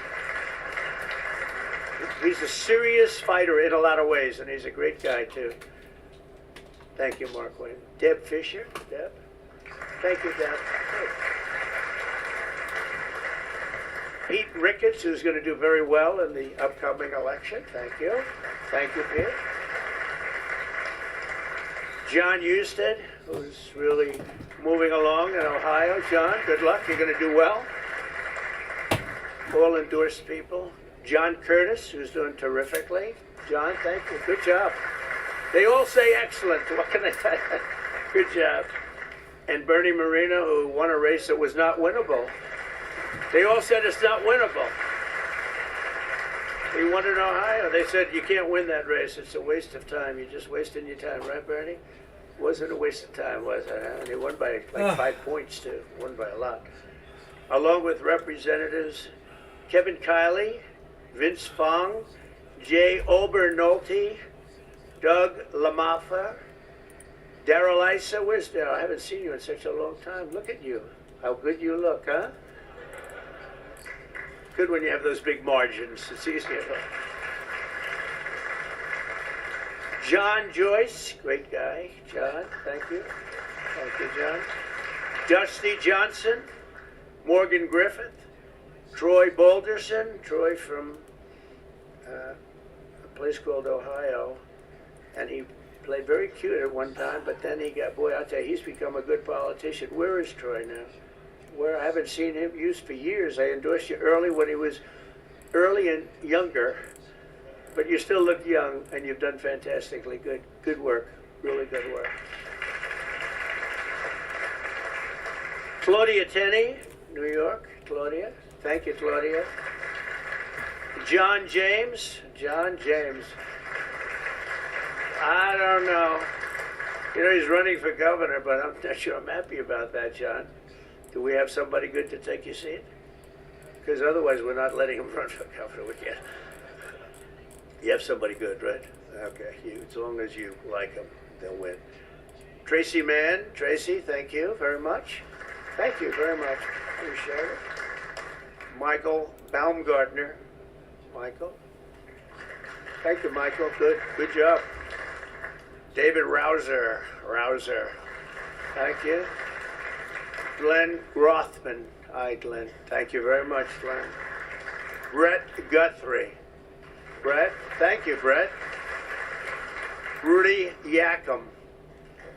He's a serious fighter in a lot of ways, and he's a great guy, too. Thank you, Mark Wayne. Deb Fisher. Deb. Thank you, Deb. Pete Ricketts, who's going to do very well in the upcoming election. Thank you. Thank you, Pete. John Husted, who's really moving along in Ohio. John, good luck. You're going to do well. All endorsed people. John Curtis, who's doing terrifically. John, thank you. Good job. They all say excellent. What can I say? Good job. And Bernie Moreno, who won a race that was not winnable. They all said it's not winnable. He won in Ohio. They said you can't win that race. It's a waste of time. You're just wasting your time, right, Bernie? Wasn't a waste of time, was it? And he won by like 5 points, too. Won by a lot. Along with Representatives Kevin Kiley, Vince Fong, Jay Obernolte, Doug LaMaffa, Daryl Issa. Where's Daryl? I haven't seen you in such a long time. Look at you. How good you look, huh? Good when you have those big margins. It's easier. John Joyce, great guy. John, thank you. Thank you, John. Dusty Johnson, Morgan Griffith, Troy Boulderson, Troy from a place called Ohio, and he played very cute at one time, but then he got, boy, I'll tell you, he's become a good politician. Where is Troy now? Where I haven't seen him used for years. I endorsed you early when he was early and younger, but you still look young, and you've done fantastically good. Good work, really good work. Claudia Tenney, New York. Claudia, thank you, Claudia. John James, I don't know. You know, he's running for governor, but I'm not sure I'm happy about that, John. Do we have somebody good to take your seat? Because otherwise we're not letting him run for governor. We can't. You have somebody good, right? Okay, as long as you like him, they'll win. Tracy Mann, Tracy, thank you very much. Thank you very much. Appreciate it. Michael Baumgartner. Michael. Thank you, Michael. Good job. David Rouser. Thank you. Glenn Rothman. Hi, Glenn. Thank you very much, Glenn. Brett Guthrie. Brett. Thank you, Brett. Rudy Yackham.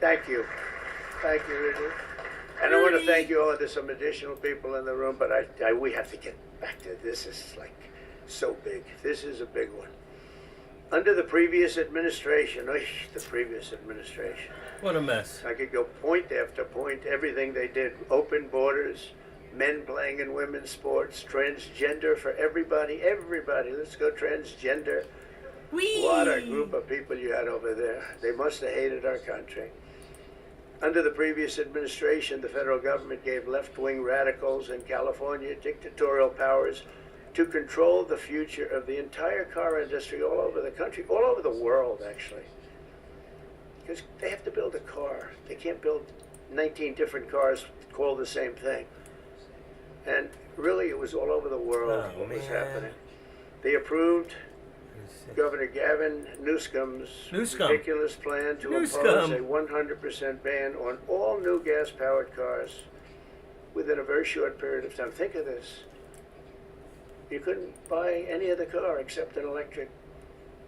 Thank you. Thank you, Rudy. And I want to thank you all. There's some additional people in the room, but we have to get back to this. Is like so big. This is a big one. Under the previous administration, What a mess. I could go point after point, everything they did, open borders, men playing in women's sports, transgender for everybody, let's go transgender. Whee! What a group of people you had over there. They must have hated our country. Under the previous administration, the federal government gave left-wing radicals in California dictatorial powers to control the future of the entire car industry all over the country, all over the world, actually. Because they have to build a car. They can't build 19 different cars called the same thing. And really, it was all over the world what was happening. They approved Governor Gavin Newsom's ridiculous plan to impose a 100% ban on all new gas-powered cars within a very short period of time. Think of this. You couldn't buy any other car except an electric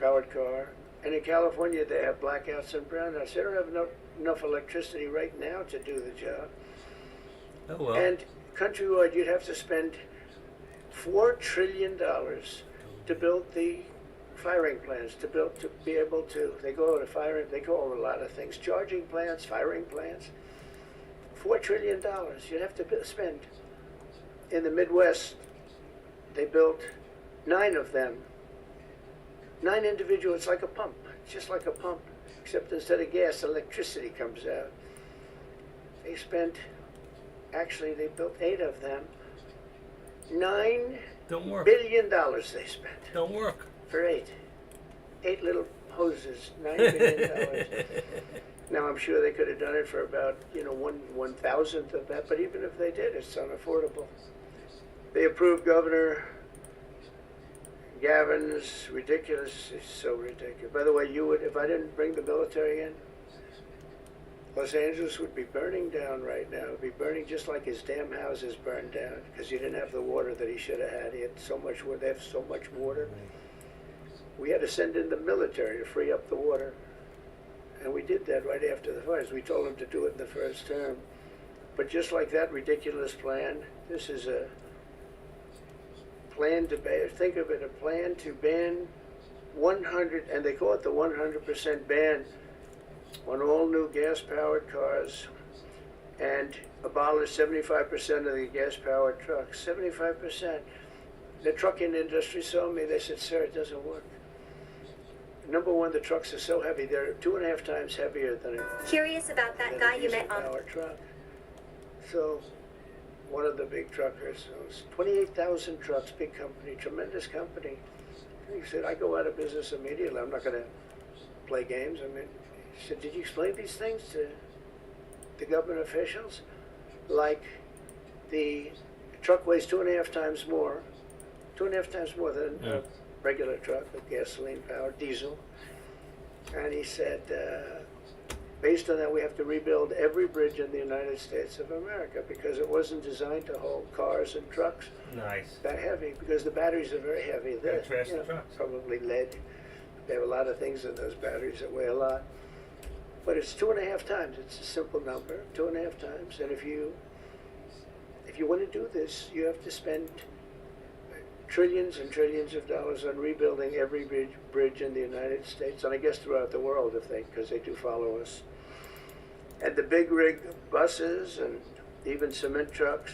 powered car. And in California, they have blackouts and brownouts. They don't have enough electricity right now to do the job. Oh well. And countrywide, you'd have to spend $4 trillion to build the firing plants, to be able to, they call it a lot of things, charging plants, firing plants. $4 trillion you'd have to spend. In the Midwest, they built 9 of them. 9 individual, it's like a pump, just like a pump, except instead of gas, electricity comes out. They built 8 of them. $9 Don't work. billion they spent Don't work. for 8. 8 little hoses, $9 billion. Now I'm sure they could have done it for about 1/1000th of that, but even if they did, it's unaffordable. They approved Governor Gavin's ridiculous. It's so ridiculous. By the way, if I didn't bring the military in, Los Angeles would be burning down right now. It would be burning just like his damn houses burned down because he didn't have the water that he should have had. He had so much water. They have so much water. We had to send in the military to free up the water. And we did that right after the fires. We told them to do it in the first term. But just like that ridiculous plan, this is a plan to ban, think of it, a plan to ban 100, and they call it the 100% ban on all new gas-powered cars and abolish 75% of the gas-powered trucks. 75%. The trucking industry saw me, they said, sir, it doesn't work. Number one, the trucks are so heavy, they're 2.5 times heavier than Curious about that guy you met on. diesel-powered truck. So, one of the big truckers, owns 28,000 trucks, big company, tremendous company. He said, I go out of business immediately. I'm not going to play games. He said, did you explain these things to the government officials? Like the truck weighs 2.5 times more, 2.5 times more than a regular truck, a gasoline-powered diesel. And he said, based on that, we have to rebuild every bridge in the United States of America because it wasn't designed to hold cars and trucks Nice. that heavy because the batteries are very heavy. They're trash the trucks. probably lead. They have a lot of things in those batteries that weigh a lot. But it's 2.5 times. It's a simple number, 2.5 times. And if you want to do this, you have to spend trillions and trillions of dollars on rebuilding every bridge in the United States, and I guess throughout the world, because they do follow us. And the big rig buses and even cement trucks,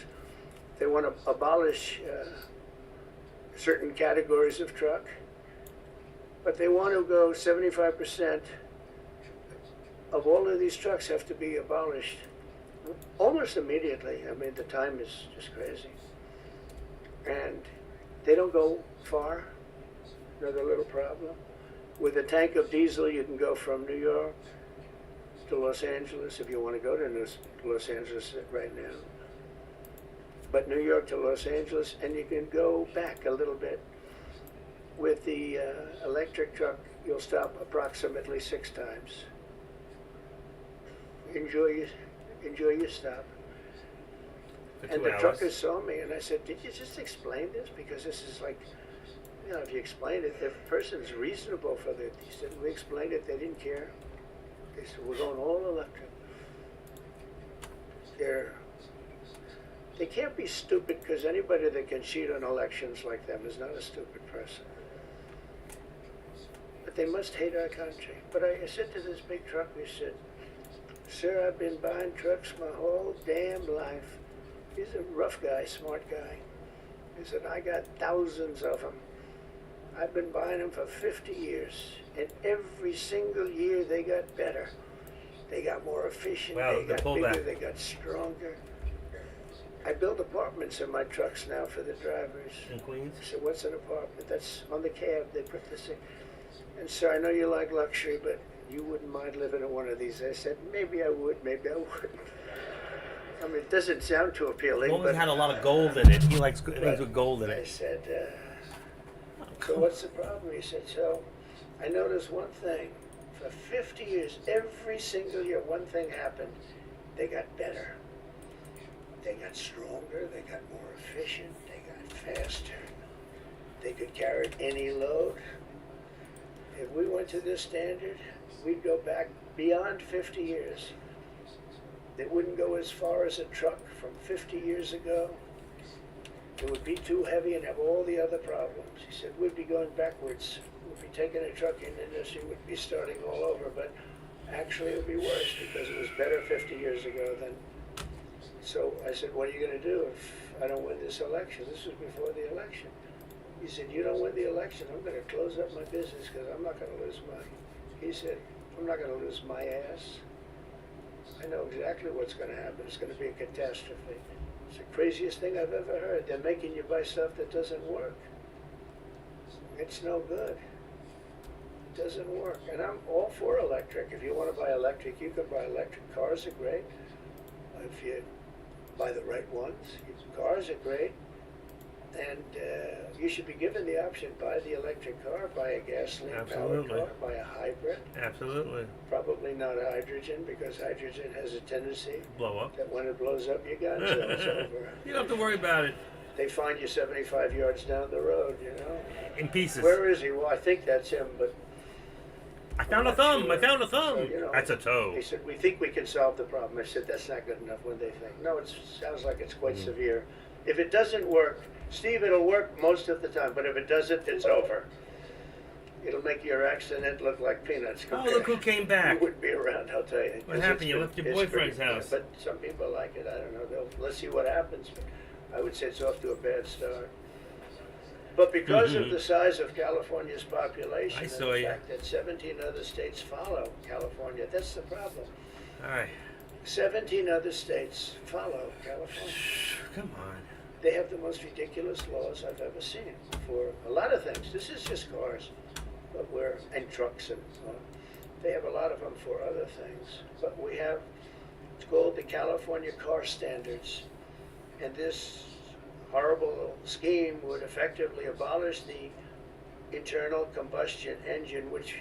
they want to abolish certain categories of truck, but they want to go 75% of all of these trucks have to be abolished almost immediately. I mean, the time is just crazy. And they don't go far. Another little problem. With a tank of diesel, you can go from New York to Los Angeles if you want to go to Los Angeles right now. But New York to Los Angeles, and you can go back a little bit. With the electric truck, you'll stop approximately 6 times. Enjoy your stop. For And 2 the hours. truckers saw me, and I said, did you just explain this? Because this is like, if you explain it, the person's reasonable for that. He said, we explained it, they didn't care. They said, we're going all electric. They can't be stupid because anybody that can cheat on elections like them is not a stupid person. But they must hate our country. But I said to this big truck, he said, sir, I've been buying trucks my whole damn life. He's a rough guy, smart guy. He said, I got thousands of them. I've been buying them for 50 years. And every single year they got better. They got more efficient, Wow, they the got pullback. bigger, they got stronger. I build apartments in my trucks now for the drivers. In Queens? I said, what's an apartment? That's on the cab. They put this in. And sir, I know you like luxury, but you wouldn't mind living in one of these. I said, maybe I would, maybe I wouldn't. I mean, it doesn't sound too appealing, As long as but it had a lot of gold in it. He likes things with gold in I it. said, so what's the problem? He said, so I noticed one thing. For 50 years, every single year, one thing happened. They got better. They got stronger. They got more efficient. They got faster. They could carry any load. If we went to this standard, we'd go back beyond 50 years. They wouldn't go as far as a truck from 50 years ago. It would be too heavy and have all the other problems. He said, we'd be going backwards. We'd be taking a trucking industry, would be starting all over, but actually it would be worse because it was better 50 years ago than. So I said, what are you going to do if I don't win this election? This was before the election. He said, you don't win the election, I'm going to close up my business because I'm not going to lose money. He said, I'm not going to lose my ass. I know exactly what's going to happen. It's going to be a catastrophe. It's the craziest thing I've ever heard. They're making you buy stuff that doesn't work. It's no good. It doesn't work. And I'm all for electric. If you want to buy electric, you can buy electric. Cars are great. If you buy the right ones, cars are great. And you should be given the option, buy the electric car, buy a gasoline-powered Absolutely. car, buy a hybrid. Absolutely. Probably not hydrogen, because hydrogen has a tendency Blow up. that when it blows up, you're gone, so it's over. You don't have to worry about it. They find you 75 yards down the road, you know. In pieces. Where is he? Well, I think that's him, but I found a I'm not thumb. sure. I found a thumb. So, you know, That's a toe. they said, we think we can solve the problem. I said, that's not good enough. When they think, no, it sounds like it's quite severe. If it doesn't work, Steve, it'll work most of the time, but if it doesn't, it's over. It'll make your accident look like peanuts. Oh, look who came back. You wouldn't be around, I'll tell you. What happened? You left your It's boyfriend's pretty- house. But some people like it. I don't know. Let's see what happens. But I would say it's off to a bad start. But because of the size of California's population I and saw the you. fact that 17 other states follow California, that's the problem. All right. 17 other states follow California. Come on. They have the most ridiculous laws I've ever seen for a lot of things. This is just cars, but and trucks and they have a lot of them for other things. But we have, it's called the California Car Standards, and this horrible scheme would effectively abolish the internal combustion engine, which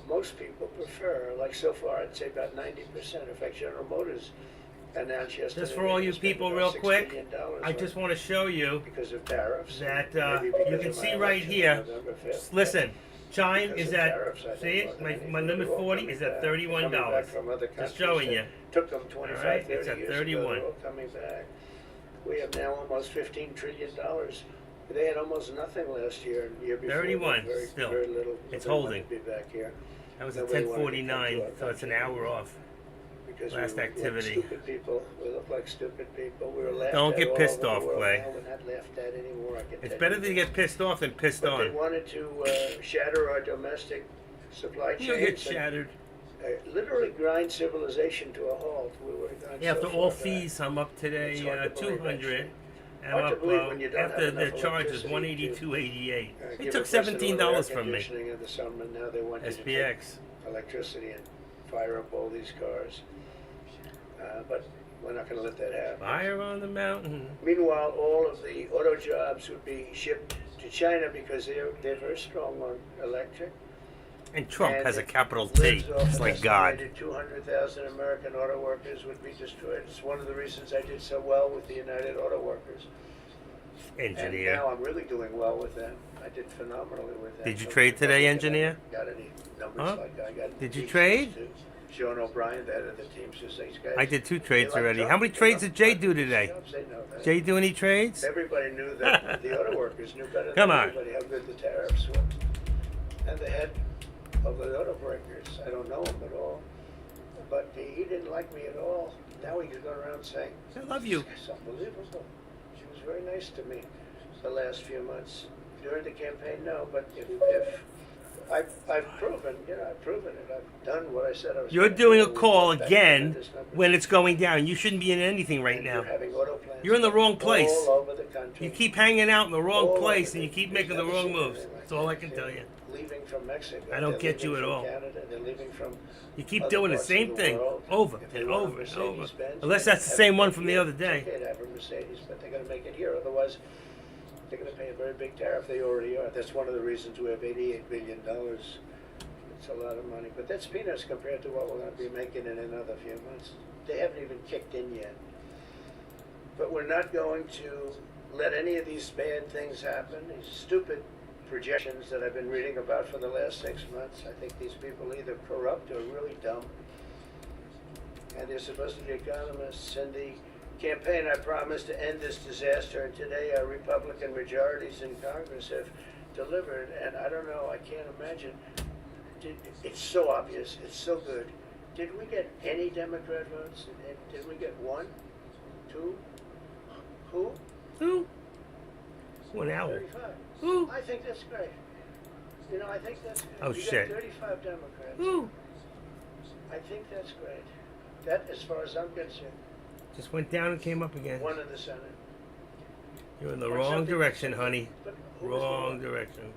most people prefer. Like so far, I'd say about 90%. In fact, General Motors announced yesterday. Just for all they you spent people, about real $6 quick, billion I just want to show you because of tariffs. that Maybe you because can of my see right election here. on November 5th. Listen, Chime Because is of at, tariffs, I see think, it? more than My anything. limit They're all 40 coming is at back. $31. Coming back from other Just countries showing that you. Took them 25, All right, 30 it's at years 31. ago. They're all coming back. We have now almost $15 trillion. They had almost nothing last year, and the year before. 31 very, still. Very little. It's Nobody holding. wanted to be back here. That was at Nobody wanted to come to 10:49, our so it's an country hour off. because last we look activity. Like stupid people. We look like stupid people. We were laughed Don't at get all pissed over off, the world. Clay. Now we're not laughed at anymore. I can It's tell better you to that. get pissed off than pissed But they on. wanted to shatter our domestic supply chains. You'll get and, shattered. literally grind civilization to a halt. We would have gone Yeah, so after far all back. fees, I'm up today It's hard to believe, 200. I'm Hard to up believe when you don't after have the enough charge is electricity 182.88. They Give took a person $17 air from me. conditioning in the summer, now they want you to SPX. take electricity and fire up all these cars. But we're not going to let that happen. Fire on the mountain. Meanwhile, all of the auto jobs would be shipped to China because they're very strong on electric. And Trump And has a it capital T. lives off It's an like God. estimated 200,000 American auto workers would be destroyed. It's one of the reasons I did so well with the United Auto Workers. And Engineer. now I'm really doing well with them. I did phenomenally with them. Did you trade today, engineer? Got any numbers Huh? like I got? Did you Teamsters trade? too. Sean O'Brien, the head of the Teamsters, these guys. I did 2 they trades like already. Trump, How many they trades love did Jay Trump. do today? Jobs, they know that. Jay do any trades? Everybody knew that the auto workers knew better Come than on. anybody how good the tariffs were. And the head of the auto breakers, I don't know him at all, but he didn't like me at all. Now he's going around saying, I love you. "This guy's unbelievable." She was very nice to me the last few months. During the campaign, no, but if I've proven, I've proven it. I've done what I said I was You're gonna doing a do. call We've got again tremendous numbers. when it's going down. You shouldn't be in anything right And now. You're having auto plants You're in the wrong place. all over the country. You keep hanging out in the wrong All place over and you the- keep There's making the never wrong seen moves. anything like That's all I that. can They're tell you. Leaving from Mexico. I don't they're get you leaving at from all. Canada, they're leaving from You keep other doing the parts same of thing world. over If they and want a over and over. Mercedes-Benz, Unless they that's the have same it one from the here. other day. It's okay to have a Mercedes, but they're going to make it here. Otherwise, they're going to pay a very big tariff. They already are. That's one of the reasons we have $88 billion. It's a lot of money. But that's peanuts compared to what we're going to be making in another few months. They haven't even kicked in yet. But we're not going to let any of these bad things happen. These stupid projections that I've been reading about for the last 6 months. I think these people are either corrupt or really dumb. And they're supposed to be economists. In the campaign, I promised to end this disaster, and today our Republican majorities in Congress have delivered. And I don't know, I can't imagine. It's so obvious. It's so good. Did we get any Democrat votes? Did we get one? Two? Who? Who? One owl. 35. Who? I think that's great. You know, I think that's good. Oh, We shit. got 35 Democrats. Who? I think that's great. That, as far as I'm concerned, Just went down and came up again. one in the Senate. You're in the Or wrong something. direction, honey. But who was the Wrong one? direction.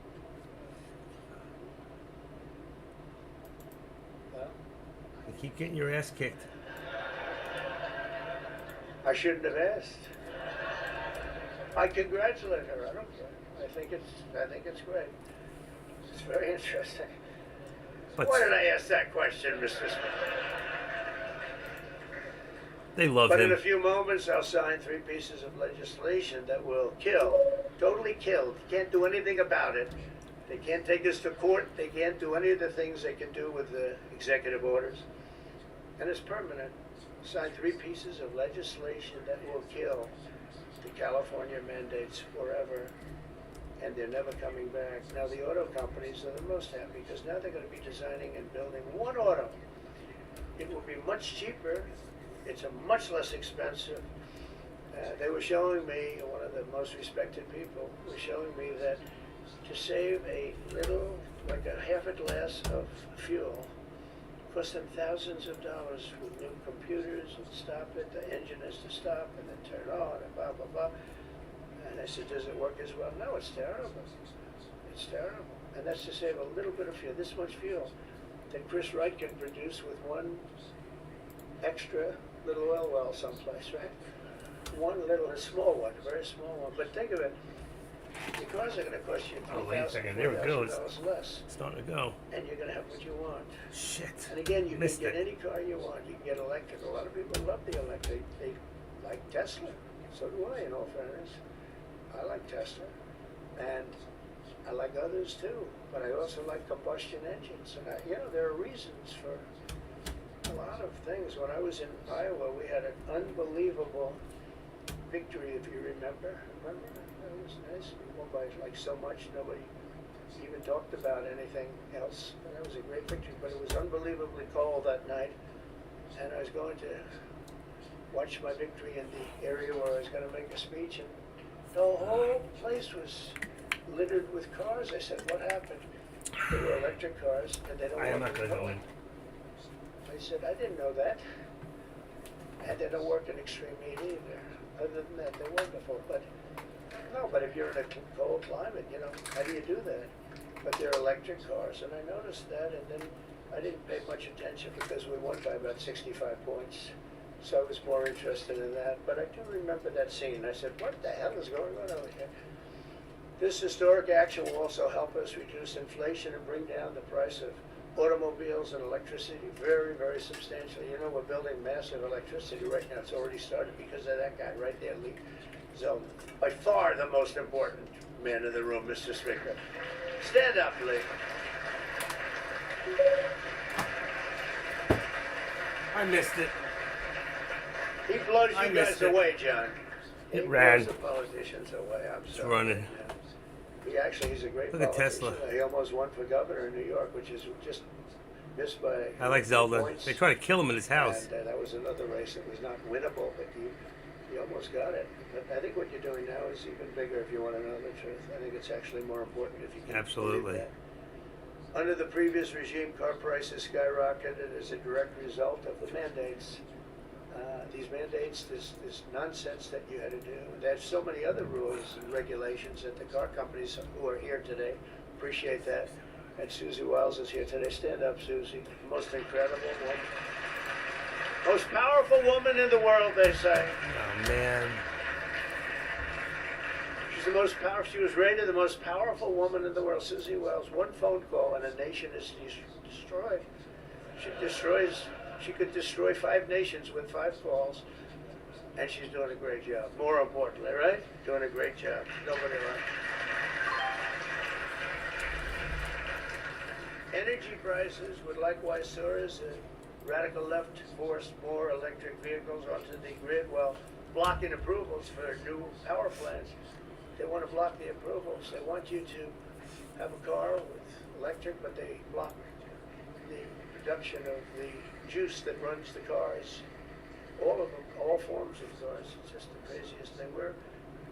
Well, You keep getting your ass kicked. I shouldn't have asked. I congratulate her. I don't care. I think it's great. It's very interesting. But Why did I ask that question, Mr. Smith? they love But in him. a few moments, I'll sign 3 pieces of legislation that will kill, totally kill. They can't do anything about it. They can't take us to court. They can't do any of the things they can do with the executive orders. And it's permanent. Sign 3 pieces of legislation that will kill the California mandates forever. And they're never coming back. Now, the auto companies are the most happy because now they're going to be designing and building one auto. It will be much cheaper. It's a much less expensive. They were showing me, one of the most respected people was showing me that to save a little, like a half a glass of fuel, cost them thousands of dollars with new computers and stop it. The engine has to stop and then turn on and blah, blah, blah. And I said, does it work as well? No, it's terrible. It's terrible. And that's to save a little bit of fuel, this much fuel, that Chris Wright can produce with one extra little oil well someplace, right? One little, a small one, a very small one. But think of it, the cars are going to cost you Oh, wait a second. There it goes. $3,000 less, Starting to go. and you're going to have what you want. Shit. And again, you Missed can get it. any car you want. You can get electric. A lot of people love the electric. They like Tesla. So do I, in all fairness. I like Tesla. And I like others too. But I also like combustion engines. And there are reasons for a lot of things. When I was in Iowa, we had an unbelievable victory, if you remember. Remember? That was nice. We won by like so much, nobody even talked about anything else. And that was a great victory, but it was unbelievably cold that night. And I was going to watch my victory in the area where I was going to make a speech, and the whole place was littered with cars. I said, what happened? They were electric cars, and they don't I am work not going to go in. I said, I didn't know that. And they don't work in extreme heat either. Other than that, they're wonderful. But no, but if you're in a cold climate, how do you do that? But they're electric cars, and I noticed that, and then I didn't pay much attention because we won by about 65 points. So I was more interested in that. But I do remember that scene. I said, what the hell is going on over here? This historic action will also help us reduce inflation and bring down the price of automobiles and electricity very, very substantially. We're building massive electricity right now. It's already started because of that guy right there, Lee Zeldin. By far the most important man in the room, Mr. Speaker. Stand up, Lee. I missed it. He blows I you guys missed it. away, John. It He ran. blows the politicians away. I'm sorry. running. Yeah. He's a great Look at politician. Tesla. He almost won for governor in New York, which is just missed by I like Zelda. points. They try to kill him in his house. And that was another race that was not winnable, but he almost got it. But I think what you're doing now is even bigger if you want to know the truth. I think it's actually more important if you can Absolutely. believe that. Under the previous regime, car prices skyrocketed as a direct result of the mandates. These mandates, this nonsense that you had to do. There's so many other rules and regulations that the car companies who are here today appreciate that. And Susie Wiles is here today. Stand up, Susie. Most incredible woman. Most powerful woman in the world, they say. Oh, man. She's the most powerful. She was rated the most powerful woman in the world, Susie Wiles. One phone call and a nation is destroyed. She could destroy 5 nations with 5 calls. And she's doing a great job. More importantly, right? Doing a great job. Nobody like it. Energy prices would likewise soar as the radical left forced more electric vehicles onto the grid while blocking approvals for new power plants. They want to block the approvals. They want you to have a car with electric, but they block the production of the juice that runs the cars. All of them, all forms of cars. It's just the craziest thing.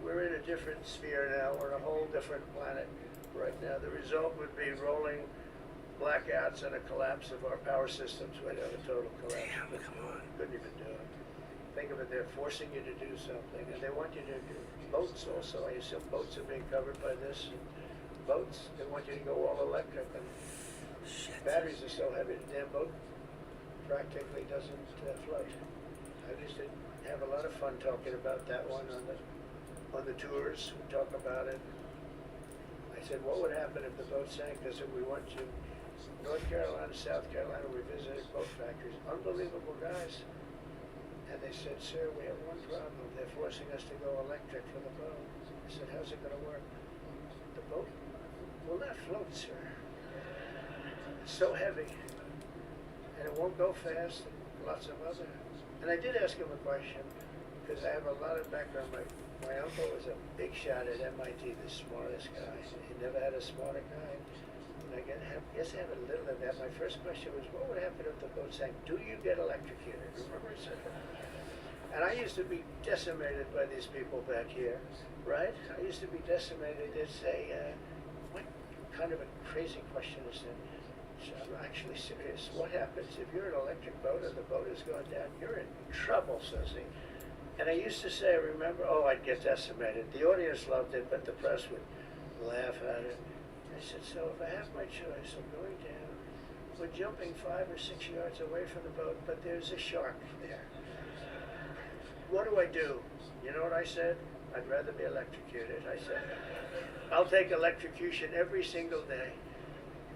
We're in a different sphere now. We're on a whole different planet right now. The result would be rolling blackouts and a collapse of our power systems. We'd have a total collapse. Damn, come on. Couldn't even do it. Think of it, they're forcing you to do something, and they want you to do boats also. I assume boats are being covered by this. And boats, they want you to go all electric, and Shit. batteries are so heavy, the damn boat practically doesn't float. I used to have a lot of fun talking about that one on the tours. We talk about it. I said, what would happen if the boat sank? Because we went to North Carolina, South Carolina, we visited boat factories. Unbelievable guys. And they said, sir, we have one problem. They're forcing us to go electric for the boat. I said, how's it going to work? The boat will not float, sir. It's so heavy. And it won't go fast. And lots of other. And I did ask him a question, because I have a lot of background. My uncle was a big shot at MIT, the smartest guy. He never had a smarter guy. And I guess I have a little of that. My first question was, what would happen if the boat sank? Do you get electrocuted? Remember I said that? And I used to be decimated by these people back here, right? I used to be decimated. They'd say, what kind of a crazy question is that? So I'm actually serious. What happens if you're an electric boat and the boat is going down? You're in trouble, says he. And I used to say, remember, I'd get decimated. The audience loved it, but the press would laugh at it. I said, so if I have my choice of going down, we're jumping 5 or 6 yards away from the boat, but there's a shark there. What do I do? You know what I said? I'd rather be electrocuted. I said, I'll take electrocution every single day.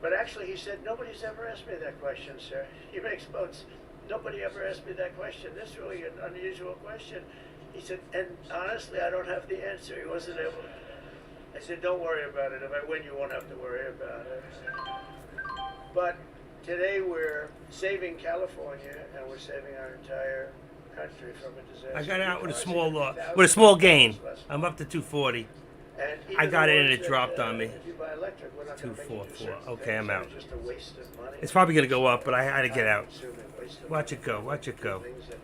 But actually, he said, nobody's ever asked me that question, sir. He makes boats. Nobody ever asked me that question. This is really an unusual question. He said, and honestly, I don't have the answer. He wasn't able to. I said, don't worry about it. If I win, you won't have to worry about it. But today we're saving California, and we're saving our entire country from a disaster. I got out with a because with a small gain. less. I'm up to 240. And I even got the in and ones it dropped on me. If you buy electric, we're not gonna make you do 244. certain Okay, things I'm that out. are just a waste of money. It's probably gonna go up, but I had to get out. Consume it, waste of Watch money. it go. Watch it go. Things that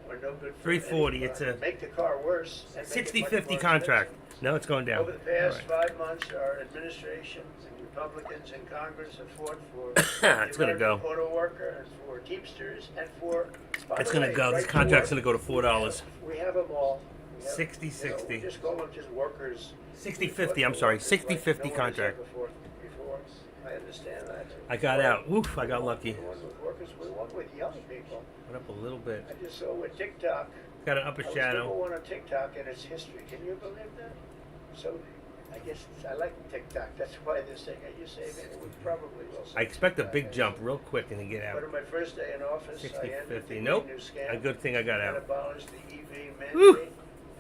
are no good for 340, anybody. it's a Make the car worse. And make it much 60-50 more contract. expensive. No, it's going down. Over the past All right. 5 months, our administration and Republicans in Congress have fought for It's the gonna go. American auto worker and for Teamsters and for. by It's the gonna way, go. This right to contract's work. gonna go to $4. We have them all. We have, 60-60. we just call them just workers. 60-50, I'm sorry. 60-50 contract. Before, I understand that. I got out. Oof, I got lucky. We want with workers. We want with young people. Went up a little bit. I just saw with TikTok. Got an upper I was shadow. number one on TikTok in its history. Can you believe that? So, I guess I like TikTok. That's why this thing. Are you saving it? We probably will. I expect a big jump real quick and then get But out. on my first day in office, I ended the 60-50. Nope. new scam A good thing I got and out. abolished the EV mandate Woo!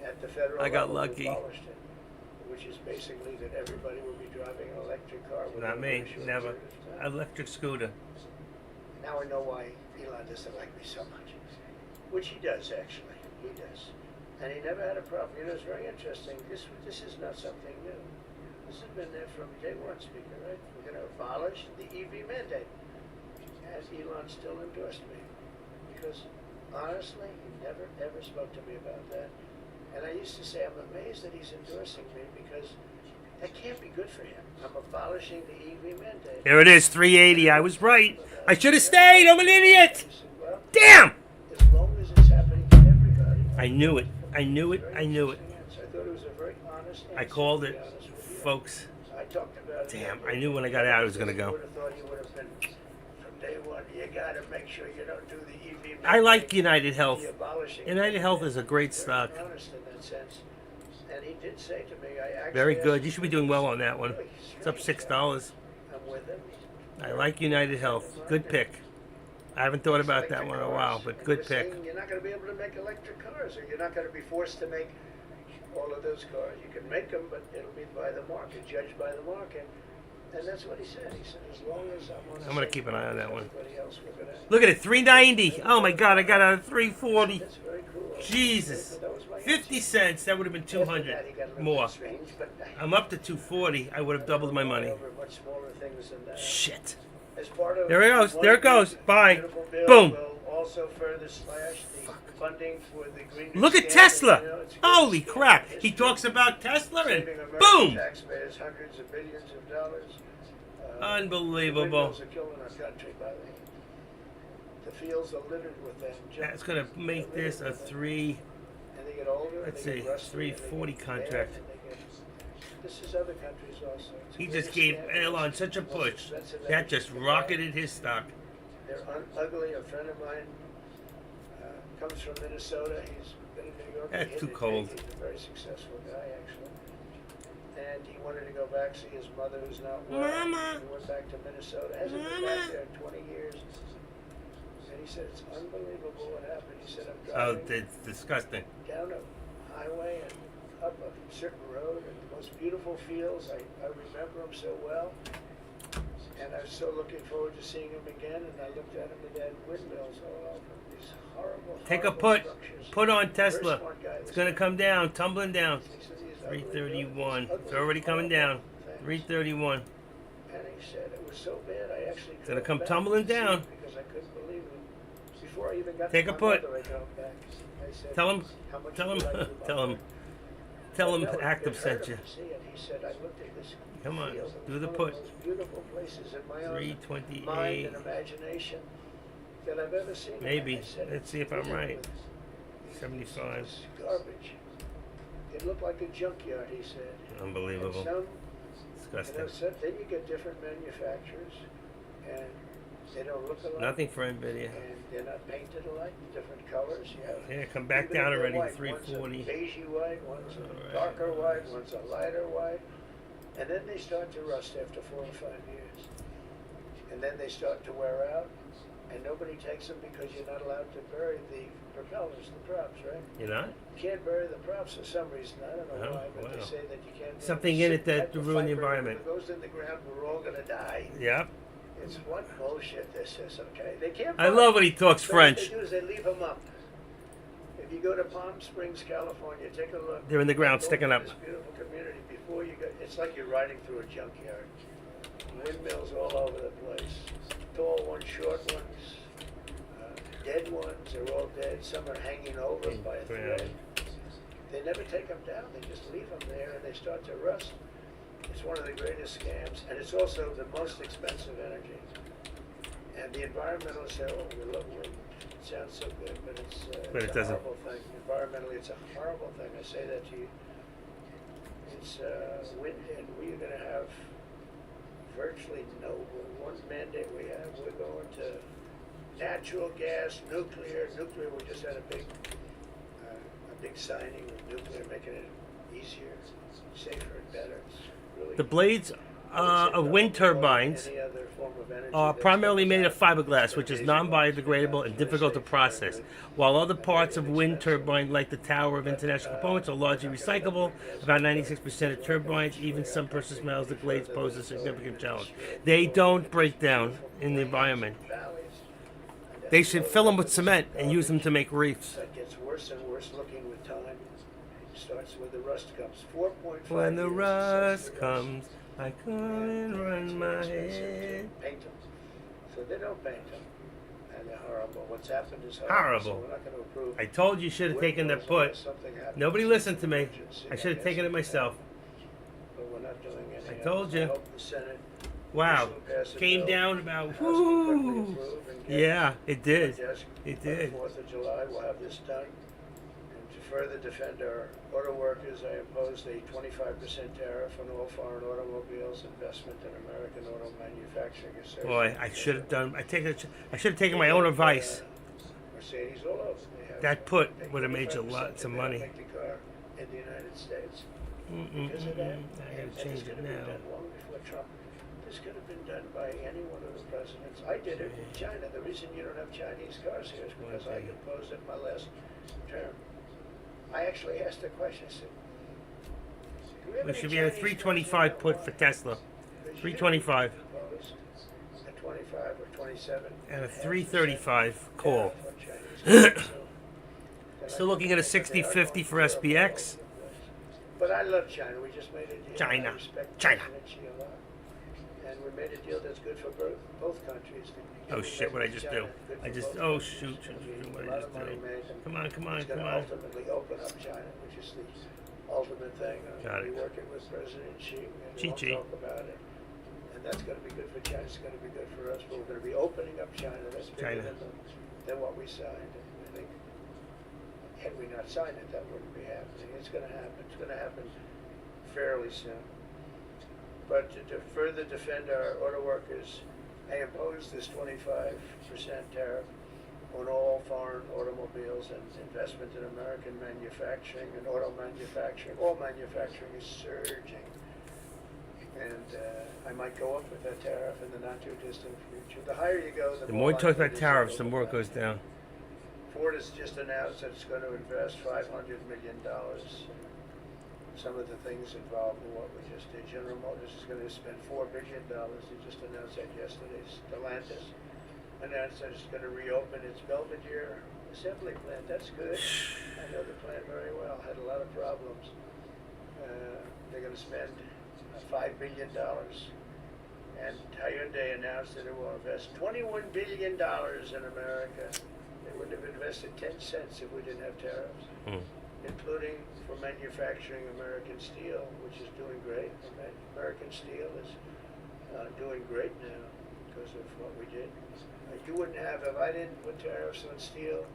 at the federal I got level. We lucky. abolished it, which is basically that everybody will be driving an electric car. within Not a me. very short Never. period of time. Electric scooter. Now I know why Elon doesn't like me so much, which he does actually. He does, and he never had a problem. You know, it's very interesting. This is not something new. This has been there from day one, Speaker. Right? We're going to abolish the EV mandate, as Elon still endorsed me, because honestly, he never ever spoke to me about that. And I used to say, I'm amazed that he's endorsing me because that can't be good for him. I'm abolishing the EV mandate. Here it is, 380. I was right. I should have stayed. I'm an idiot. He said, well, Damn! as long as it's happening to everybody. I knew it. I knew it. Very I knew it. interesting answer. I thought it was a very honest answer. I called to it, be honest with you. folks. I talked about it. Damn, I knew when I got out it was gonna go. I would have thought he would have been from day one. You got to make sure you don't do the EV. I like mandate, United Health. the abolishing United Health is a great Very stock. honest in that sense. And he did say to me, I actually Very asked good. him You should be doing well on that one. really It's up strange, $6. I'm with him. I like United Health. Good pick. I haven't thought about Electric that one in a cars. while, but And good we're pick. saying you're not going to be able to make electric cars, or you're not going to be forced to make all of those cars. You can make them, but it'll be by the market, judged by the market. And that's what he said. He said, as long as I'm on the I'm gonna same keep an eye on that one. everybody else, we're gonna. Look at it, 390. Oh my God, I got out of 340. That's very cool. Jesus, That was my 50 answer. cents. That would have been After that, 200 he got a little more. bit strange, but I'm up to 240. I would have doubled my money. over much smaller things than that. Shit. As part of There it goes. one There it goes. Bye. beautiful bill, Boom. we'll also further slash the funding for the green. New Look at Scam, Tesla. you know, it's the Holy greatest scam crap. in He history. talks about Tesla and Saving American boom. taxpayers hundreds of billions of dollars. Unbelievable. Windmills are killing our country, by the way. The fields are littered with them. That's going to make this a 3. And they get older. Let's and they see, get rusty, 340 and they get contract. bad, and they get- This is other countries also. It's He the just greatest gave scam. Elon such a It's the most push. expensive That energy just you can buy. rocketed his stock. They're ugly. A friend of mine comes from Minnesota. He's been in New York. That's He hit too it cold. big. He's a very successful guy, actually. And he wanted to go back see his mother, who's not well. Mama. He went back to Minnesota. Hasn't been Mama. back there in 20 years. And he said, it's unbelievable what happened. He said, I'm Oh, driving it's disgusting. down a highway and up a certain road and the most beautiful fields. I remember them so well. And I was so looking forward to seeing him again. And I looked at him and they had windmills all over. These horrible, Take a horrible put. structures. Put on Very Tesla. smart guy, It's this going to guy. come down, tumbling down. He said these ugly 331. buildings, It's ugly, already coming down. horrible things. 331. And he said it was so bad I actually It's gonna drove come back tumbling to see down. it because I couldn't believe it. Before I even got Take to a my put. mother, I drove back. I said, Tell him, "How much tell him, would I do tell him, about tell him No, it Active hurt sent him you. to see it. He said, I looked at this Come on, field. It do was the one put. of the most beautiful places in my own 328. mind and imagination that I've ever seen. Maybe. I said, Let's see if I'm "It's right. with 75. this garbage. It looked like a junkyard, he said. Unbelievable. And some, Disgusting. then you get different manufacturers, and they don't look alike. Nothing for NVIDIA. And they're not painted alike, different colors. You have Yeah, come back even down if they're already. white, 340. One's a beigey white, one's a Alright. darker white, one's a lighter white. And then they start to rust after 4 or 5 years. And then they start to wear out, and nobody takes them because you're not allowed to bury the propellers, the props, right? You not? You can't bury the props for some reason. I don't know Oh, why, but they wow. say that you can't. bury Something the in it certain that type to of ruin the fiber. environment. If it goes in the ground, we're all gonna die. Yep. It's what bullshit this is, okay? They can't. I buy love it. when he talks So French. What they do is they leave them up. If you go to Palm Springs, California, take a look. They're in the ground, Go sticking to up. This beautiful community. Before you go, it's like you're riding through a junkyard. Windmills all over the place. Tall ones, short ones, dead ones. They're all dead. Some are hanging over by a thread. They never take them down. They just leave them there, and they start to rust. It's one of the greatest scams, and it's also the most expensive energy. And the environmentalists say, "Oh, we love wind. It sounds so good, but it's But it a doesn't. horrible thing. Environmentally, it's a horrible thing. I say that to you. It's wind, and we're going to have virtually no one mandate we have. We're going to natural gas, nuclear. Nuclear. We just had a big signing with nuclear, making it easier, safer, and better. It's really The blades I would say of wind probably more than turbines any other form of energy are that's primarily coming made of out. fiberglass, which is non-biodegradable and difficult to process, while other parts of wind turbine, like the Tower of International Components, are largely recyclable. About 96% of turbines, even some precious metals, the blades pose a significant challenge. They don't break down in the environment. They should fill them with cement and use them to make reefs. That gets worse and worse looking with time. It starts where the rust comes. 4.5 When the years, rust since the comes, I come and run my head. Paint them. So they don't paint them. And they're horrible. What's happened is horrible. Horrible. So we're not going to approve. I told you you should have taken the put. Nobody listened to me. I should have taken it myself. But we're not doing any I told you. I hope the Senate Wow. will pass a Came bill. down about, House will quickly whoo. approve and get Yeah, it did. desk It by the did. 4th of July, we'll have this done. And to further defend our auto workers, I imposed a 25% tariff on all foreign automobiles, investment in American auto manufacturing. Boy, I should have done. I should have taken my own advice. Mercedes all over. They have That put they would have made you 25% lots of if they don't money. make the car in the United States. Mm-mm-mm-mm. Because of that, I and gotta change it's it gonna be now. done long before Trump This could have been done by any one of the presidents. I did it in China. The reason you don't have Chinese cars here is because I imposed it in my last term. I actually asked the question, I said, do have We any should be at a Chinese 325 cars put for Tesla. Because 325 you imposed a 25 or 27 and a 335 call. tariff on Chinese cars. So Still looking at a 60-50 for SPX. But I love China. We just made a deal. China. I respect China. President Xi a lot. And we made a deal that's good for both countries. Oh shit! What I just do? Good for I just both oh countries. shoot! It's gonna be What a I lot just of money do? made, and Come on! Come on! It's going Come to on! ultimately open up China, which is the ultimate thing. Got We'll be it. working with President Xi, and Xi we'll Xi. talk about it. And that's going to be good for China. It's going to be good for us. But we're going to be opening up China. That's bigger China. than what we signed. And I think had we not signed it, that wouldn't be happening. It's going to happen. It's going to happen fairly soon. But to further defend our auto workers, I imposed this 25% tariff on all foreign automobiles and investment in American manufacturing and auto manufacturing. All manufacturing is surging. And I might go up with that tariff in the not too distant future. The higher you go, The more we talk likely about it is tariffs, to the go more it up. goes down. Ford has just announced that it's going to invest $500 million. Some of the things involved in what we just did. General Motors is going to spend $4 billion. They just announced that yesterday. Stellantis announced that it's going to reopen its Belvidere assembly plant. That's good. I know the plant very well. Had a lot of problems. They're going to spend $5 billion. And Hyundai announced that it will invest $21 billion in America. They wouldn't have invested 10 cents if we didn't have tariffs, including for manufacturing American steel, which is doing great. American steel is doing great now because of what we did. You wouldn't have, if I didn't put tariffs on steel,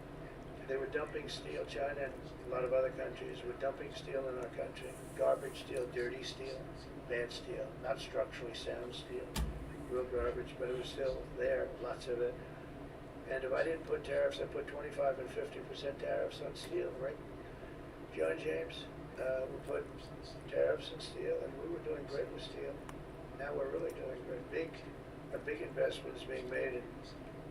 they were dumping steel. China and a lot of other countries were dumping steel in our country. Garbage steel, dirty steel, bad steel, not structurally sound steel. Real garbage, but it was still there, lots of it. And if I didn't put tariffs, I put 25 and 50% tariffs on steel, right? John James, we put tariffs on steel, and we were doing great with steel. Now we're really doing great. A big investment is being made in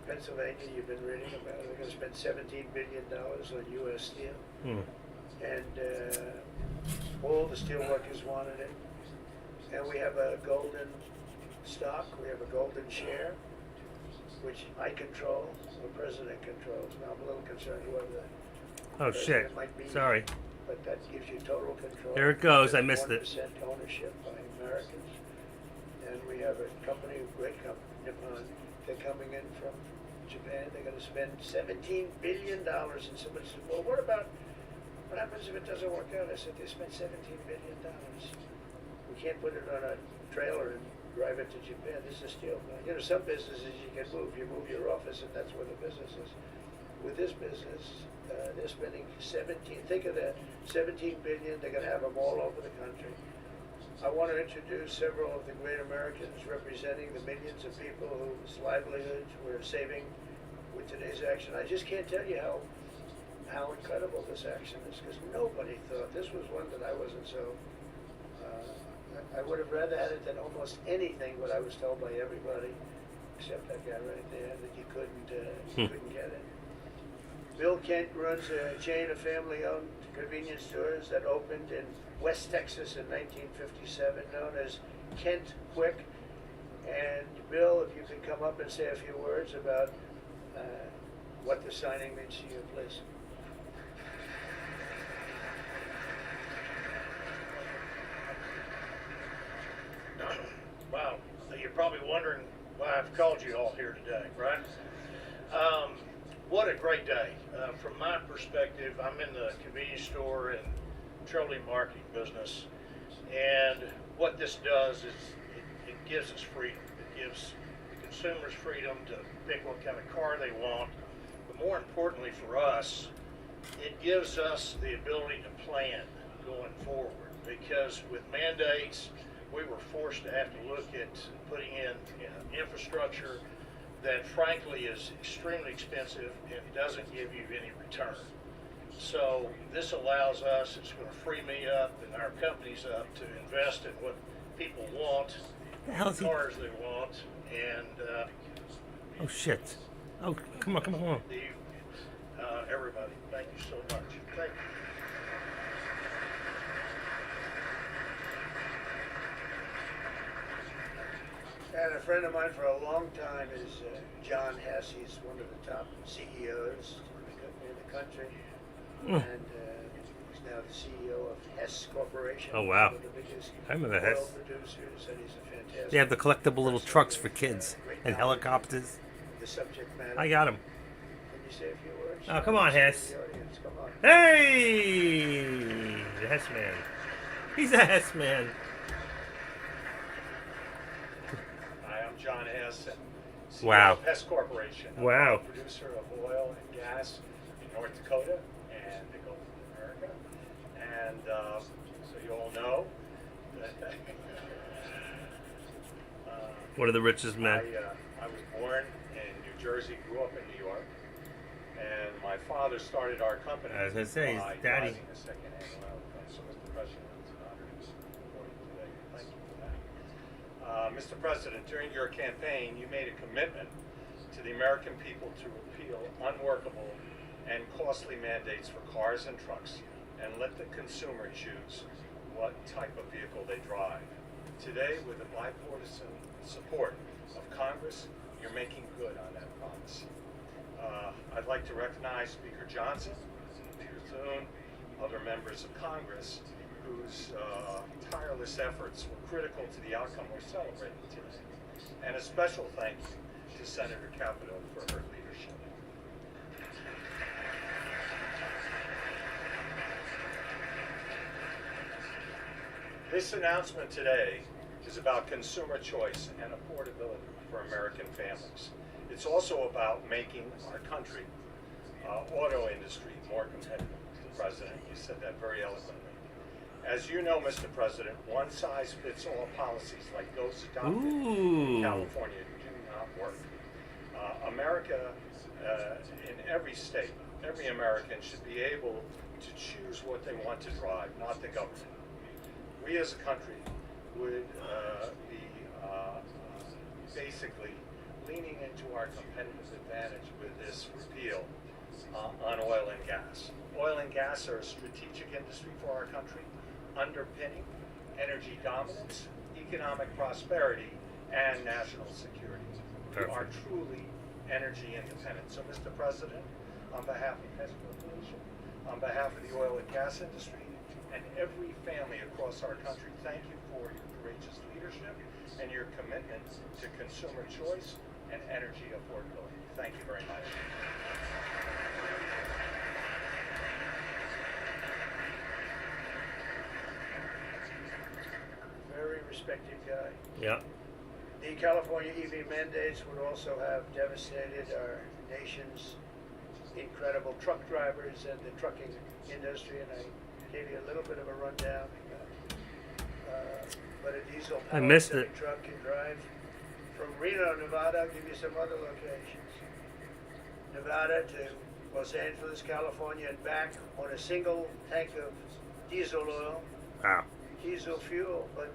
Pennsylvania. You've been reading about it. They're going to spend $17 billion on U.S. steel. And all the steel workers wanted it. And we have a golden stock. We have a golden share, which I control, the president controls. Now I'm a little concerned whether the Oh shit! president might be, Sorry. but that gives you total control. There it goes. I missed it. 1% ownership by Americans. And we have a company, a great company, Nippon. They're coming in from Japan. They're going to spend $17 billion. And somebody said, well, what happens if it doesn't work out? I said, they spent $17 billion. We can't put it on a trailer and drive it to Japan. This is steel plant. You know, some businesses you can move. You move your office, and that's where the business is. With this business, they're spending 17. Think of that, 17 billion. They're going to have them all over the country. I want to introduce several of the great Americans representing the millions of people whose livelihoods we're saving with today's action. I just can't tell you how incredible this action is, because nobody thought this was one that I wasn't so. I would have rather had it than almost anything what I was told by everybody, except that guy right there, that you couldn't get it. Bill Kent runs a chain of family-owned convenience stores that opened in West Texas in 1957, known as Kent Quick. And Bill, if you could come up and say a few words about what the signing means to you, please. Wow, you're probably wondering why I've called you all here today, right? What a great day. From my perspective, I'm in the convenience store and petroleum marketing business, and what this does is it gives us freedom. It gives the consumers freedom to pick what kind of car they want, but more importantly for us, it gives us the ability to plan going forward, because with mandates, we were forced to have to look at putting in infrastructure that frankly is extremely expensive and doesn't give you any return. So this allows us, it's going to free me up and our companies up to invest in what people want The hell is he? cars they want, and Oh shit! Oh, come on, come on, come on. leave everybody. Thank you so much. Thank you. And a friend of mine for a long time is John Hess. He's one of the top CEOs in the country. And he's now the CEO of Hess Corporation. Oh, wow. One of the biggest I remember oil Hess. producers, and he's a fantastic. They have the collectible little person trucks with for kids great and knowledge helicopters. of The subject matter. I got him. Can you say a few words? Oh, come on, Hess. The audience, come on. Hey, the Hess man. He's a Hess man. Hi, I'm John Hess, CEO Wow. of Hess Corporation. I'm Wow. a producer of oil and gas in North Dakota and the Gulf of America. And so you all know that One of the richest men. I was born in New Jersey, grew up in New York, and my father started our company. I was gonna say, his by daddy. driving a second-hand oil truck. So, Mr. President, it's an honor to support you today. Thank you for that. Mr. President, during your campaign, you made a commitment to the American people to repeal unworkable and costly mandates for cars and trucks and let the consumer choose what type of vehicle they drive. Today, with the bipartisan support of Congress, you're making good on that promise. I'd like to recognize Speaker Johnson, Peter Thune, other members of Congress whose tireless efforts were critical to the outcome we're celebrating today. And a special thank you to Senator Capito for her leadership. This announcement today is about consumer choice and affordability for American families. It's also about making our country, auto industry, more competitive. Mr. President, you said that very eloquently. As you know, Mr. President, one-size-fits-all policies like those adopted in Ooh. California do not work. America, in every state, every American should be able to choose what they want to drive, not the government. We as a country would be basically leaning into our competitive advantage with this repeal on oil and gas. Oil and gas are a strategic industry for our country, underpinning energy dominance, economic prosperity, and national security. We are truly energy independent. So, Mr. President, on behalf of Hess Corporation, on behalf of the oil and gas industry, and every family across our country, thank you for your courageous leadership and your commitment to consumer choice and energy affordability. Thank you very much. Very respected guy. Yeah. The California EV mandates would also have devastated our nation's incredible truck drivers and the trucking industry, and I gave you a little bit of a rundown. But a diesel I missed powered it. truck can drive from Reno, Nevada. I'll give you some other locations. Nevada to Los Angeles, California, and back on a single tank of diesel oil, Wow. diesel fuel, but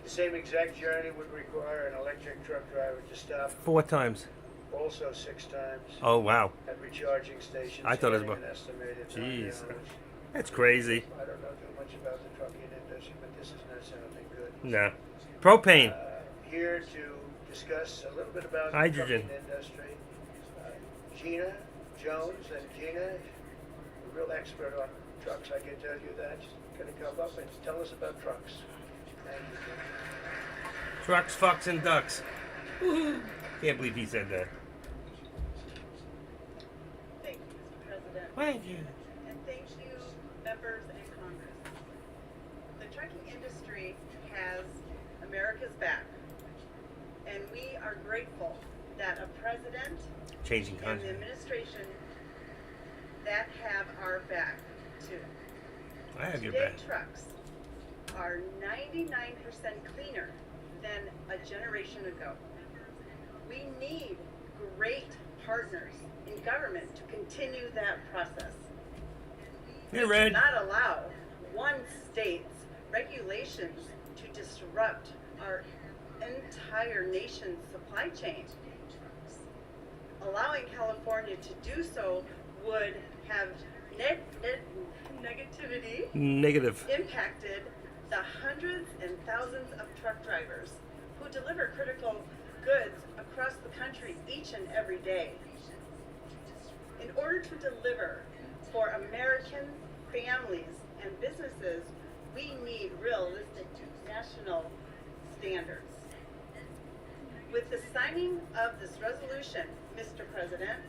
the same exact journey would require an electric truck driver to stop 4 times. also 6 times Oh wow. at recharging stations. I thought it was carrying about- an estimated 9 Jeez. hours. That's crazy. I don't know too much about the trucking industry, but this is not sounding good. No. Propane. Here to discuss a little bit about Hydrogen. the trucking industry, Gina Jones, and Gina, a real expert on trucks. I can tell you that. She's going to come up and tell us about trucks. Thank you, Gina. Trucks, fucks, and ducks. Woo-hoo. Can't believe he said that. Thank you, Mr. President. Thank you. And thank you, members and Congress. The trucking industry has America's back. And we are grateful that a president Changing and the content. administration that have our back too. I have your Today back. trucks are 99% cleaner than a generation ago. We need great partners in government to continue that process. Hey, Red. Not allow one state's regulations to disrupt our entire nation's supply chain. Allowing California to do so would have negativity Negative. impacted the hundreds and thousands of truck drivers who deliver critical goods across the country each and every day. In order to deliver for American families and businesses, we need realistic national standards. With the signing of this resolution, Mr. President,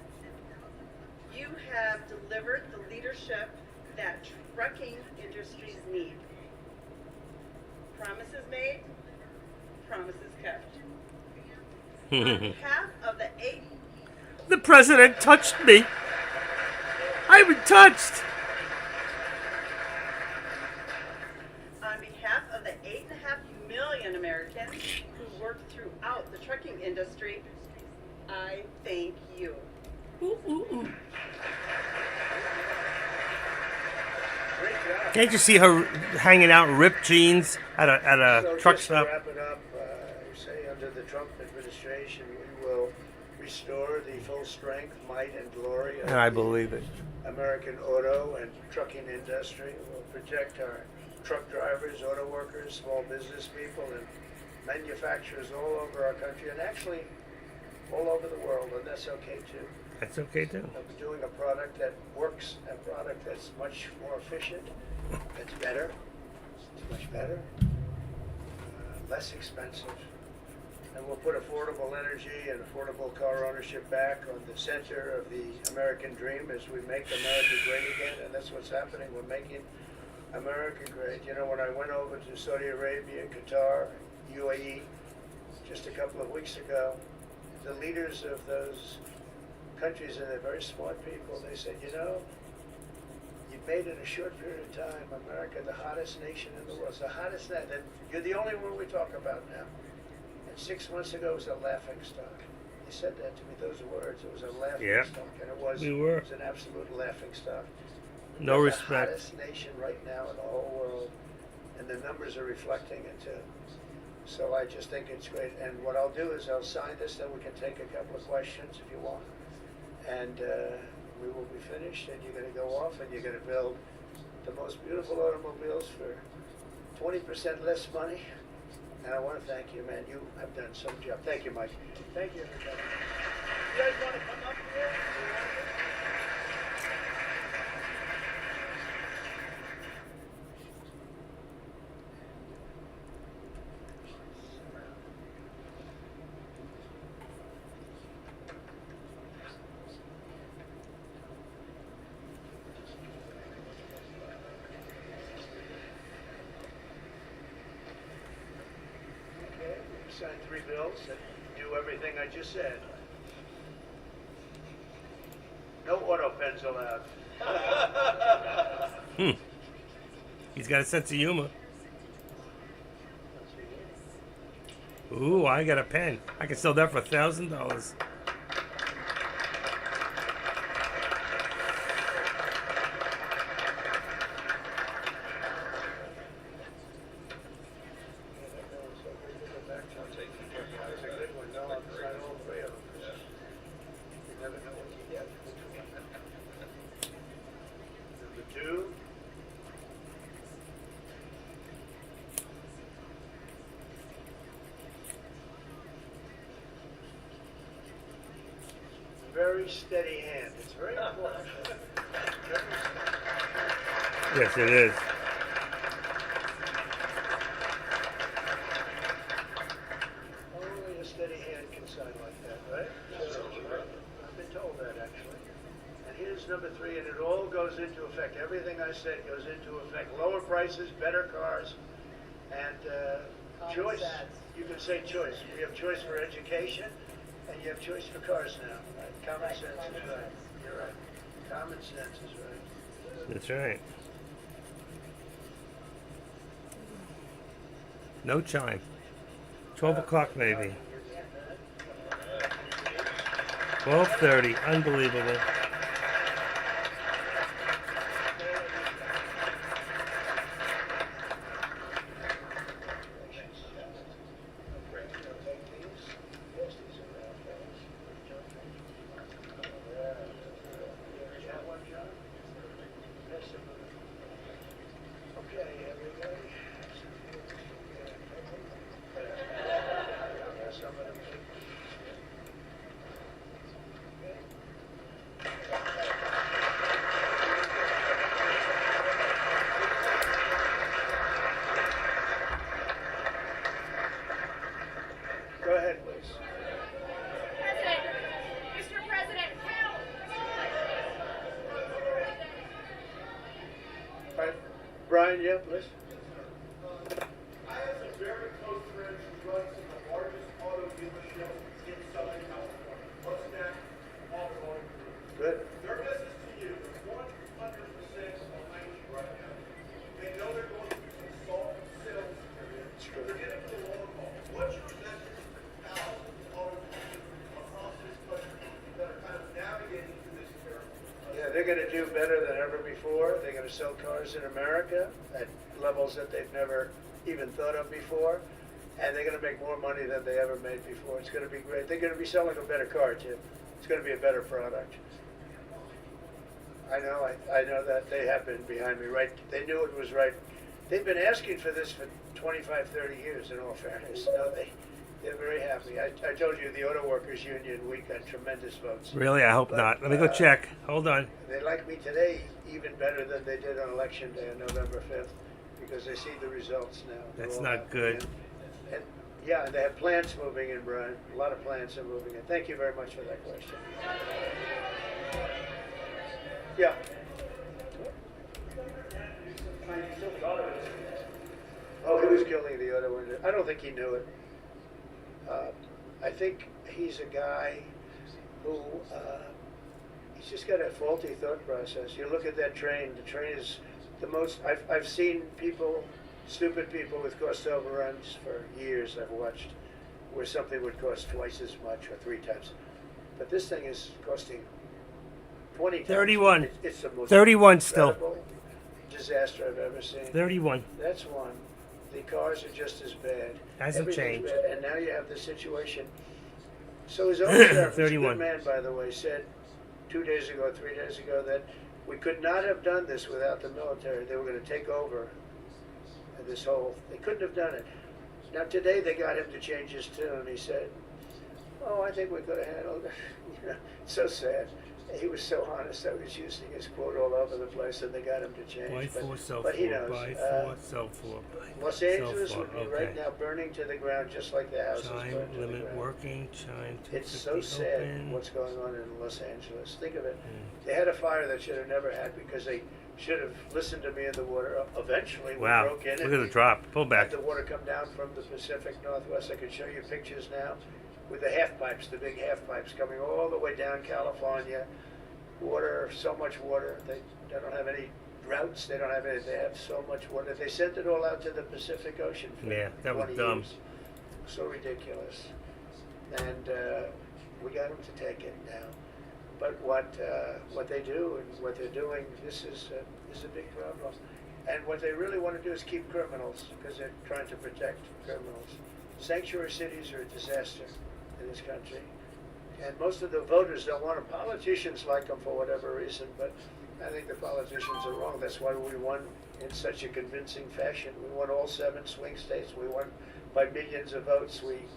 you have delivered the leadership that trucking industries need. Promises made, promises kept. On behalf of the The president touched me. I've been touched. On behalf of the 8.5 million Americans who work throughout the trucking industry, I thank you. Great job. Can't you see her hanging out in ripped jeans at a So truck just stop? to wrap it up, say under the Trump administration, we will restore the full strength, might, and glory of I the believe it. American auto and trucking industry. We'll protect our truck drivers, auto workers, small business people, and manufacturers all over our country, and actually all over the world, and that's okay too. That's okay too. We're doing a product that works, a product that's much more efficient, that's better, it's much better, less expensive, and we'll put affordable energy and affordable car ownership back on the center of the American dream as we make America great again, and that's what's happening. We're making America great. You know, when I went over to Saudi Arabia, Qatar, UAE, just a couple of weeks ago, the leaders of those countries, and they're very smart people, they said, you know, you've made in a short period of time America the hottest nation in the world. It's the hottest nation. And you're the only one we talk about now. And 6 months ago it was a laughing stock. He said that to me, those words. It was a laughing Yeah. stock. And it was, We were. it was an absolute laughing stock. No We're respect. the hottest nation right now in the whole world. And the numbers are reflecting it too. So I just think it's great. And what I'll do is I'll sign this, then we can take a couple of questions if you want. And we will be finished, and you're going to go off and you're going to build the most beautiful automobiles for 20% less money. And I want to thank you, man. You have done some job. Thank you, Mike. Thank you, everybody. You guys want to come up here? Okay, we signed 3 bills that do everything I just said. No auto pens allowed. He's got a sense of humor. Ooh, I got a pen. I can sell that for $1,000. That's a good one. No, I'll sign all 3 of them. You never know what you get. Number 2. Very steady hand. It's very important. Yes, it is. Only a steady hand can sign like that, right? I've been told that, actually. And here's number 3, and it all goes into effect. Everything I said goes into effect. Lower prices, better cars, and choice. You can say choice. We have choice for education, and you have choice for cars now. Right? Common sense is right. You're right. Common sense is right. That's right. No chime. 12 o'clock maybe. 12:30. Unbelievable. Brian, yeah, please. I have some very close friends who run some of the largest auto dealerships in Southern California. Mustang, Volkswagen Group. Good. Their business to you is 100% behind you right now. They know they're going through some soft sales period. They're getting to the long haul. What's your message to thousands of auto dealers across this country that are kind of navigating through this period? Yeah, they're going to do better than ever before. They're going to sell cars in America at levels that they've never even thought of before. And they're going to make more money than they ever made before. It's going to be great. They're going to be selling a better car, too. It's going to be a better product. I know that they have been behind me, right? They knew it was right. They've been asking for this for 25, 30 years, in all fairness. No, they're very happy. I told you the Auto Workers Union, we got tremendous votes. Really? I hope But, not. Let me go check. Hold on. They like me today even better than they did on Election Day on November 5th because they see the results now. They're That's all not happy. good. And yeah, they have plants moving in, Brian. A lot of plants are moving in. Thank you very much for that question. Yeah. Oh, he was killing the auto industry. I don't think he knew it. I think he's a guy who he's just got a faulty thought process. You look at that train. The train is the most. I've seen people, stupid people with cost overruns for years. I've watched where something would cost twice as much or 3 times, but this thing is costing 20 times. 31. It's the most 31 still. incredible disaster I've ever seen. 31. That's one. The cars are just as bad. Hasn't Everything's changed. bad. And now you have the situation. So his own sheriff, who's a 31. good man, by the way, said 2 days ago, 3 days ago, that we could not have done this without the military. They were going to take over this whole. They couldn't have done it. Now today they got him to change his tune. He said, "Oh, I think we could have handled it." You know, so sad. He was so honest. I was using his quote all over the place, and they got him to change. Buy 4, sell 4. but he knows. Buy 4, sell 4. Los Sell Angeles 4. would be Okay. right now burning to the ground, just like the houses Chime burned to the limit ground. working. Chime 250 It's so sad open. what's going on in Los Angeles. Think of it. They had a fire that should have never had because they should have listened to me in the water. Eventually, we Wow. broke in Look and at the we drop. Pull back. had the water come down from the Pacific Northwest. I can show you pictures now with the half pipes, the big half pipes coming all the way down California. Water, so much water. They don't have any droughts. They don't have any. They have so much water. They sent it all out to the Pacific Ocean. For Yeah, that was 20 dumb. years. So ridiculous. And we got them to take it now. But what they do and what they're doing, this is a big problem. And what they really want to do is keep criminals because they're trying to protect criminals. Sanctuary cities are a disaster in this country. And most of the voters don't want them. Politicians like them for whatever reason, but I think the politicians are wrong. That's why we won in such a convincing fashion. We won all 7 swing states. We won by millions of votes. We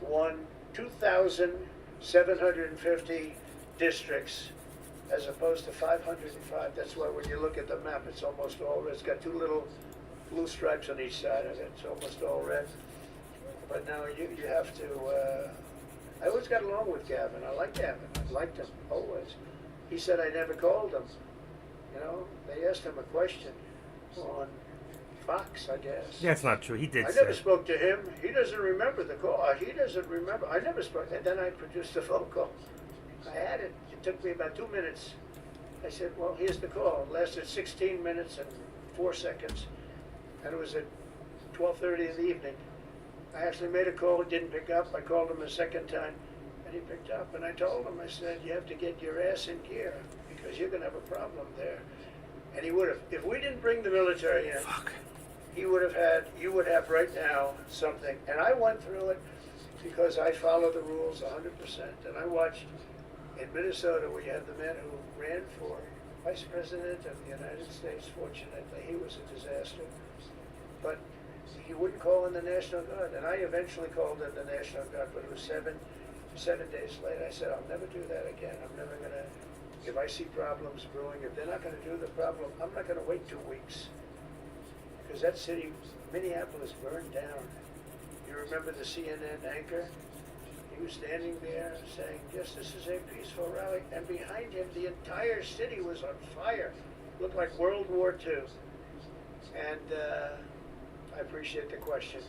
won 2,750 districts as opposed to 505. That's why when you look at the map, it's almost all red. It's got 2 little blue stripes on each side of it. It's almost all red. But now you have to... I always got along with Gavin. I like Gavin. I liked him always. He said I never called him. You know, they asked him a question on Fox, I guess. That's not true. He did I say. never spoke to him. He doesn't remember the call. He doesn't remember. I never spoke. And then I produced the phone call. I had it. It took me about 2 minutes. I said, well, here's the call. It lasted 16 minutes and 4 seconds. And it was at 12:30 in the evening. I actually made a call, didn't pick up. I called him a second time, and he picked up. And I told him, I said, you have to get your ass in gear because you're going to have a problem there. And he would have. If we didn't bring the military in, he would have had, you would have right now something. And I went through it because I follow the rules 100%. And I watched in Minnesota, we had the man who ran for Vice President of the United States. Fortunately, he was a disaster. But he wouldn't call in the National Guard. And I eventually called in the National Guard, but it was seven days late. I said, I'll never do that again. I'm never going to, if I see problems brewing, if they're not going to do the problem, I'm not going to wait 2 weeks. Because that city, Minneapolis, burned down. You remember the CNN anchor? He was standing there saying, yes, this is a peaceful rally. And behind him, the entire city was on fire. Looked like World War II. And I appreciate the question.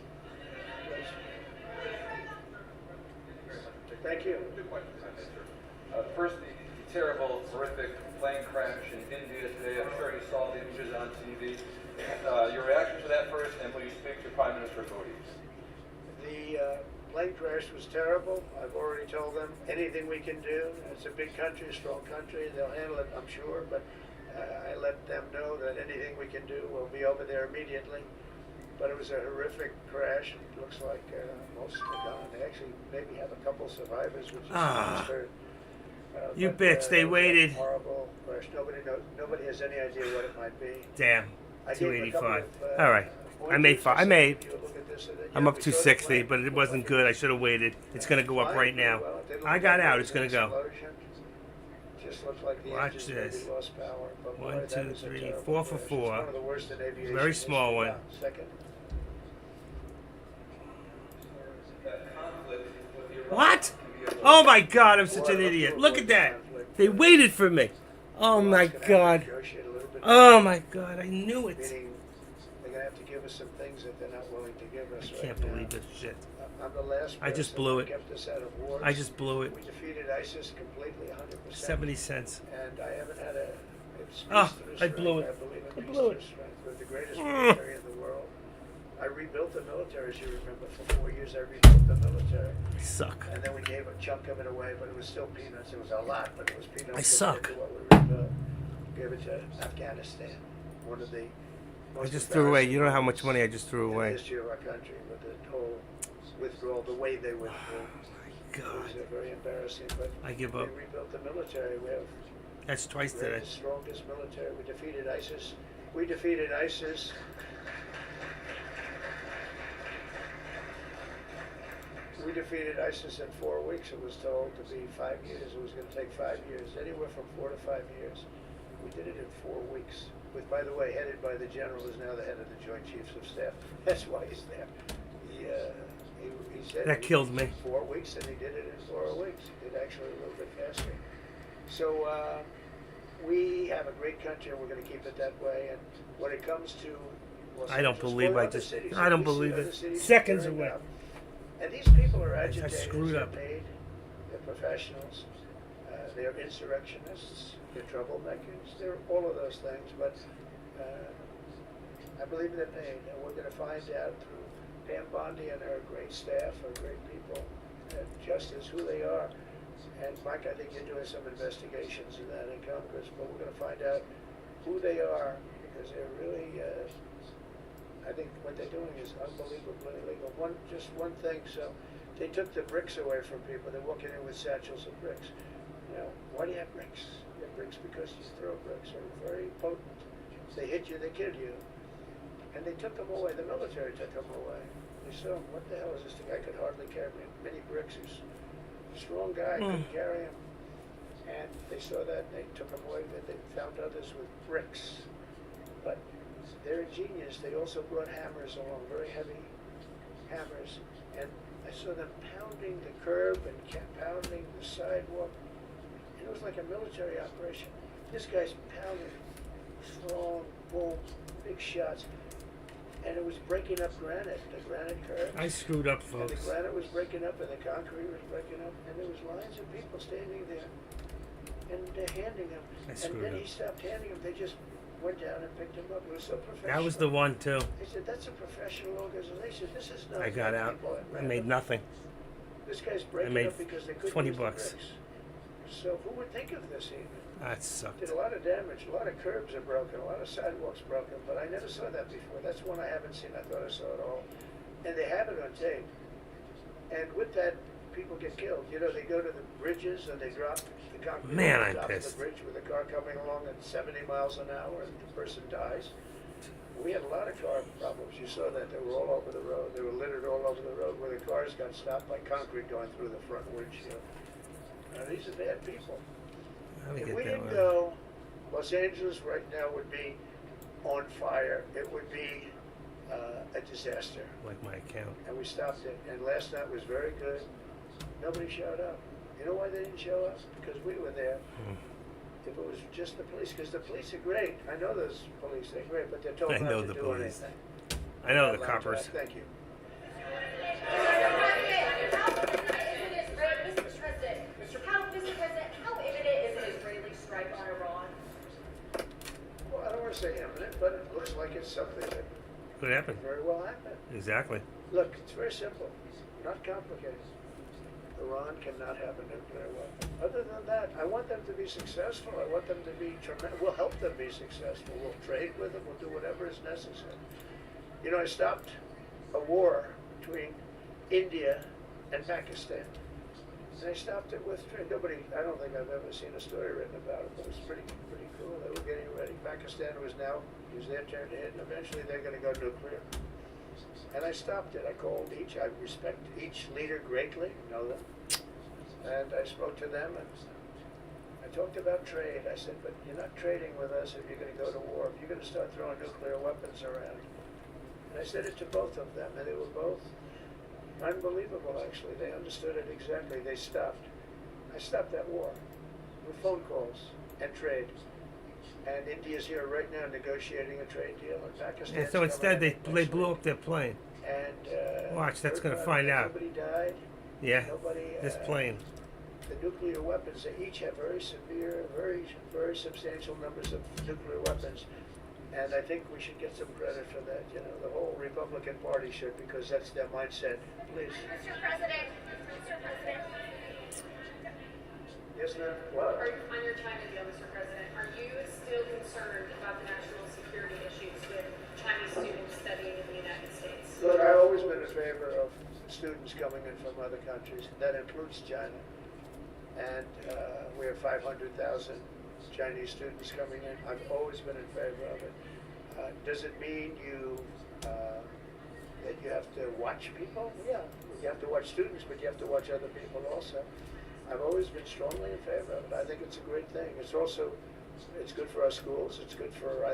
Thank you. Two questions, if I may, sir. First, the terrible, horrific plane crash in India today. I'm sure you saw the images on TV. Your reaction to that first, and will you speak to Prime Minister Modi? The plane crash was terrible. I've already told them anything we can do. It's a big country, a strong country. They'll handle it, I'm sure. But I let them know that anything we can do, we'll be over there immediately. But it was a horrific crash. It looks like most are gone. They actually maybe have a couple survivors, which is Ah. absurd. You But, bitch, they it was a waited. Horrible crash. Nobody knows. Nobody has any idea what it might be. Damn. I gave a couple 285. of, All right. I made pointers. five. I made. You look at this and then, I'm yeah, up we saw the 260, plane. but it wasn't good. I should have waited. It's gonna go up Fine, right now. well, it didn't I look got like out. there It's was an gonna go. explosion. Just looked like the Watch engines maybe this. lost power. But boy, 1, that 2, was a 3, terrible 4 for crash. It's 4. one of the worst in aviation Very small history. one. Yeah, second. That conflict with Iran What? can be a Oh my God! I'm such an idiot. Look at that. They waited for me. Oh my Iran's gonna have to God. negotiate a little bit Oh my God! I knew it. Meaning they're going to have to give us some things that they're not willing to give us I right can't now. believe this shit. I'm the last I just person blew that it. kept us out of wars. I just blew it. We defeated ISIS completely, 100%. 70 cents. And I haven't had a. It speaks Ah, to the I strength. blew it. I believe it I speaks blew to it. the strength. We're the greatest Mm. military in the world. I rebuilt the military, as you remember. For 4 years, I rebuilt the military. I suck. And then we gave a chunk of it away, but it was still peanuts. It was a lot, but it was peanuts. I suck. compared to what we rebuilt. Gave it to Afghanistan, one of the I most just threw away. embarrassing You don't know how much moments money I just threw in the away. history of our country with the whole withdrawal, the way they withdrew. It God. was very embarrassing, but I give up. we rebuilt the military. We have That's twice the today. strongest military. We defeated ISIS. We defeated ISIS. We defeated ISIS in 4 weeks. It was told to be 5 years. It was going to take 5 years, anywhere from 4 to 5 years. We did it in 4 weeks. With, by the way, headed by the general, who's now the head of the Joint Chiefs of Staff. That's why he's there. He said That killed me. 4 weeks, and he did it in 4 weeks. He did actually a little bit faster. So we have a great country, and we're going to keep it that way. And when it comes to Los I don't Angeles, believe or I other just. cities, I don't if we see believe other it. cities Seconds burning away. up, and these people are agitators. screwed up. They're paid. They're professionals. They're insurrectionists. They're troublemakers. They're all of those things. But I believe they're paid, and we're going to find out through Pam Bondi and her great staff, her great people, and justice who they are. And Mike, I think you're doing some investigations in that in Congress, but we're going to find out who they are because they're really. I think what they're doing is unbelievably illegal. Just one thing. So, they took the bricks away from people. They're walking in with satchels of bricks. You know, why do you have bricks? You have bricks because you throw bricks. They're very potent. If they hit you, they kill you. And they took them away. The military took them away. They saw him. What the hell is this? The guy could hardly carry many bricks. He's a strong guy. Couldn't carry him. And they saw that. And they took him away. They found others with bricks. But they're ingenious. They also brought hammers along, very heavy hammers. And I saw them pounding the curb and pounding the sidewalk. And it was like a military operation. This guy's pounding, strong, boom, big shots. And it was breaking up granite, the granite curb. I screwed up, And the folks. granite was breaking up and the concrete was breaking up. And there was lines of people standing there. And they're handing them. I And screwed then up. he stopped handing them. They just went down and picked them up. It was so professional. That was the one too. They said, that's a professional organization. This is not. I got out. people at I made random. nothing. This guy's breaking made up because they couldn't 20 use the bucks. bricks. So who would think of this even? That sucked. Did a lot of damage. A lot of curbs are broken. A lot of sidewalks broken. But I never saw that before. That's one I haven't seen. I thought I saw it all. And they have it on tape. And with that, people get killed. You know, they go to the bridges and they drop the concrete Man, on I'm top of pissed. the bridge with a car coming along at 70 miles an hour and the person dies. We had a lot of car problems. You saw that. They were all over the road. They were littered all over the road where the cars got stopped by concrete going through the front windshield. These are bad people. Let me If get we that didn't one. go, Los Angeles right now would be on fire. It would be a disaster. Like my account. And we stopped it. And last night was very good. Nobody showed up. You know why they didn't show up? Because we were there. if it was just the police, because the police are great. I know those police, they're great, but they're told I not know to the do police. anything. I know the Loud coppers. talk. Thank you. Mr. President, how imminent is an Israeli strike on Iran? Well, I don't want to say imminent, but it looks like it's something that Could happen. very well happen. Exactly. Look, it's very simple, not complicated. Iran cannot have a nuclear weapon. Other than that, I want them to be successful. I want them to be tremendous. We'll help them be successful. We'll trade with them. We'll do whatever is necessary. You know, I stopped a war between India and Pakistan. And I stopped it with trade. Nobody, I don't think I've ever seen a story written about it, but it was pretty cool. They were getting ready. Pakistan was their turn to hit, and eventually they're going to go nuclear. And I stopped it. I called I respect each leader greatly, know them. And I spoke to them and I talked about trade. I said, but you're not trading with us if you're going to go to war, if you're going to start throwing nuclear weapons around. And I said it to both of them, and they were both unbelievable, actually. They understood it exactly. They stopped. I stopped that war with phone calls and trade. And India's here right now negotiating a trade deal, and Pakistan. And so instead, they blew up their plane. And Watch, that's gonna nobody- find out. Nobody died. Yeah. Nobody. This plane. The nuclear weapons, they each have very severe, very substantial numbers of nuclear weapons. And I think we should get some credit for that. You know, the whole Republican Party should, because that's their mindset. Please. Mr. President, Yes, ma'am. What? On your China deal, Mr. President, are you still concerned about the national security issues with Chinese students studying in the United States? Look, I've always been in favor of students coming in from other countries. That includes China. And we have 500,000 Chinese students coming in. I've always been in favor of it. Does it mean that you have to watch people? Yeah, you have to watch students, but you have to watch other people also. I've always been strongly in favor of it. I think it's a great thing. It's good for our schools. I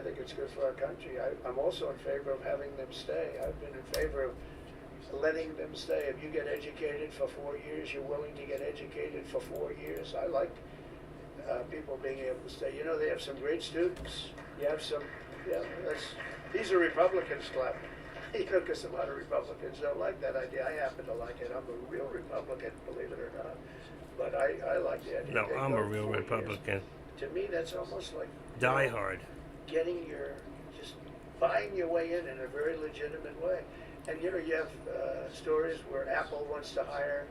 think it's good for our country. I'm also in favor of having them stay. I've been in favor of letting them stay. If you get educated for 4 years, you're willing to get educated for 4 years. I like people being able to stay. You know, they have some great students. You have some, these are Republicans clapping. You know, because a lot of Republicans don't like that idea. I happen to like it. I'm a real Republican, believe it or not. But I like the idea. No, They I'm go a real 4 years. Republican. To me, that's almost like Die hard. just buying your way in a very legitimate way. And you know, you have stories where Apple wants to hire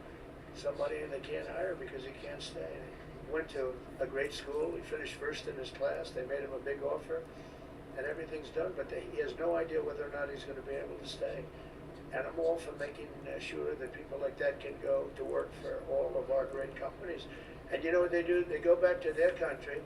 somebody and they can't hire because he can't stay. He went to a great school. He finished first in his class. They made him a big offer, and everything's done. But he has no idea whether or not he's going to be able to stay. And I'm all for making sure that people like that can go to work for all of our great companies. And you know what they do? They go back to their country,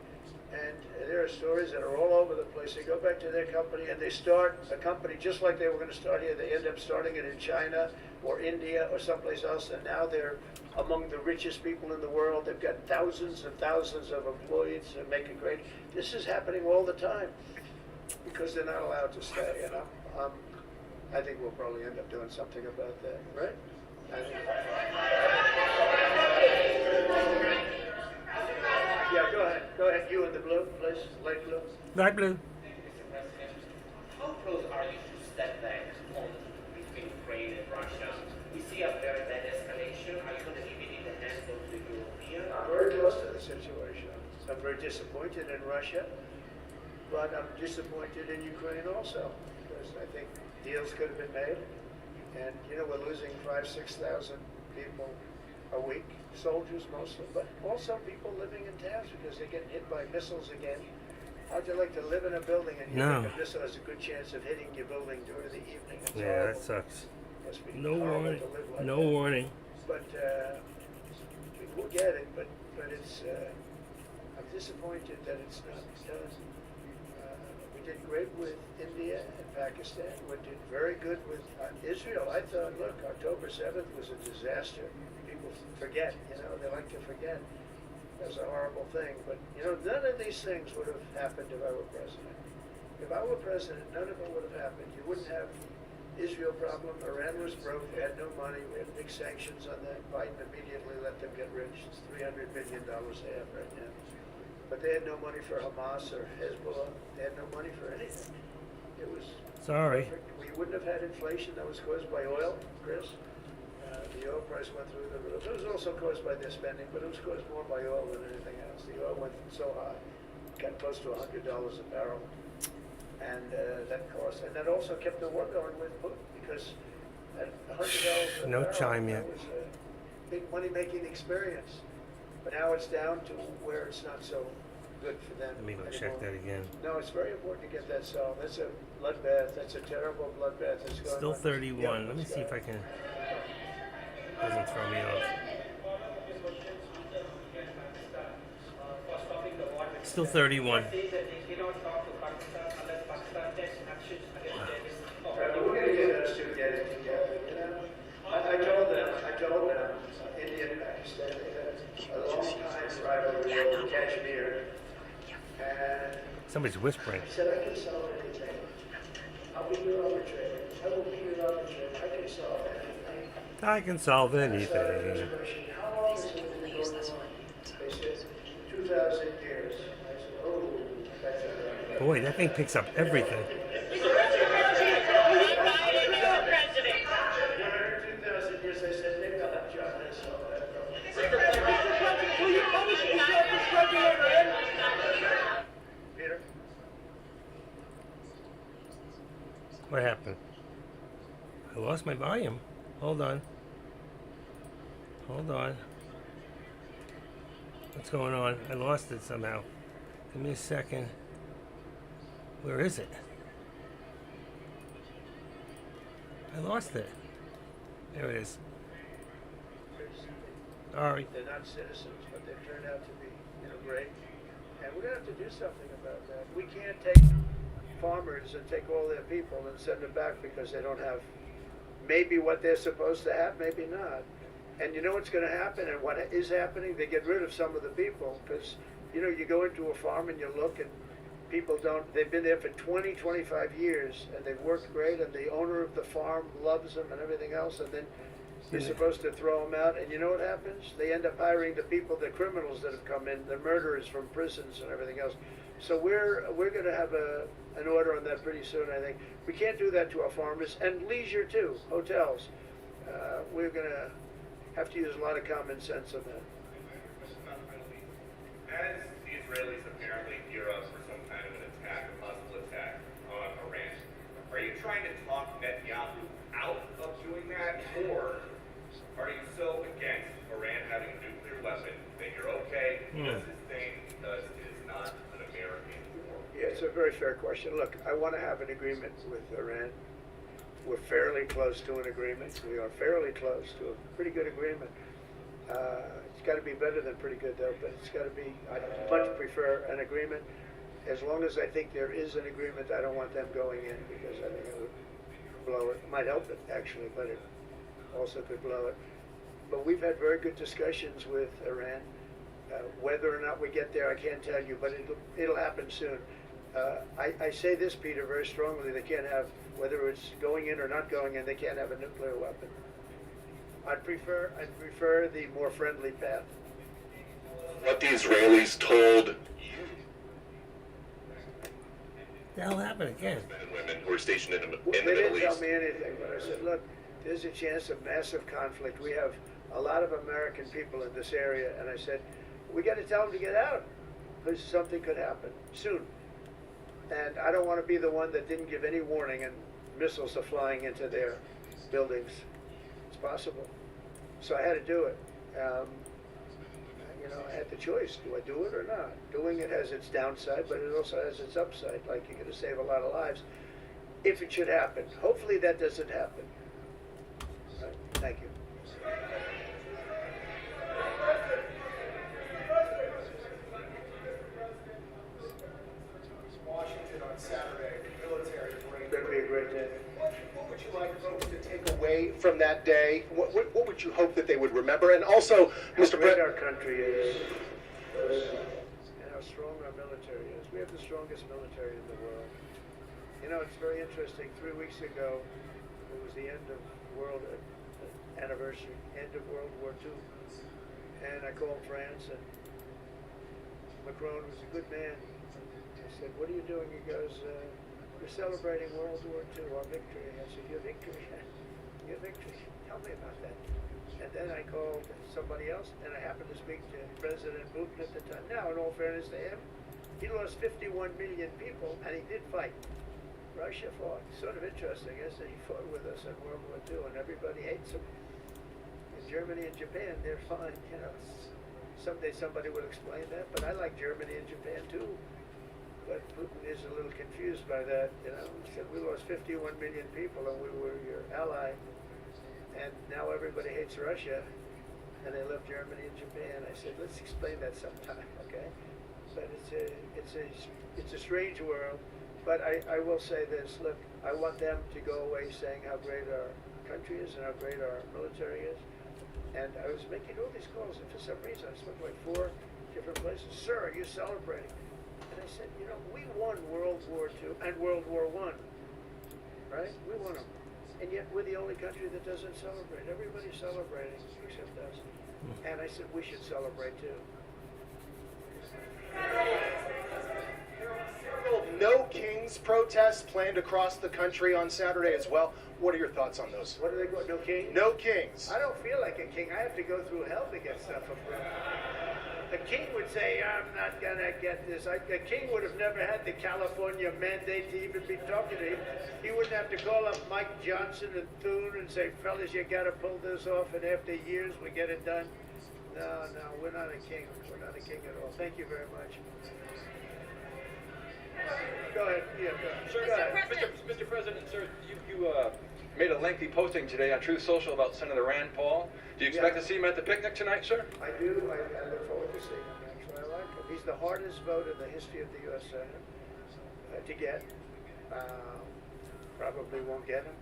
and there are stories that are all over the place. They go back to their company and they start a company just like they were going to start here. They end up starting it in China or India or someplace else, and now they're among the richest people in the world. They've got thousands and thousands of employees and make it great. This is happening all the time because they're not allowed to stay. And I think we'll probably end up doing something about that, right? Yeah, go ahead. Go ahead. You in the blue, please. Light blue. Light blue. How close are you to step back on between Ukraine and Russia? We see a very bad escalation. Are you going to leave it in the hands of the Europeans? I'm very close to the situation. I'm very disappointed in Russia, but I'm disappointed in Ukraine also, because I think deals could have been made. And, you know, we're losing 5,000, 6,000 people a week, soldiers mostly, but also people living in towns because they're getting hit by missiles again. How'd you like to live in a building and you think a missile has a good chance of hitting your building during the evening? It's Yeah, horrible. that sucks. Must be No horrible warning. to live like No that. warning. But we'll get it. But it's. I'm disappointed that it's not done. We did great with India and Pakistan. We did very good with Israel. I thought, look, October 7th was a disaster. People forget. You know, they like to forget. That was a horrible thing. But you know, none of these things would have happened if I were president. If I were president, none of it would have happened. You wouldn't have Israel problem. Iran was broke. They had no money. We had big sanctions on that. Biden immediately let them get rich. It's $300 billion they have right now. But they had no money for Hamas or Hezbollah. They had no money for anything. It was Sorry. perfect. We wouldn't have had inflation that was caused by oil, Chris. The oil price went through the roof. It was also caused by their spending, but it was caused more by oil than anything else. The oil went so high, got close to $100 a barrel, and that cost. And that also kept the war going with Putin because at $100 a No barrel, chime yet. that was a big money-making experience. But now it's down to where it's not so good for them. Let me go anymore. check that again. No, it's very important to get that solved. That's a bloodbath. That's a terrible bloodbath that's going Still on. 31. Yeah, Let me it's see if got- I can. Doesn't throw me off. Still 31. We're going to get us to get it together. You know? I told them, India and Pakistan, they had a long time rivalry over Kashmir. And Somebody's whispering. I said, I can solve anything. I'll be your arbitrator. I will be your arbitrator. I can solve anything. I can solve anything. How long has it been going on? They said 2,000 years. I said, oh, that's a Boy, that thing picks up everything. 2,000 years. I said, maybe I'll have John and solve that problem. Peter? What happened? I lost my volume. Hold on. Hold on. What's going on? I lost it somehow. Give me a second. Where is it? I lost it. There it is. Sorry. They're not citizens, but they've turned out to be, great. And we're going to have to do something about that. We can't take farmers and take all their people and send them back because they don't have maybe what they're supposed to have, maybe not. And you know what's going to happen and what is happening? They get rid of some of the people because, you go into a farm and you look and people they've been there for 20, 25 years and they've worked great and the owner of the farm loves them and everything else and then you're supposed to throw them out and you know what happens? They end up hiring the people, the criminals that have come in, the murderers from prisons and everything else. So we're going to have an order on that pretty soon, I think. We can't do that to our farmers and leisure too, hotels. We're going to have to use a lot of common sense on that. As the Israelis apparently gear up for some kind of an attack, a possible attack on Iran, are you trying to talk Netanyahu out of doing that, or are you so against Iran having a nuclear weapon that you're okay, he does his thing because it is not an American war? Yeah, it's a very fair question. Look, I want to have an agreement with Iran. We're fairly close to an agreement. We are fairly close to a pretty good agreement. It's got to be better than pretty good, though, but it's got to be, I'd much prefer an agreement. As long as I think there is an agreement, I don't want them going in because I think it would blow it. It might help it, actually, but it also could blow it. But we've had very good discussions with Iran. Whether or not we get there, I can't tell you, but it'll happen soon. I say this, Peter, very strongly. They can't have, whether it's going in or not going in, they can't have a nuclear weapon. I'd prefer the more friendly path. What the Israelis told The hell happened again? men and women who are stationed in the They Middle didn't tell East. me anything, but I said, look, there's a chance of massive conflict. We have a lot of American people in this area, and I said, we got to tell them to get out because something could happen soon. And I don't want to be the one that didn't give any warning and missiles are flying into their buildings. It's possible. So I had to do it. I had the choice. Do I do it or not? Doing it has its downside, but it also has its upside. Like you're going to save a lot of lives if it should happen. Hopefully that doesn't happen. All right. Thank you. Washington on Saturday, military parade. Going to be a great day. What would you like folks to take away from that day? What would you hope that they would remember? And also, Mr. How great our President, country is, and how strong our military is. We have the strongest military in the world. It's very interesting. 3 weeks ago, it was the end of world anniversary, end of World War II, and I called France, and Macron was a good man. I said, what are you doing? He goes, we're celebrating World War II, our victory. I said, your victory? Your victory? Tell me about that. And then I called somebody else, and I happened to speak to President Putin at the time. Now, in all fairness to him, he lost 51 million people, and he did fight. Russia fought. Sort of interesting, is that he fought with us in World War II, and everybody hates him. In Germany and Japan, they're fine. You know, someday somebody will explain that, but I like Germany and Japan too. But Putin is a little confused by that. You know, he said we lost 51 million people, and we were your ally, and now everybody hates Russia, and they love Germany and Japan. I said, let's explain that sometime, okay? But it's a strange world. But I will say this, look, I want them to go away saying how great our country is and how great our military is. And I was making all these calls, and for some reason I spoke like 4 different places. Sir, are you celebrating? And I said, you know, we won World War II and World War I, right? We won them. And yet we're the only country that doesn't celebrate. Everybody's celebrating except us. And I said, we should celebrate too. No Kings protests planned across the country on Saturday as well. What are your thoughts on those? What do they go? No king? No Kings. I don't feel like a king. I have to go through hell to get stuff approved. A king would say, I'm not going to get this. A king would have never had the California mandate to even be talking to him. He wouldn't have to call up Mike Johnson and Thune and say, fellas, you got to pull this off, and after years we get it done. No, we're not a king. We're not a king at all. Thank you very much. Go ahead. Yeah, go ahead. Sure, Go ahead. Mr. President, sir, you made a lengthy posting today on Truth Social about Senator Rand Paul. Do you expect to see him at the picnic tonight, sir? I do. I look forward to seeing him. Actually, I like him. He's the hardest vote in the history of the U.S. Senate to get. Probably won't get him,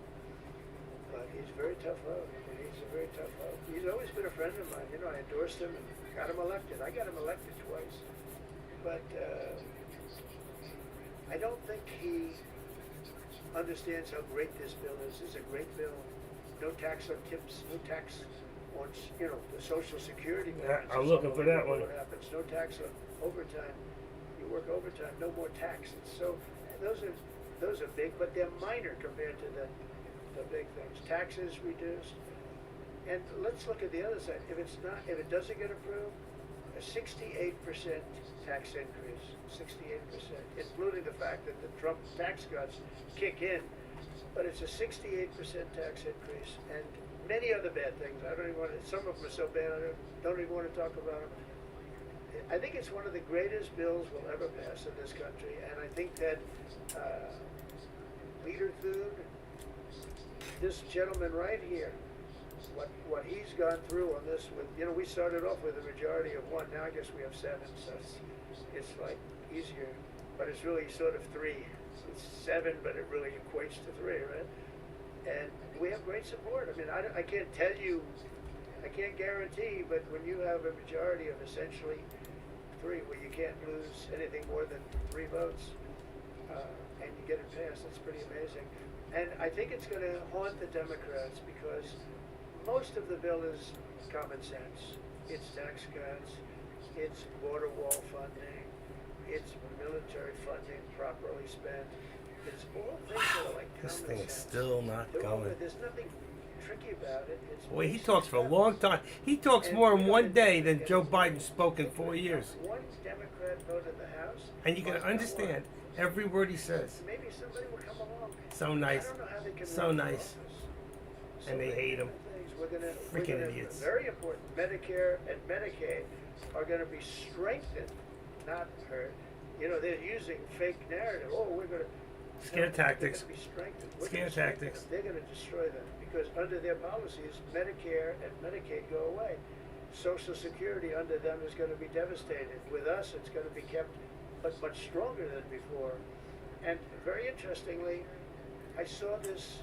but he's a very tough vote. He's a very tough vote. He's always been a friend of mine. You know, I endorsed him and got him elected. I got him elected twice, but I don't think he understands how great this bill is. It's a great bill. No tax on tips, no tax on, you know, the Social Security. Yeah, I'm looking for that one. What happens? No tax on overtime. You work overtime, no more tax. So those are big, but they're minor compared to the big things. Taxes reduced. And let's look at the other side. If it doesn't get approved, a 68% tax increase, 68%, including the fact that the Trump tax cuts kick in. But it's a 68% tax increase, and many other bad things. I don't even want to, some of them are so bad I don't even want to talk about them. I think it's one of the greatest bills we'll ever pass in this country, and I think that Leader Thune, this gentleman right here, what he's gone through on this with, you know, we started off with a majority of 1, now I guess we have 7, so it's like easier, but it's really sort of 3. It's 7, but it really equates to 3, right? And we have great support. I mean, I can't tell you, I can't guarantee, but when you have a majority of essentially 3, where you can't lose anything more than 3 votes, and you get it passed, that's pretty amazing. And I think it's going to haunt the Democrats because most of the bill is common sense. It's tax cuts, it's border wall funding, it's military funding properly spent. It's all things that are like This common thing is sense. still not going. There's nothing tricky about it. It's Boy, he talks for a long time. He talks more in one day than Joe Biden spoke in 4 years. One Democrat vote in the House. And you can understand every word he says. Maybe somebody will come along. So nice. I don't know how they can So run for nice. office. And they hate him. We're Freaking gonna, idiots. Very important. Medicare and Medicaid are going to be strengthened, not hurt. You know, they're using fake narrative. Oh, we're going to Scare tactics. They're going to be strengthened. We're Scare gonna strengthen tactics. them. They're going to destroy them because under their policies, Medicare and Medicaid go away. Social Security under them is going to be devastated. With us, it's going to be kept but much stronger than before. And very interestingly, I saw this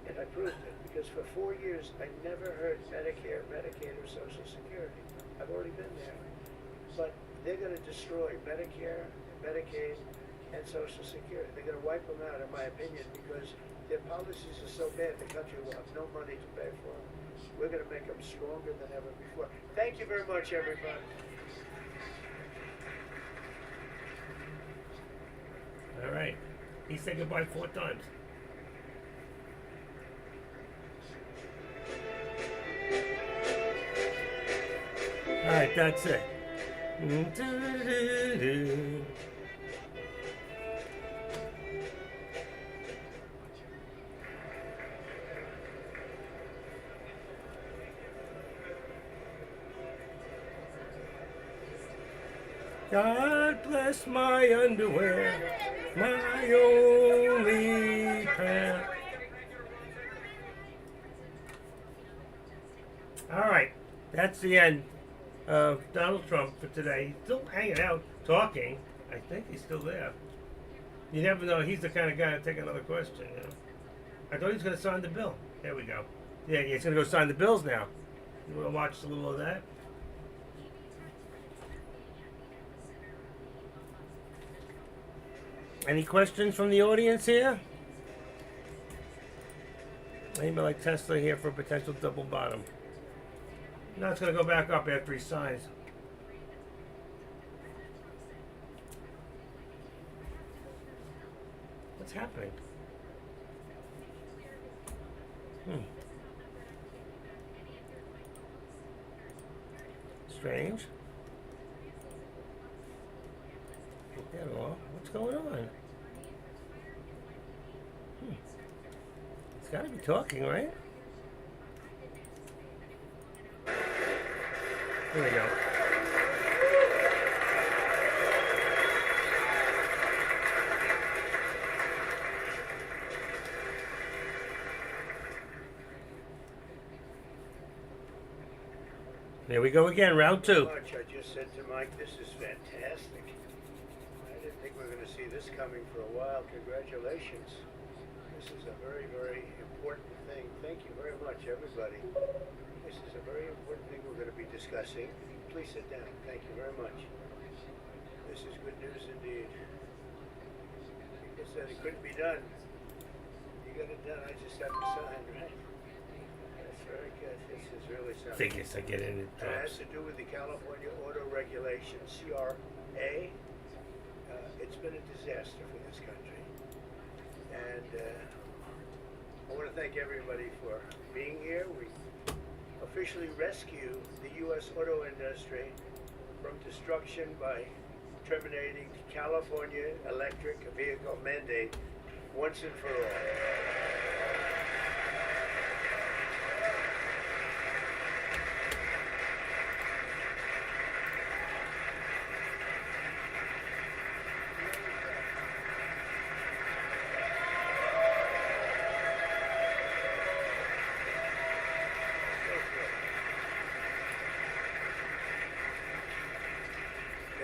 and I proved it because for 4 years I never heard Medicare, Medicaid, or Social Security. I've already been there. But they're going to destroy Medicare, Medicaid, and Social Security. They're going to wipe them out, in my opinion, because their policies are so bad the country will have no money to pay for them. We're going to make them stronger than ever before. Thank you very much, everybody. All right. He said goodbye 4 times. All right, that's it. God bless my underwear, my only pair. All right, that's the end of Donald Trump for today. He's still hanging out, talking. I think he's still there. You never know. He's the kind of guy to take another question. You know. I thought he was going to sign the bill. There we go. Yeah, he's going to go sign the bills now. You want to watch a little of that? Any questions from the audience here? Anybody like Tesla here for a potential double bottom? No, it's going to go back up after he signs. What's happening? Strange. What's going on? It's got to be talking, right? Here we go. There we go again, round 2. I just said to Mike, this is fantastic. I didn't think we were going to see this coming for a while. Congratulations. This is a very, very important thing. Thank you very much, everybody. This is a very important thing we're going to be discussing. Please sit down. Thank you very much. This is good news indeed. People said it couldn't be done. You got it done. I just have to sign, right? That's very good. This is really something. Figures I get in it. It has to do with the California Auto Regulation, CRA. It's been a disaster for this country. And I want to thank everybody for being here. We officially rescue the U.S. auto industry from destruction by terminating the California electric vehicle mandate once and for all.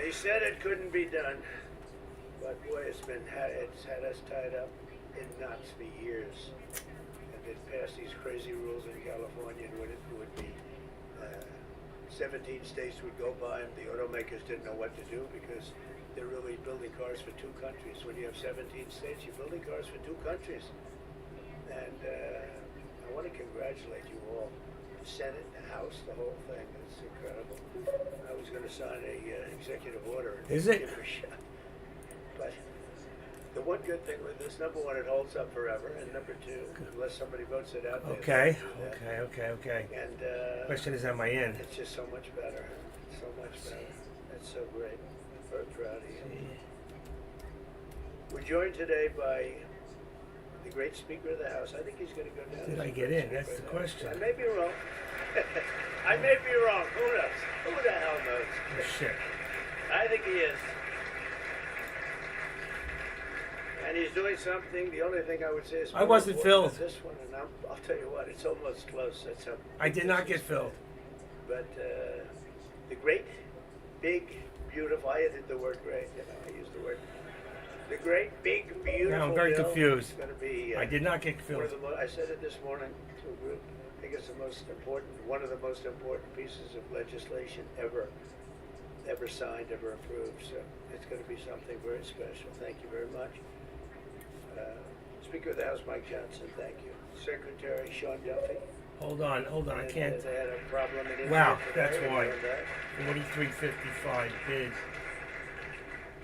They said it couldn't be done, but boy, it's had us tied up in knots for years. And they'd pass these crazy rules in California, and it would be 17 states would go by, and the automakers didn't know what to do because they're really building cars for 2 countries. When you have 17 states, you're building cars for 2 countries. And I want to congratulate you all. The Senate, the House, the whole thing. It's incredible. I was going to sign a executive order. Is it? Give it a shot. But the one good thing with this, number one, it holds up forever, and number 2, unless somebody votes it out. Okay. And Question is, am I in? it's just so much better. So much better. That's so great. Very proud of you. We're joined today by the great Speaker of the House. I think he's going to go down. Did as I the get great in? That's Speaker the of House. question. I may be wrong. I may be wrong. Who knows? Who the hell knows? Oh, shit. I think he is. And he's doing something. The only thing I would say is I wasn't filled. this one, and I'll tell you what, it's almost close. That's how I did not this get is. filled. But the great, big, beautiful. I added the word great. I used the word. The great, big, beautiful. Now I'm very bill confused. is going to be. I did not get One filled. of the I said it this morning to a group. I think it's the most important, one of the most important pieces of legislation ever signed, ever approved. So it's going to be something very special. Thank you very much. Speaker of the House, Mike Johnson. Thank you. Secretary Sean Duffy. Hold on. I And, can't. They had a problem in India Wow, today. that's We why. learned that. 43.55 bid.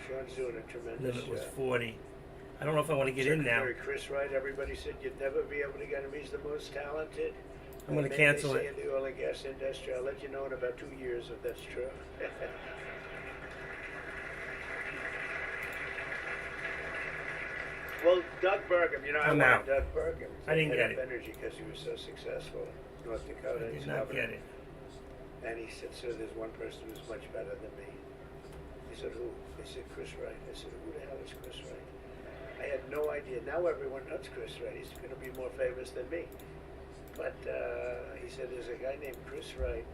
Sean's doing a tremendous Limit was job. 40. I don't know if I want to get in now. Secretary Chris Wright, everybody said you'd never be able to get him. He's the most talented. I'm going to man cancel they say it. in the oil and gas industry. I'll let you know in about 2 years if that's true. Well, Doug Burgum, you know, I I'm wanted out. Doug Burgum. I didn't head get of it. Energy because he was so successful in North Dakota. I He's did not governor. get it. And he said, sir, there's one person who's much better than me. He said, who? They said, Chris Wright. I said, who the hell is Chris Wright? I had no idea. Now everyone knows Chris Wright. He's going to be more famous than me. But he said, there's a guy named Chris Wright,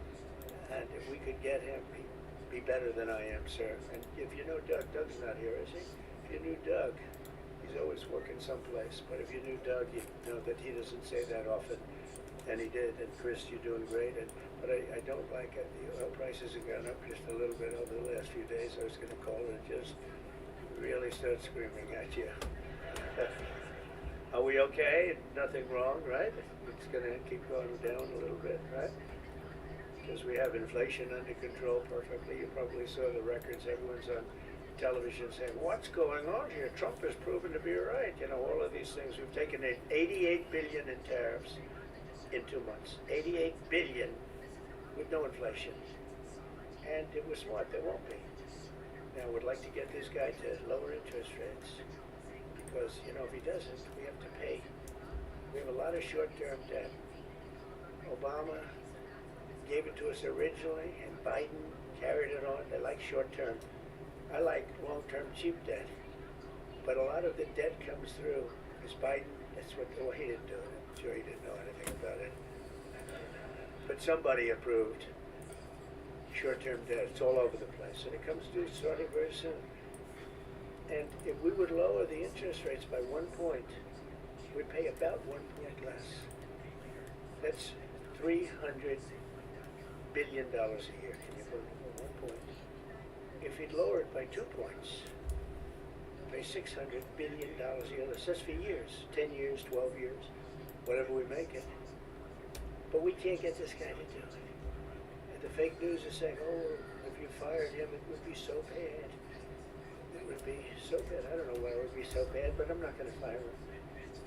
and if we could get him, he'd be better than I am, sir. And if you know Doug, Doug's not here, is he? If you knew Doug, he's always working someplace. But if you knew Doug, you'd know that he doesn't say that often. And he did. And Chris, you're doing great. But I don't like it. The oil prices have gone up just a little bit over the last few days. I was going to call it and just really start screaming at you. Are we okay? Nothing wrong, right? It's going to keep going down a little bit, right? Because we have inflation under control perfectly. You probably saw the records. Everyone's on television saying, what's going on here? Trump has proven to be right. You know, all of these things. We've taken in $88 billion in tariffs in 2 months. $88 billion with no inflation. And it was smart. There won't be. Now, we'd like to get this guy to lower interest rates. Because, you know, if he doesn't, we have to pay. We have a lot of short-term debt. Obama gave it to us originally, and Biden carried it on. They like short-term. I like long-term cheap debt. But a lot of the debt comes through because Biden, that's what, well, he didn't do it. I'm sure he didn't know anything about it. But somebody approved short-term debt. It's all over the place. And it comes due starting very soon. And if we would lower the interest rates by 1 point, we'd pay about 1 point less. That's $300 billion a year. Can you believe it? 1 point. If you'd lower it by 2 points, pay $600 billion a year. That's for years, 10 years, 12 years, whatever we make it. But we can't get this guy to do it. And the fake news is saying, oh, if you fired him, it would be so bad. It would be so bad. I don't know why it would be so bad, but I'm not going to fire him.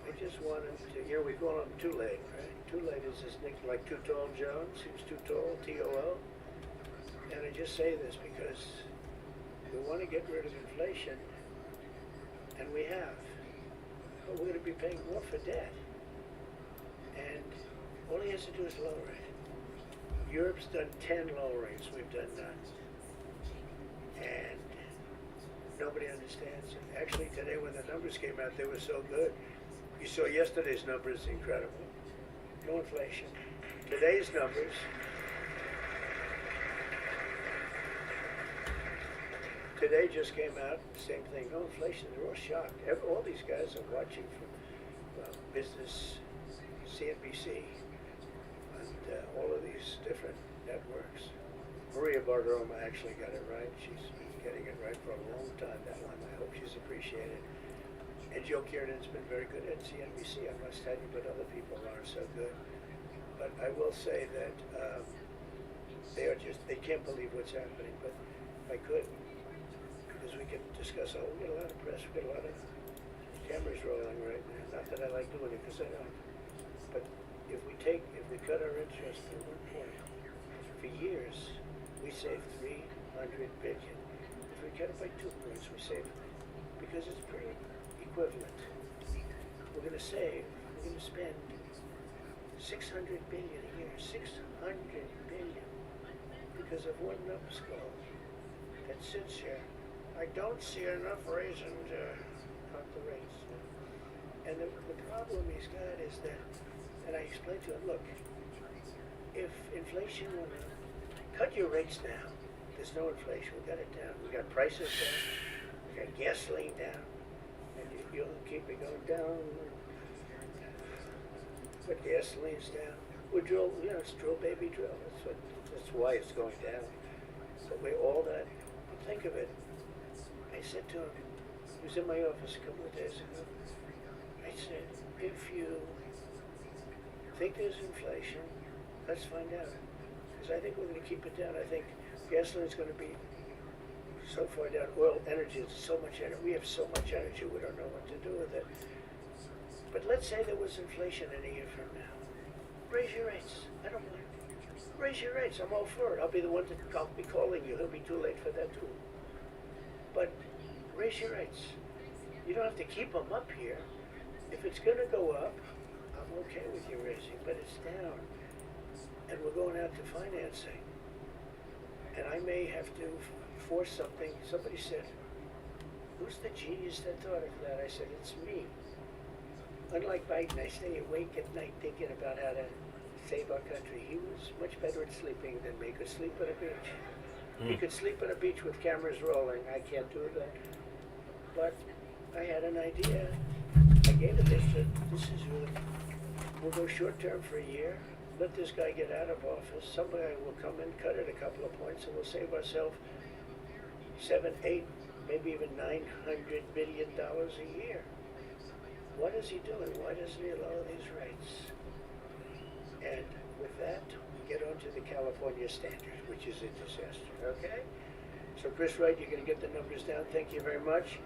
I just want him to, we call him Too Late, right? Too Late is his nickname, like Too Tall Jones. He was too tall, T-O-O. And I just say this because we want to get rid of inflation, and we have. But we're going to be paying more for debt. And all he has to do is lower it. Europe's done 10 lowerings. We've done none. And nobody understands it. Actually, today when the numbers came out, they were so good. You saw yesterday's numbers, incredible. No inflation. Today's numbers, today just came out, same thing, no inflation. They're all shocked. All these guys are watching from business, CNBC, and all of these different networks. Maria Bartiromo actually got it right. She's been getting it right for a long time, that one. I hope she's appreciated. And Joe Kiernan's been very good at CNBC, I must tell you, but other people aren't so good. But I will say that they can't believe what's happening. But if I could, because we can discuss, we get a lot of press, we get a lot of cameras rolling right now. Not that I like doing it, because I don't. But if we cut our interest to 1 point, for years, we saved $300 billion. If we cut it by 2 points, we save, because it's pretty equivalent. We're going to spend $600 billion a year, $600 billion, because of one numbskull that sits here. I don't see enough reason to cut the rates. And the problem he's got is that, and I explained to him, look, if inflation went up, cut your rates down. There's no inflation. We got it down. We got prices down. We got gasoline down. And you'll keep it going down. But gasoline's down. We drill, it's drill, baby, drill. That's why it's going down. But all that, think of it. I said to him, he was in my office a couple of days ago. I said, if you think there's inflation, let's find out. Because I think we're going to keep it down. I think gasoline's going to be so far down. Oil energy is so much energy. We have so much energy, we don't know what to do with it. But let's say there was inflation in a year from now. Raise your rates. I don't mind. Raise your rates. I'm all for it. I'll be the one I'll be calling you. He'll be too late for that too. But raise your rates. You don't have to keep them up here. If it's going to go up, I'm okay with you raising, but it's down. And we're going out to financing. And I may have to force something. Somebody said, who's the genius that thought of that? I said, it's me. Unlike Biden, I stay awake at night thinking about how to save our country. He was much better at sleeping than me. Could sleep on a beach. He could sleep on a beach with cameras rolling. I can't do that. But I had an idea. I gave it this. This is really. We'll go short term for a year. Let this guy get out of office. Somebody will come in, cut it a couple of points, and we'll save ourselves $7, $8, maybe even $900 billion a year. What is he doing? Why doesn't he lower these rates? And with that, we get onto the California standard, which is a disaster. Okay? So Chris Wright, you're going to get the numbers down. Thank you very much.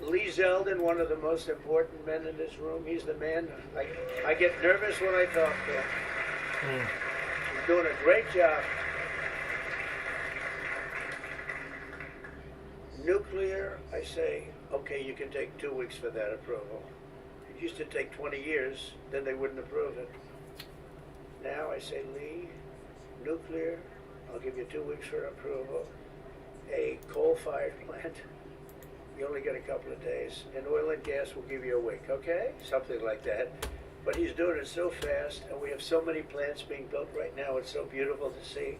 Lee Zeldin, one of the most important men in this room. He's the man. I get nervous when I talk to him. He's doing a great job. Nuclear, I say, okay, you can take 2 weeks for that approval. It used to take 20 years, then they wouldn't approve it. Now I say, Lee, nuclear, I'll give you 2 weeks for approval. A coal-fired plant, you only get a couple of days. And oil and gas will give you a week, okay? Something like that. But he's doing it so fast, and we have so many plants being built right now. It's so beautiful to see.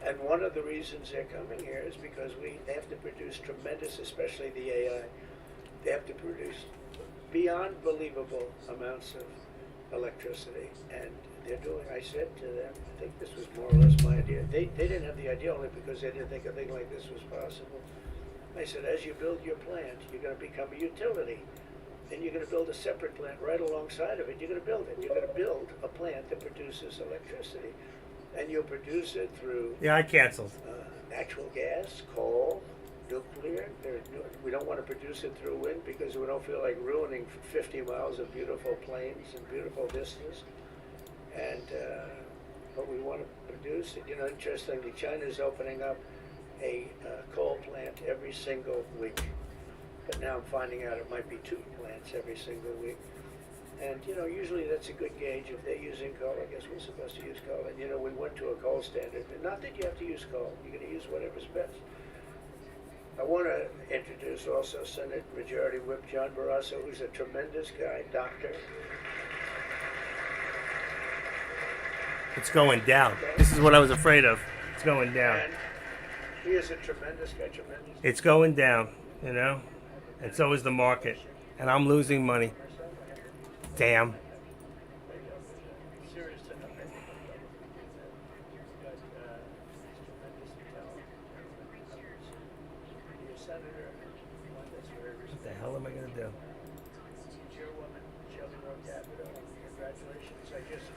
And one of the reasons they're coming here is because they have to produce tremendous, especially the AI, they have to produce beyond believable amounts of electricity. And they're doing, I said to them, I think this was more or less my idea. They didn't have the idea only because they didn't think a thing like this was possible. I said, as you build your plant, you're going to become a utility. And you're going to build a separate plant right alongside of it. You're going to build it. You're going to build a plant that produces electricity. And you'll produce it through Yeah, I canceled. natural gas, coal, nuclear. We don't want to produce it through wind because we don't feel like ruining 50 miles of beautiful plains and beautiful vistas. And but we want to produce it. You know, interestingly, China's opening up a coal plant every single week. But now I'm finding out it might be 2 plants every single week. And, you know, usually that's a good gauge. If they're using coal, I guess we're supposed to use coal. And, you know, we went to a coal standard. And not that you have to use coal. You're going to use whatever's best. I want to introduce also Senate Majority Whip John Barrasso, who's a tremendous guy, doctor. It's going down. This is what I was afraid of. It's going down. And he is a tremendous guy, tremendous. It's going down, you know? And so is the market. And I'm losing money. Damn. Serious enough. He's a senator, one that's very What the hell am I going to do? Chairwoman Shelley Moore Capito. Congratulations. I just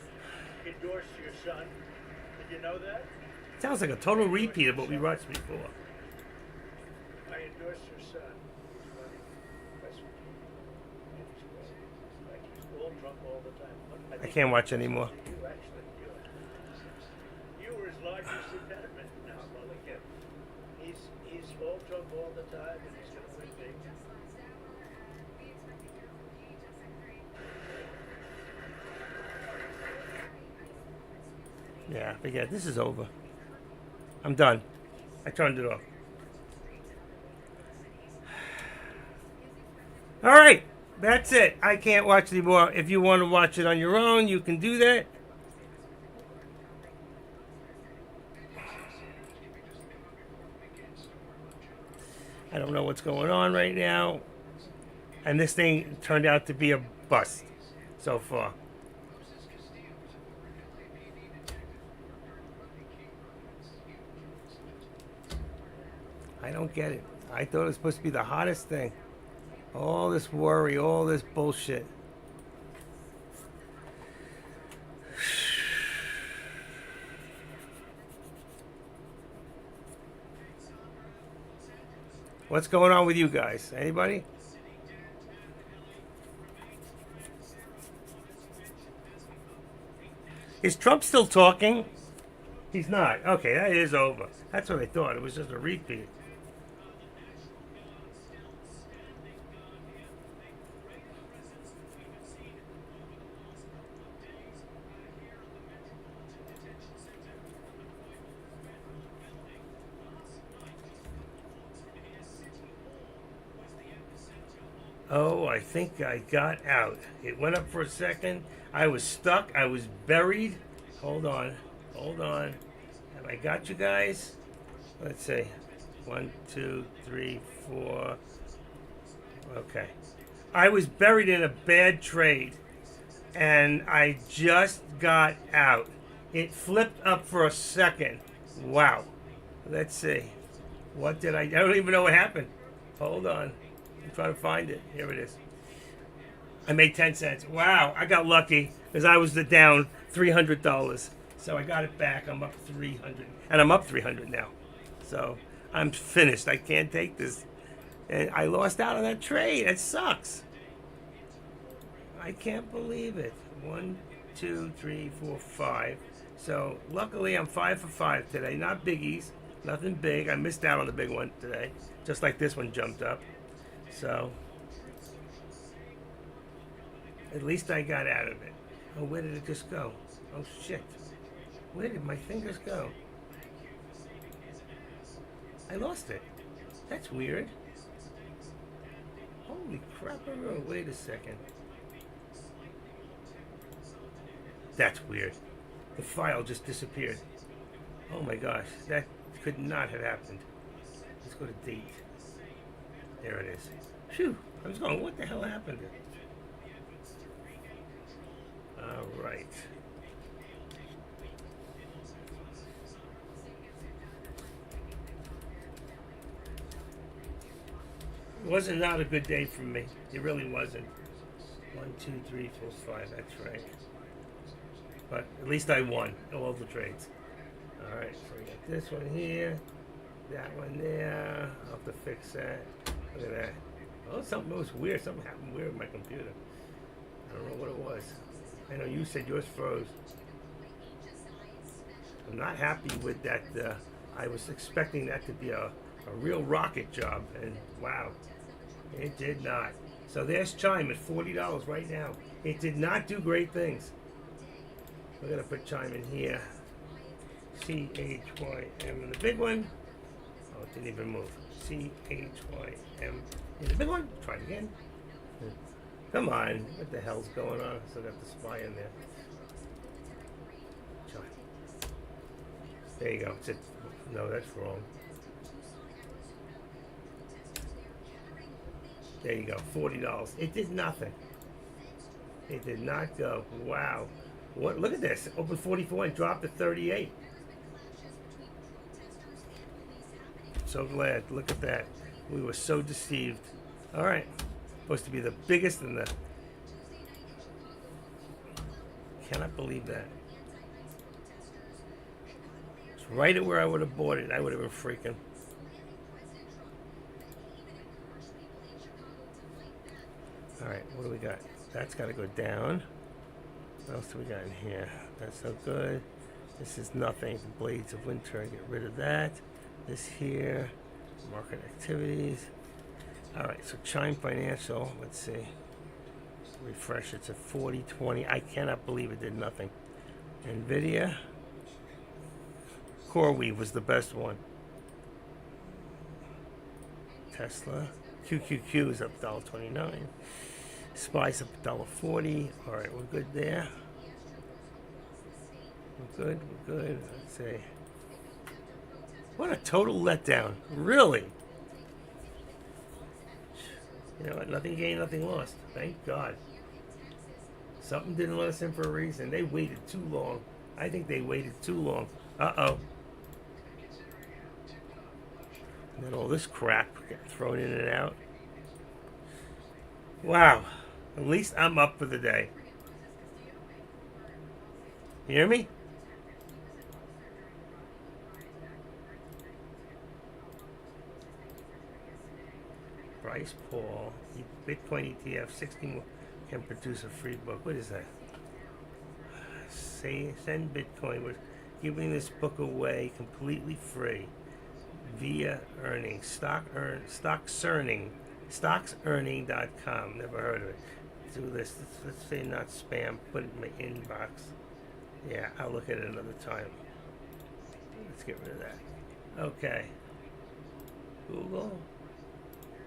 endorsed your son. Did you know that? Sounds like a total repeat of what we watched before. I endorsed your son. He's running West Virginia. Like he's all drunk all the time. I can't watch anymore. You actually, you were his largest impediment. Now, well, again, he's all drunk all the time, and he's going to win big. Yeah, forget it. This is over. I'm done. I turned it off. All right. That's it. I can't watch anymore. If you want to watch it on your own, you can do that. I don't know what's going on right now. And this thing turned out to be a bust so far. I don't get it. I thought it was supposed to be the hottest thing. All this worry, all this bullshit. What's going on with you guys? Anybody? Is Trump still talking? He's not. Okay, that is over. That's what I thought. It was just a repeat. Oh, I think I got out. It went up for a second. I was stuck. I was buried. Hold on. Hold on. Have I got you guys? Let's see. 1, 2, 3, 4. Okay. I was buried in a bad trade, and I just got out. It flipped up for a second. Wow. Let's see. What did I don't even know what happened. Hold on. I'm trying to find it. Here it is. I made 10 cents. Wow, I got lucky because I was the down $300. So I got it back. I'm up 300, and I'm up 300 now. So I'm finished. I can't take this, and I lost out on that trade. It sucks. I can't believe it. 1, 2, 3, 4, 5. So luckily I'm 5 for 5 today. Not biggies. Nothing big. I missed out on the big one today. Just like this one jumped up. So, at least I got out of it. Oh, where did it just go? Oh, shit. Where did my fingers go? I lost it. That's weird. Holy crap. Wait a second. That's weird. The file just disappeared. Oh my gosh. That could not have happened. Let's go to date. There it is. Phew. I was going, what the hell happened? All right. It wasn't not a good day for me. It really wasn't. 1, 2, 3, 4, 5. That's right. But at least I won all the trades. All right. So we got this one here. That one there. I'll have to fix that. Look at that. Oh, something was weird. Something happened weird with my computer. I don't know what it was. I know you said yours froze. I'm not happy with that. I was expecting that to be a real rocket job, and wow, it did not. So there's Chime at $40 right now. It did not do great things. We're going to put Chime in here. CHYM in the big one. Oh, it didn't even move. CHYM in the big one. Try it again. Come on. What the hell's going on? Still got the SPY in there. Chime. There you go. No, that's wrong. There you go. $40. It did nothing. It did not go. Wow. What? Look at this. Open 44 and dropped to 38. So glad. Look at that. We were so deceived. All right. Supposed to be the biggest in the... Cannot believe that. It's right at where I would have bought it. I would have been freaking. All right. What do we got? That's got to go down. What else do we got in here? That's no good. This is nothing. The Blades of Winter. Get rid of that. This here. Market activities. All right. So Chime Financial. Let's see. Refresh. It's at 40.20. I cannot believe it did nothing. Nvidia. CoreWeave was the best one. Tesla. QQQ is up $1.29. SPY's up $1.40. All right, we're good there. We're good. We're good. Let's see. What a total letdown! Really. You know what? Nothing gained, nothing lost. Thank God. Something didn't let us in for a reason. They waited too long. I think they waited too long. Uh-oh. And then all this crap getting thrown in and out. Wow. At least I'm up for the day. You hear me? Bryce Paul, Bitcoin ETF, 60 more can produce a free book. What is that? Send Bitcoin. We're giving this book away completely free via earnings. Stocksearning.com. Never heard of it. Do this. Let's say not spam. Put it in my inbox. Yeah, I'll look at it another time. Let's get rid of that. Okay. Google.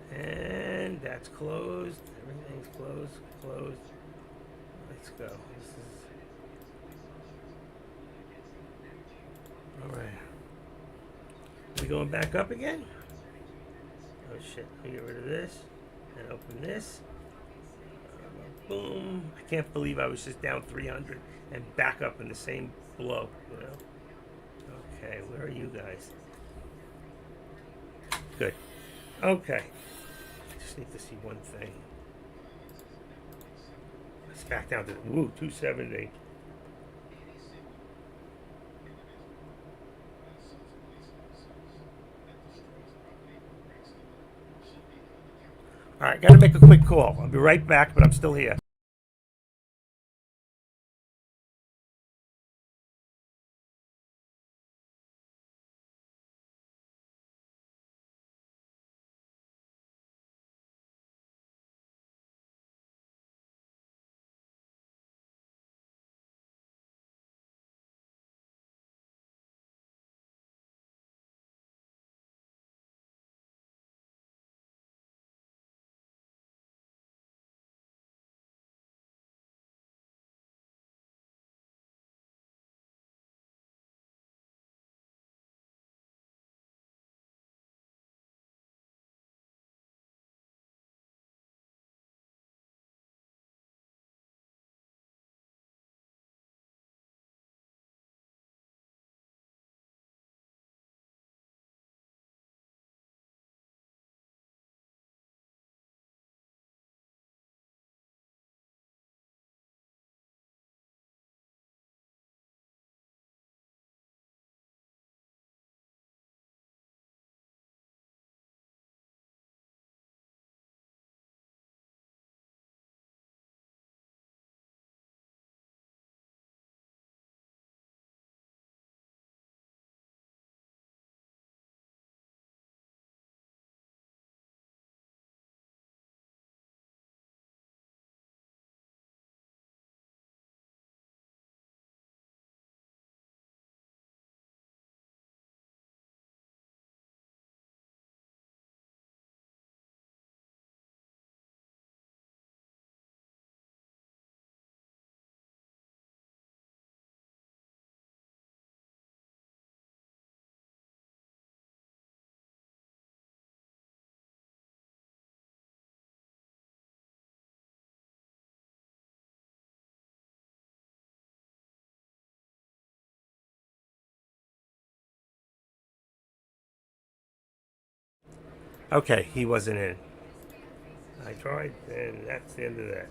And that's closed. Everything's closed. Let's go. This is all right. We going back up again? Oh shit! Let me get rid of this and open this. Boom! I can't believe I was just down 300 and back up in the same blow. You know? Okay, where are you guys? Good. Okay. I just need to see one thing. It's back down to 270. All right, got to make a quick call. I'll be right back, but I'm still here. Okay, he wasn't in. I tried, and that's the end of that.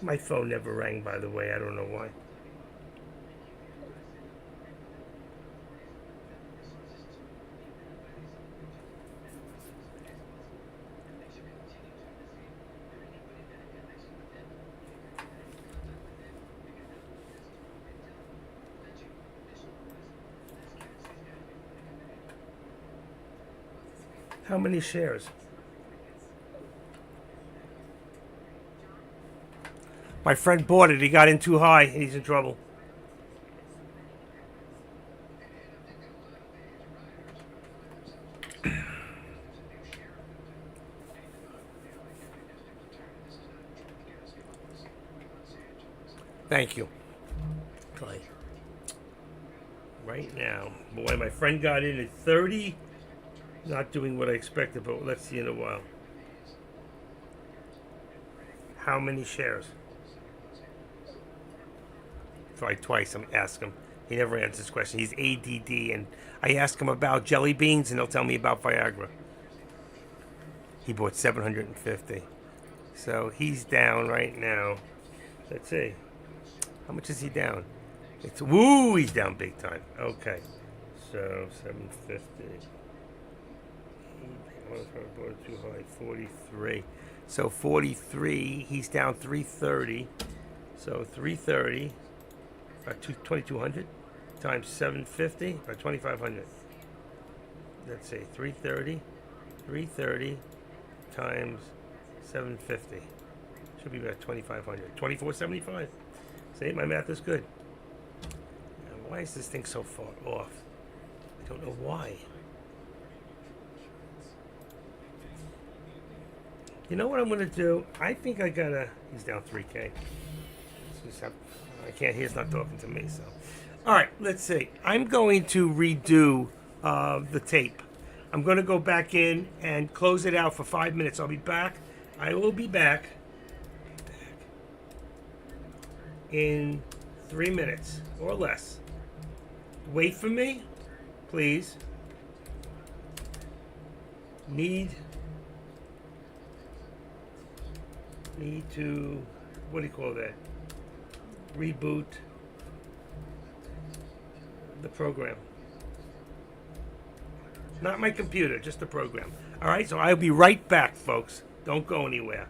My phone never rang, by the way. I don't know why. How many shares? My friend bought it. He got in too high. He's in trouble. Thank you, Clay. Right now, boy, my friend got in at 30. Not doing what I expected, but let's see in a while. How many shares? tried twice. I'm ask him. He never answers this question. He's ADD, and I ask him about jelly beans, and he'll tell me about Viagra. He bought 750. So he's down right now. Let's see. How much is he down? It's woo, he's down big time. Okay. So 750. Too high. 43. So 43, he's down 330. So 330, about 2,200 times 750, about 2,500. Let's see, 330 times 750. Should be about 2,500. 2,475. See, my math is good. Now, why is this thing so far off? I don't know why. You know what I'm going to do? I think I got to... He's down 3K. I can't... He's not talking to me, so... All right, let's see. I'm going to redo the tape. I'm going to go back in and close it out for 5 minutes. I'll be back. I will be back in 3 minutes or less. Wait for me, please. Need to, what do you call that? Reboot the program. Not my computer, just the program. All right, so I'll be right back, folks. Don't go anywhere.